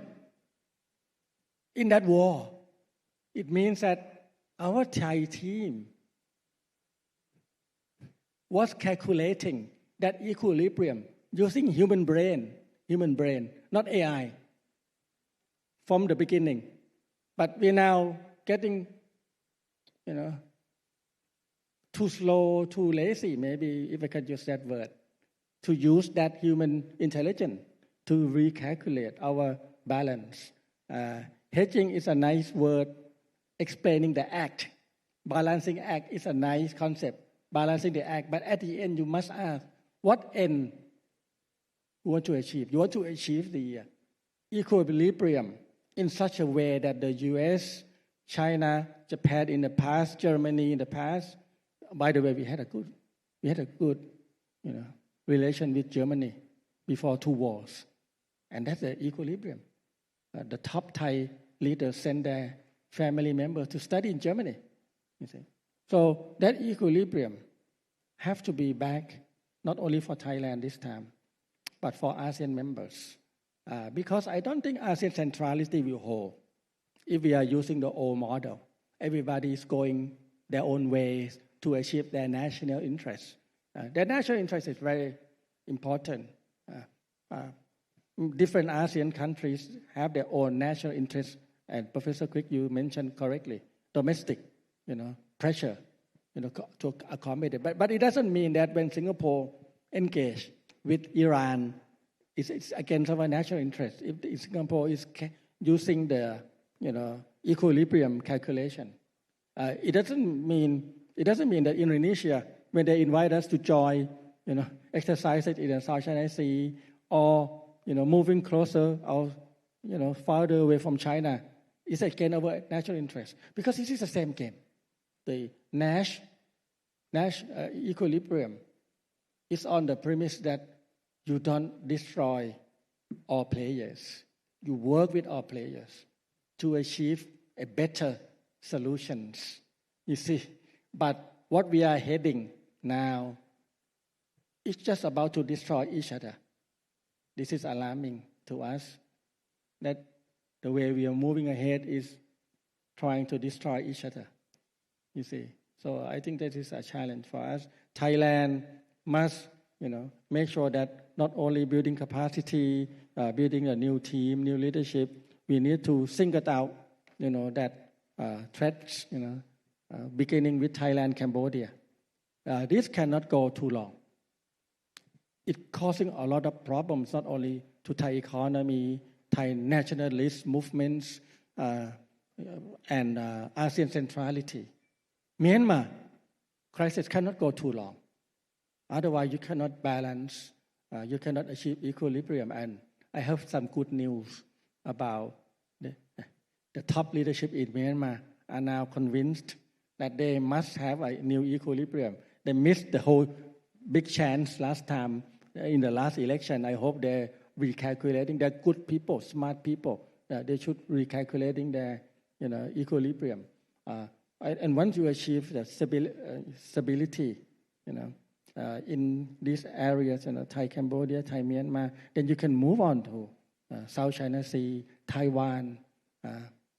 in that war. It means that our Thai team was calculating that equilibrium using human brain, not AI, from the beginning. But we're now getting, too slow, too lazy, maybe if I can use that word, to use that human intelligence to recalculate our balance. Hedging is a nice word explaining the act. Balancing act is a nice concept, balancing the act. But at the end, you must ask, what end you want to achieve? You want to achieve the equilibrium in such a way that the U.S., China, Japan in the past, Germany in the past. By the way, we had a good, relation with Germany before two wars, and that's the equilibrium. The top Thai leaders send their family members to study in Germany. You see, so that equilibrium have to be back not only for Thailand this time, but for ASEAN members, because I don't think ASEAN centrality will hold if we are using the old model. Everybody is going their own ways to achieve their national interests. Their national interest is very important. Different ASEAN countries have their own national interests, and Professor Quick, you mentioned correctly, domestic, pressure, to accommodate it. But it doesn't mean that when Singapore engage with Iran it's against our national interest. If Singapore is using the equilibrium calculation, it doesn't mean that Indonesia, when they invite us to join exercises in the South China Sea or moving closer or farther away from China, is against our national interest because this is the same game. The Nash equilibrium is on the premise that you don't destroy all players. You work with all players to achieve a better solutions. You see, but what we are heading now is just about to destroy each other. This is alarming to us that the way we are moving ahead is trying to destroy each other. You see, so I think that is a challenge for us. Thailand must, make sure that not only building capacity, building a new team, new leadership, we need to single out, that threats, beginning with Thailand, Cambodia. This cannot go too long. It's causing a lot of problems, not only to Thai economy, Thai nationalist movements, and ASEAN centrality. Myanmar crisis cannot go too long. Otherwise, you cannot balance, you cannot achieve equilibrium. And I have some good news about the top leadership in Myanmar are now convinced that they must have a new equilibrium. They missed the whole big chance last time in the last election. I hope they're recalculating. They're good people, smart people. They should recalculating their equilibrium. And once you achieve the stability, in these areas, Thai Cambodia, Thai Myanmar, then you can move on to South China Sea, Taiwan,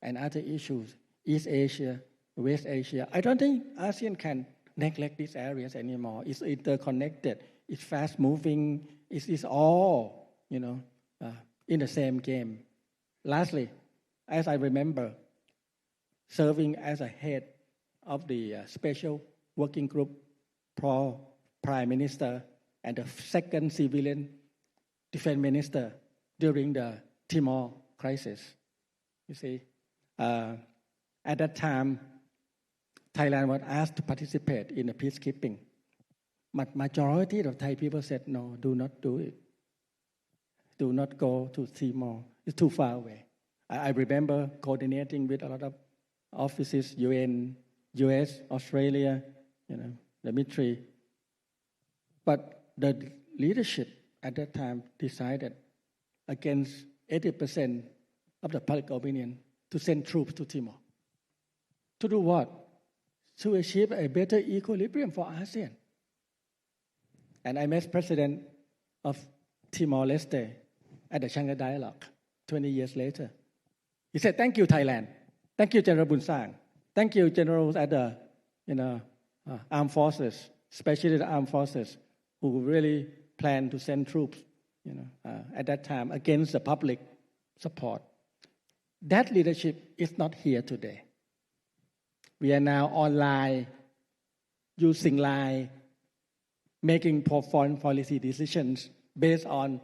and other issues, East Asia, West Asia. I don't think ASEAN can neglect these areas anymore. It's interconnected. It's fast-moving. It's all, in the same game. Lastly, as I remember, serving as a head of the special working group for Prime Minister and the second civilian defense minister during the Timor crisis. You see, at that time, Thailand was asked to participate in the peacekeeping. But majority of Thai people said, no, do not do it. Do not go to Timor. It's too far away. I remember coordinating with a lot of offices, UN, US, Australia, the military. But the leadership at that time decided against 80% of the public opinion to send troops to Timor. To do what? To achieve a better equilibrium for ASEAN. And I met President of Timor-Leste at the Shanghai Dialogue 20 years later. He said, thank you, Thailand. Thank you, General Bun Sang. Thank you, generals at the armed forces, especially the armed forces, who really planned to send troops at that time against the public support. That leadership is not here today. We are now online, using line, making foreign policy decisions based on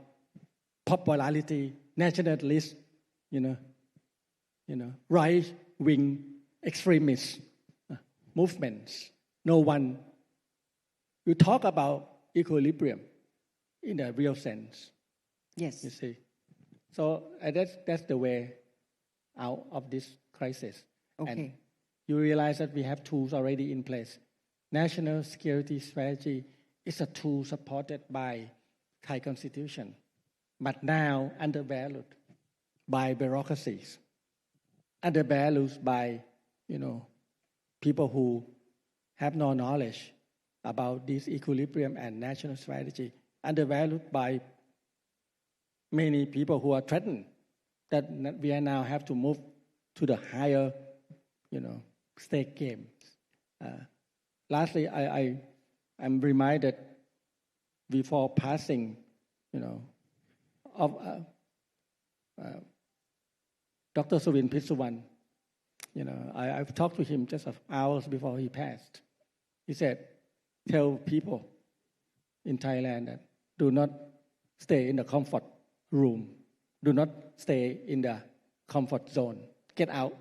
popularity, nationalist, right-wing extremist movements. No one will talk about equilibrium in a real sense. Yes. You see. So that's the way out of this crisis. Okay. And you realize that we have tools already in place. National security strategy is a tool supported by Thai Constitution, but now undervalued by bureaucracies, undervalued by people who have no knowledge about this equilibrium and national strategy, undervalued by many people who are threatened that we now have to move to the higher, stake games. Lastly, I'm reminded before passing, of Dr. Suvin Pitsuwan. I've talked to him just hours before he passed. He said, tell people in Thailand that do not stay in the comfort room. Do not stay in the comfort zone. Get out,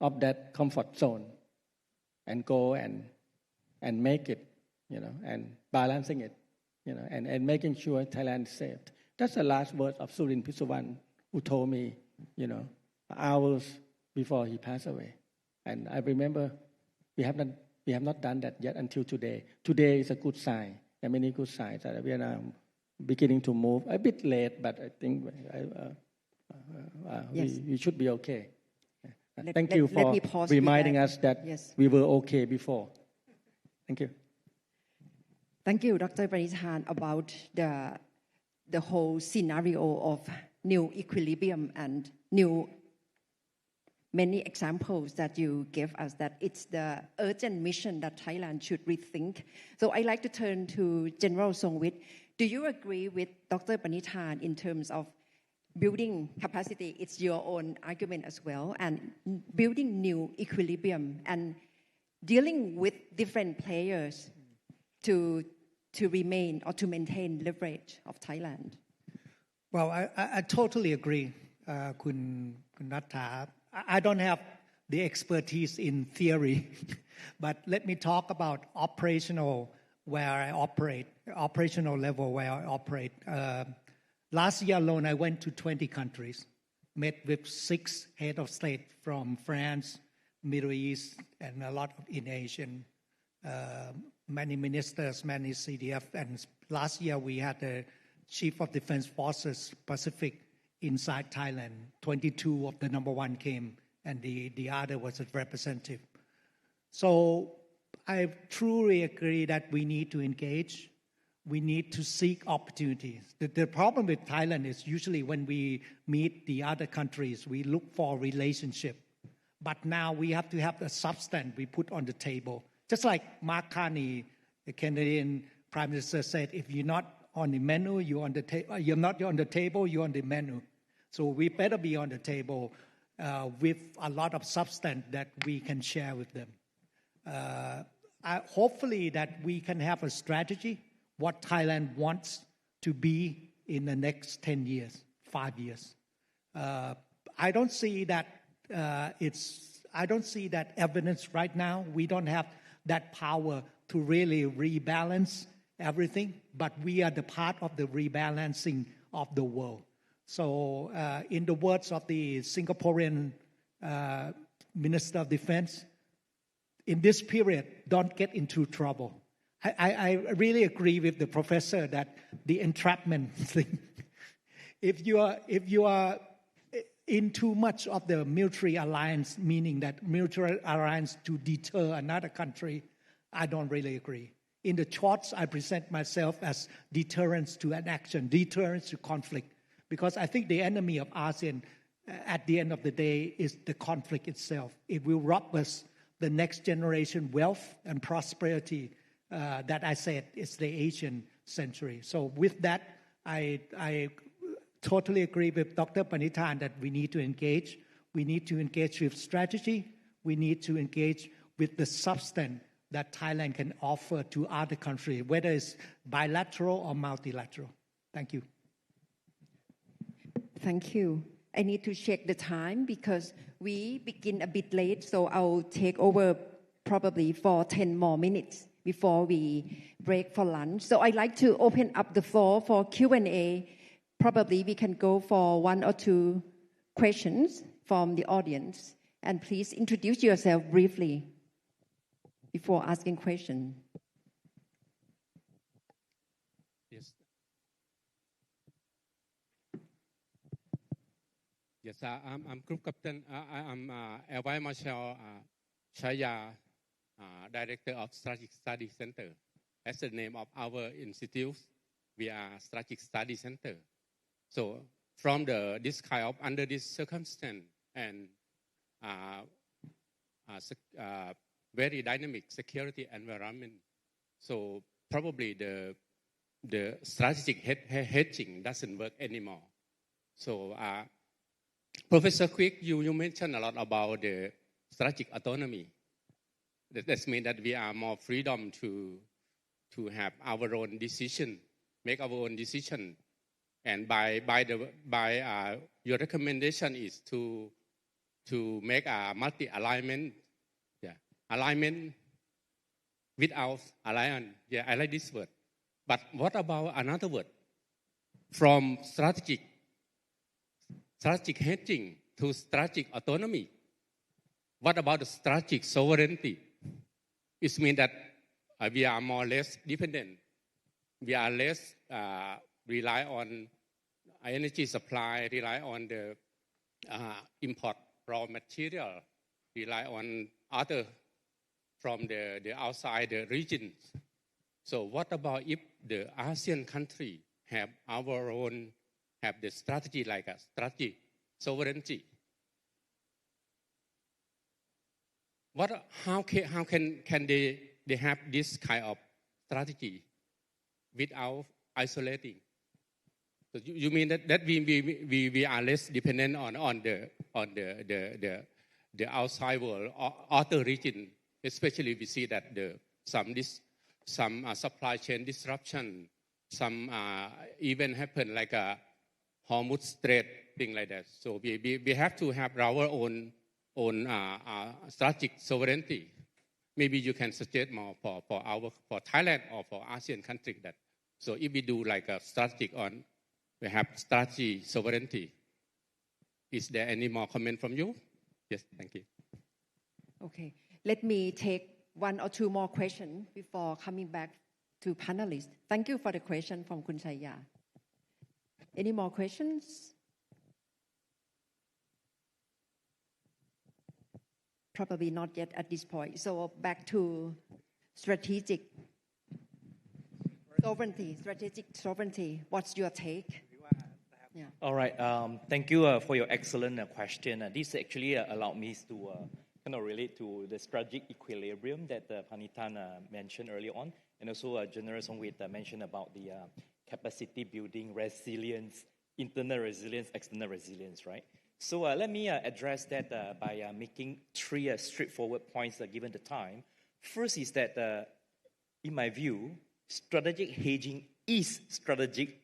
of that comfort zone, and go and make it, and balancing it, and making sure Thailand is safe. That's the last word of Surin Pisuwan, who told me, hours before he passed away. And I remember we have not done that yet until today. Today is a good sign. There are many good signs that we are now beginning to move a bit late, but I think we should be okay. Thank you for reminding us that we were okay before. Thank you. Thank you, Dr. Pranithan, about the whole scenario of new equilibrium and many examples that you gave us, that it's the urgent mission that Thailand should rethink. So I'd like to turn to General Songwit. Do you agree with Dr. Pranithan in terms of building capacity? It's your own argument as well, and building new equilibrium and dealing with different players to remain or to maintain leverage of Thailand. Well, I totally agree, Kun Natta. I don't have the expertise in theory, but let me talk about operational level where I operate. Last year alone, I went to 20 countries, met with 6 head of state from France, Middle East, and a lot in Asian, many ministers, many CDF. And last year, we had the Chief of Defense Forces Pacific inside Thailand. 22 of the number 1 came, and the other was a representative. So I truly agree that we need to engage. We need to seek opportunities. The problem with Thailand is usually when we meet the other countries, we look for relationship. But now we have to have a substance we put on the table. Just like Mark Carney, the Canadian Prime Minister, said, if you're not on the menu, you're on the table. You're not on the table, you're on the menu. So we better be on the table with a lot of substance that we can share with them. Hopefully that we can have a strategy, what Thailand wants to be in the next 10 years, 5 years. I don't see that evidence right now. We don't have that power to really rebalance everything, but we are the part of the rebalancing of the world. So in the words of the Singaporean Minister of Defense, in this period, don't get into trouble. I really agree with the professor that the entrapment thing, if you are in too much of the military alliance, meaning that military alliance to deter another country, I don't really agree. In the charts, I present myself as deterrence to an action, deterrence to conflict, because I think the enemy of ASEAN at the end of the day is the conflict itself. It will rob us the next generation wealth and prosperity that I said is the Asian century. So with that, I totally agree with Dr. Pranithan that we need to engage. We need to engage with strategy. We need to engage with the substance that Thailand can offer to other countries, whether it's bilateral or multilateral. Thank you. Thank you. I need to check the time because we begin a bit late, so I'll take over probably for 10 more minutes before we break for lunch. So I'd like to open up the floor for Q&A. Probably we can go for 1 or 2 questions from the audience. And please introduce yourself briefly before asking question. Yes. Yes, I'm Group Captain. I'm L.Y. Marshall Chaya, Director of Strategic Study Center. That's the name of our institute. We are Strategic Study Center. So from this kind of, under this circumstance and very dynamic security environment, so probably the strategic hedging doesn't work anymore. So Professor Quick, you mentioned a lot about the strategic autonomy. That means that we are more freedom to have our own decision, make our own decision And by your recommendation is to make a multi-alignment, alignment without alliance. Yeah, I like this word. But what about another word? From strategic hedging to strategic autonomy. What about the strategic sovereignty? It means that we are more or less dependent. We are less rely on energy supply, rely on the import raw material, rely on other from the outside the regions. So what about if the ASEAN country have our own, have the strategy like a strategy sovereignty? How can they have this kind of strategy without isolating? So you mean that we are less dependent on the outside world or other region, especially we see that some supply chain disruption, some event happen like a Hormuz Strait, thing like that. So we have to have our own strategic sovereignty. Maybe you can suggest more for Thailand or for ASEAN country that. So if we do like a strategic on, we have strategy sovereignty. Is there any more comment from you? Yes, thank you. Okay, let me take one or two more questions before coming back to panelists. Thank you for the question from Kun Chaya. Any more questions? Probably not yet at this point. So back to strategic sovereignty. What's your take? Yeah. All right. Thank you for your excellent question. This actually allowed me to kind of relate to the strategic equilibrium that Panitan mentioned earlier on, and also General Songwit mentioned about the capacity building, resilience, internal resilience, external resilience, right? So let me address that by making three straightforward points given the time. First is that, in my view, strategic hedging is strategic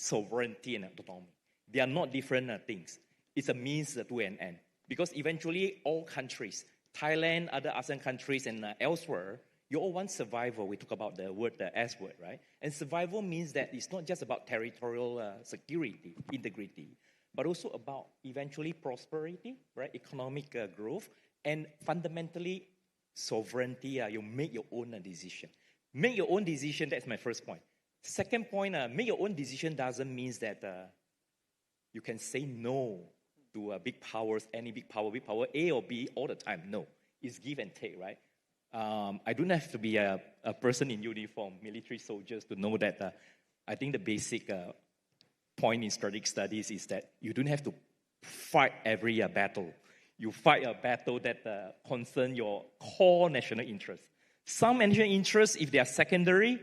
sovereignty and autonomy. They are not different things. It's a means to an end. Because eventually all countries, Thailand, other ASEAN countries, and elsewhere, you all want survival. We talk about the word, the S word, right? And survival means that it's not just about territorial security, integrity, but also about eventually prosperity, right? Economic growth, and fundamentally sovereignty. You make your own decision. Make your own decision, that's my first point. Second point, make your own decision doesn't mean that you can say no to big powers, any big power A or B all the time. No, it's give and take, right? I don't have to be a person in uniform, military soldiers, to know that I think the basic point in strategic studies is that you don't have to fight every battle. You fight a battle that concerns your core national interests. Some national interests, if they are secondary,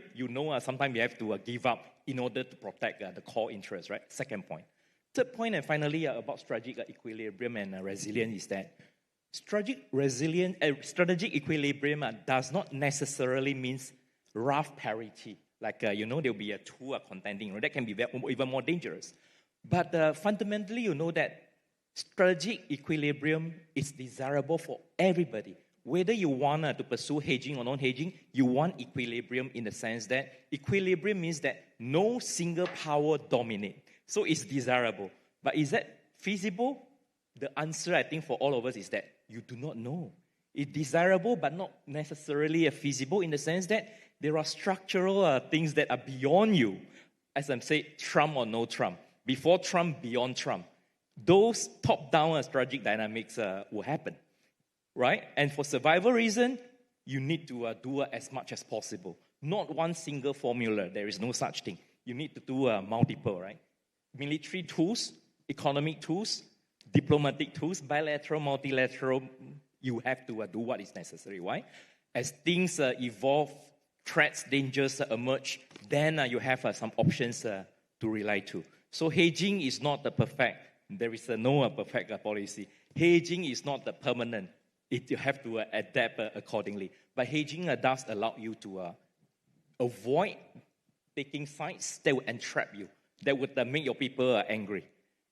sometimes you have to give up in order to protect the core interests, right? Second point. Third point, and finally, about strategic equilibrium and resilience is that strategic equilibrium does not necessarily mean rough parity. Like, there'll be two contending. That can be even more dangerous. But fundamentally, that strategic equilibrium is desirable for everybody. Whether you want to pursue hedging or non-hedging, you want equilibrium in the sense that equilibrium means that no single power dominates. So it's desirable. But is that feasible? The answer, I think, for all of us is that you do not know. It's desirable, but not necessarily feasible in the sense that there are structural things that are beyond you. As I'm saying, Trump or no Trump. Before Trump, beyond Trump. Those top-down strategic dynamics will happen. Right? And for survival reason, you need to do as much as possible. Not one single formula. There is no such thing. You need to do multiple, right? Military tools, economic tools, diplomatic tools, bilateral, multilateral. You have to do what is necessary. Why? As things evolve, threats, dangers emerge, then you have some options to rely to. So hedging is not the perfect. There is no perfect policy. Hedging is not the permanent. You have to adapt accordingly. But hedging does allow you to avoid taking sides that will entrap you. that would make your people angry.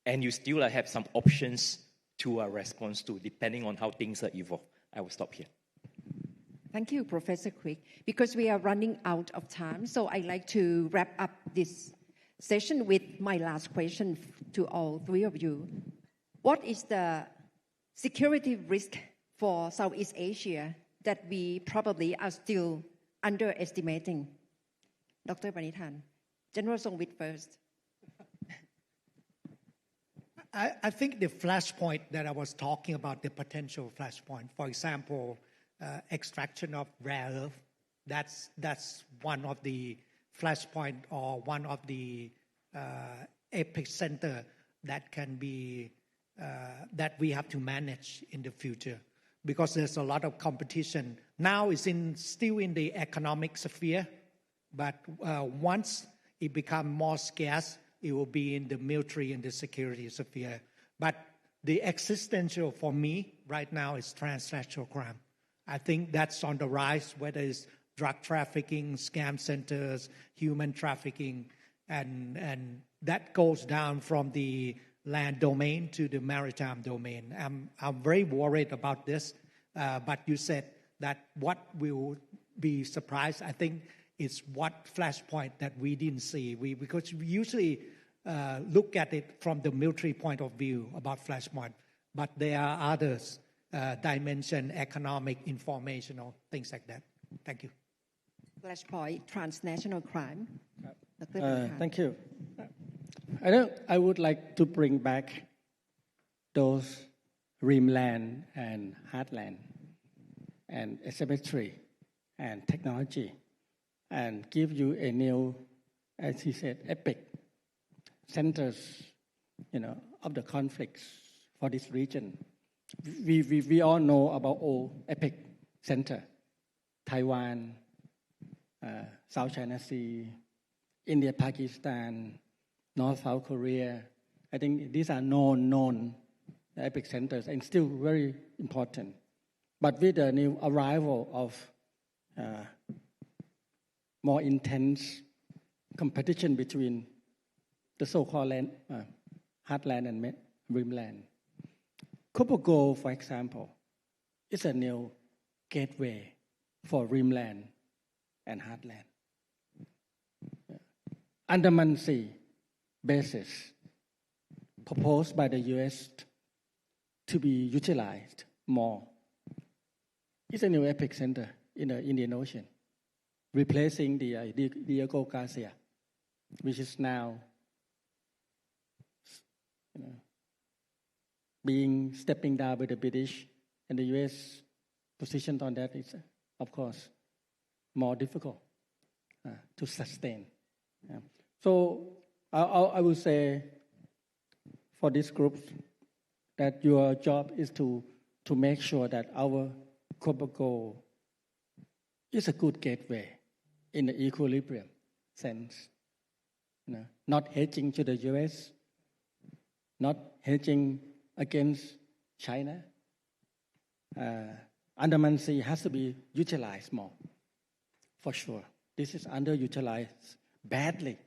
And you still have some options to respond to, depending on how things evolve. I will stop here. Thank you, Professor Quick. Because we are running out of time, so I'd like to wrap up this session with my last question to all three of you. What is the security risk for Southeast Asia that we probably are still underestimating? Dr. Panithan, General Songwit first. I think the flashpoint that I was talking about, the potential flashpoint, for example, extraction of rare earth, that's one of the flashpoint or one of the epicenter that can be that we have to manage in the future, because there's a lot of competition. Now it's still in the economic sphere, but once it becomes more scarce, it will be in the military and the security sphere. But the existential for me right now is transnational crime. I think that's on the rise, whether it's drug trafficking, scam centers, human trafficking, and that goes down from the land domain to the maritime domain. I'm very worried about this, but you said that what will be surprised, I think, is what flashpoint that we didn't see. Because we usually look at it from the military point of view about flashpoint, but there are others, dimension, economic, informational, things like that. Thank you. Flashpoint, transnational crime. Thank you. I would like to bring back those rimland and heartland and asymmetry and technology and give you a new, as he said, epic centers, of the conflicts for this region. We all know about all epic center, Taiwan, South China Sea, India, Pakistan, North South Korea. I think these are known epic centers and still very important. But with the new arrival of more intense competition between the so-called heartland and rimland, Kopogo, for example, is a new gateway for rimland and heartland. Andaman Sea bases proposed by the U.S. to be utilized more. It's a new epic center in the Indian Ocean, replacing the Diego Garcia, which is now stepping down by the British, and the U.S. position on that is, of course, more difficult to sustain. So I would say for this group that your job is to make sure that our Kopogo is a good gateway in the equilibrium sense. Not hedging to the U.S., not hedging against China. Andaman Sea has to be utilized more, for sure. This is underutilized badly,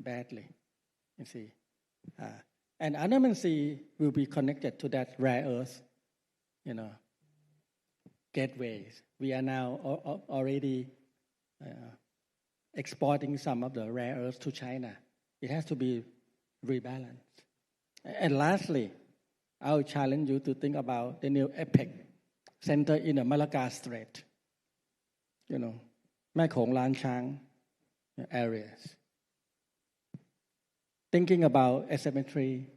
you see. And Andaman Sea will be connected to that rare earth, gateways. We are now already exporting some of the rare earths to China. It has to be rebalanced. And lastly, I will challenge you to think about the new epic center in the Malacca Strait, Mae Khong Lan Chang areas. Thinking about asymmetry,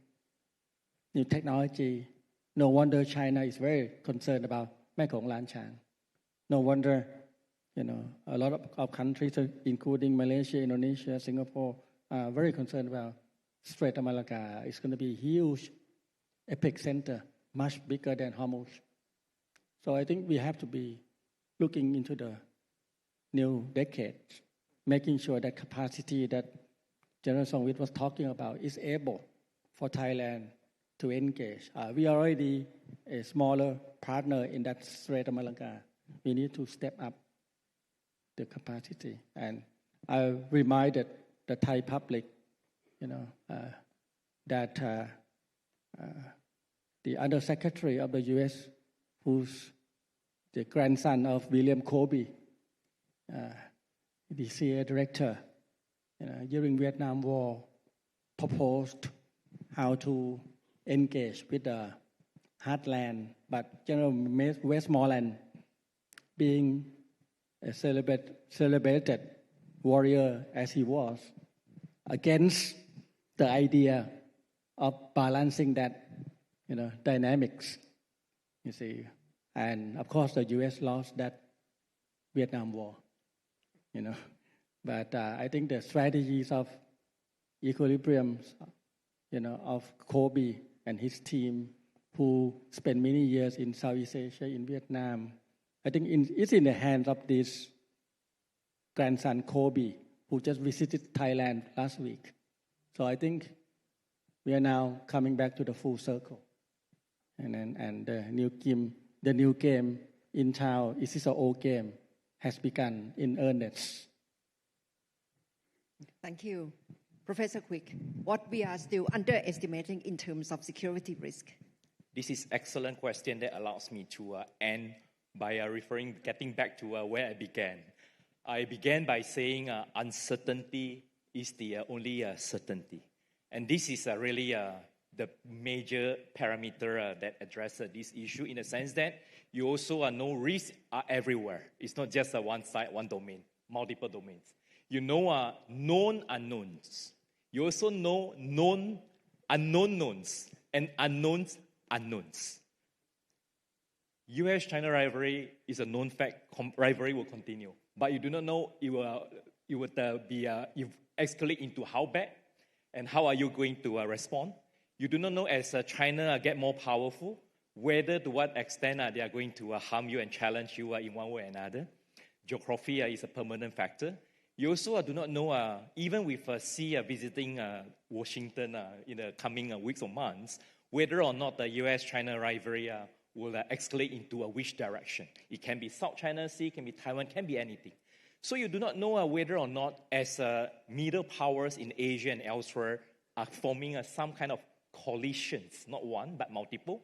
new technology, no wonder China is very concerned about Mae Khong Lan Chang. No wonder, a lot of countries, including Malaysia, Indonesia, Singapore, are very concerned about Strait of Malacca. It's going to be a huge epic center, much bigger than Hormuz. So I think we have to be looking into the new decade, making sure that capacity that General Songwit was talking about is able for Thailand to engage. We are already a smaller partner in that Strait of Malacca. We need to step up the capacity. And I reminded the Thai public that the Under Secretary of the U.S., who's the grandson of William Kobe, the CIA director, during Vietnam War, proposed how to engage with the heartland, but General Westmoreland, being a celebrated warrior as he was, against the idea of balancing that, dynamics, you see. And of course, the U.S. lost that Vietnam War, But I think the strategies of equilibrium, of Kobe and his team, who spent many years in Southeast Asia, in Vietnam, I think it's in the hands of this grandson Kobe, who just visited Thailand last week. So I think we are now coming back to the full circle, and the new game in town, is this an old game, has begun in earnest. Thank you. Professor Quick, what we are still underestimating in terms of security risk? This is excellent question that allows me to end by getting back to where I began. I began by saying uncertainty is the only certainty. And this is really the major parameter that addresses this issue, in the sense that you also know risks are everywhere. It's not just one side, one domain, multiple domains. You know known unknowns. You also know known unknown knowns and unknowns unknowns. U.S.-China rivalry is a known fact. Rivalry will continue. But you do not know it would escalate into how bad and how are you going to respond. You do not know as China get more powerful, whether to what extent they are going to harm you and challenge you in one way or another. Geography is a permanent factor. You also do not know, even with Xi visiting Washington in the coming weeks or months, whether or not the U.S.-China rivalry will escalate into which direction. It can be South China Sea, can be Taiwan, can be anything. So you do not know whether or not, as middle powers in Asia and elsewhere are forming some kind of coalitions, not one, but multiple.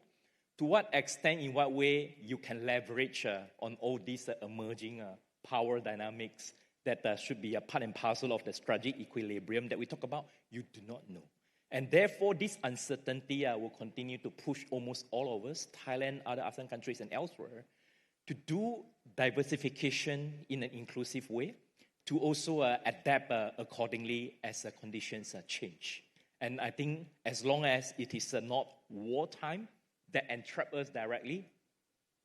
To what extent, in what way you can leverage on all these emerging power dynamics that should be a part and parcel of the strategic equilibrium that we talk about, you do not know. And therefore, this uncertainty will continue to push almost all of us, Thailand, other ASEAN countries, and elsewhere, to do diversification in an inclusive way, to also adapt accordingly as conditions change. And I think as long as it is not wartime that entrap us directly,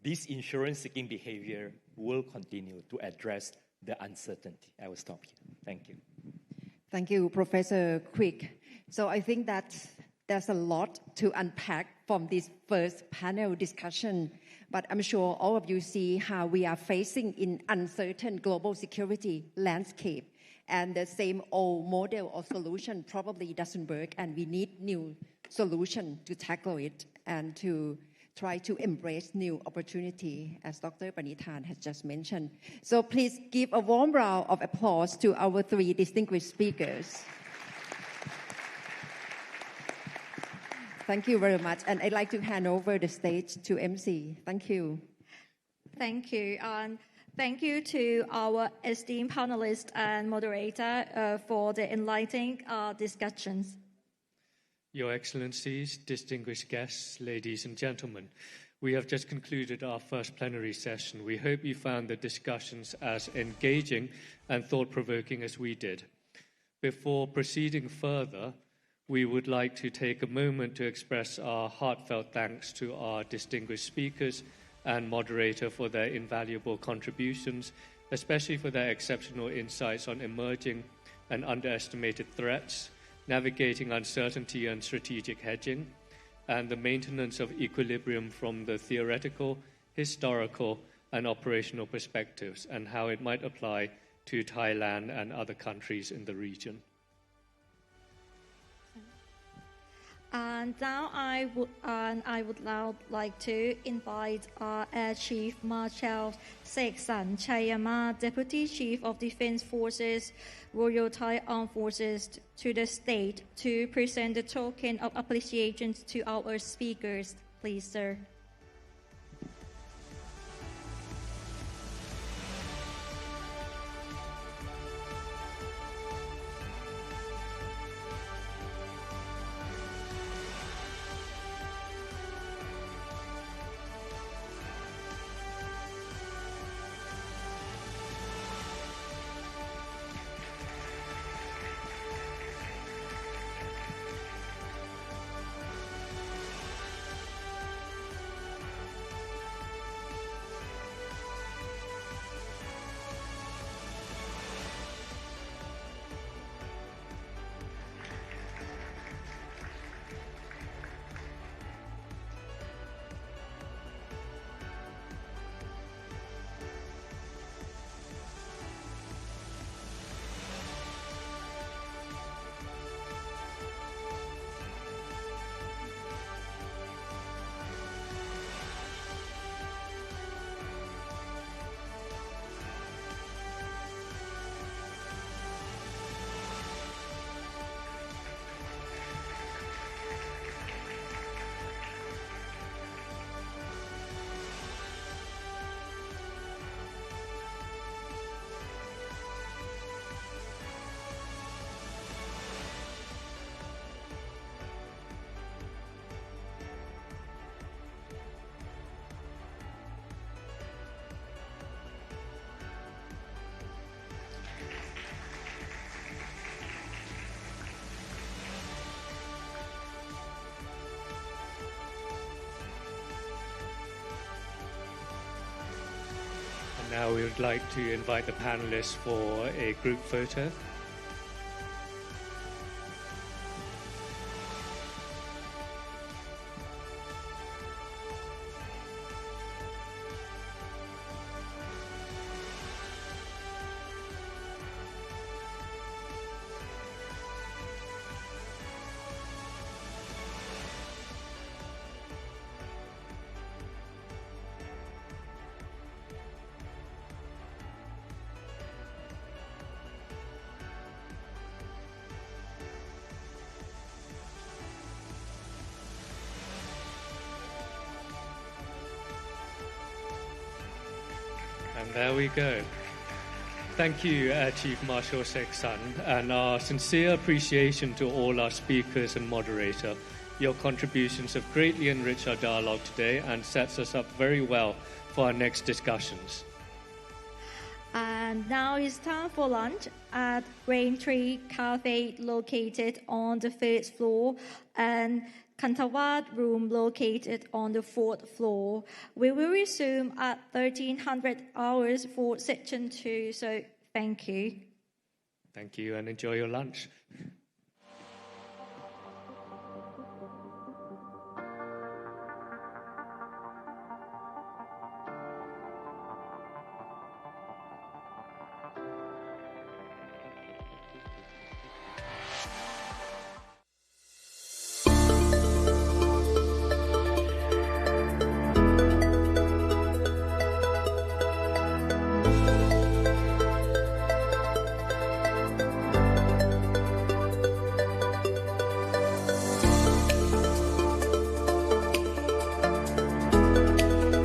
this insurance-seeking behavior will continue to address the uncertainty. I will stop here. Thank you. Thank you, Professor Quick. So I think that there's a lot to unpack from this first panel discussion, but I'm sure all of you see how we are facing in uncertain global security landscape, and the same old model or solution probably doesn't work, and we need new solution to tackle it and to try to embrace new opportunity, as Dr. Panithan has just mentioned. So please give a warm round of applause to our three distinguished speakers. Thank you very much. And I'd like to hand over the stage to MC. Thank you. Thank you. Thank you to our esteemed panelists and moderator for the enlightening discussions. Your Excellencies, distinguished guests, ladies and gentlemen, we have just concluded our first plenary session. We hope you found the discussions as engaging and thought-provoking as we did. Before proceeding further, we would like to take a moment to express our heartfelt thanks to our distinguished speakers and moderator for their invaluable contributions, especially for their exceptional insights on emerging and underestimated threats, navigating uncertainty and strategic hedging, and the maintenance of equilibrium from the theoretical, historical, and operational perspectives, and how it might apply to Thailand and other countries in the region. And now I would now like to invite our Air Chief Marshal Seksan Chayama, Deputy Chief of Defense Forces, Royal Thai Armed Forces, to the stage to present the token of appreciation to our speakers. Please, sir. Now we would like to invite the panelists for a group photo. And there we go. Thank you, Chief Marshal Seksan, and our sincere appreciation to all our speakers and moderator. Your contributions have greatly enriched our dialogue today and sets us up very well for our next discussions. And now it's time for lunch at Raintree Cafe located on the first floor and Kantawat room located on the fourth floor. We will resume at 1300 hours for section 2, so thank you. Thank you and enjoy your lunch.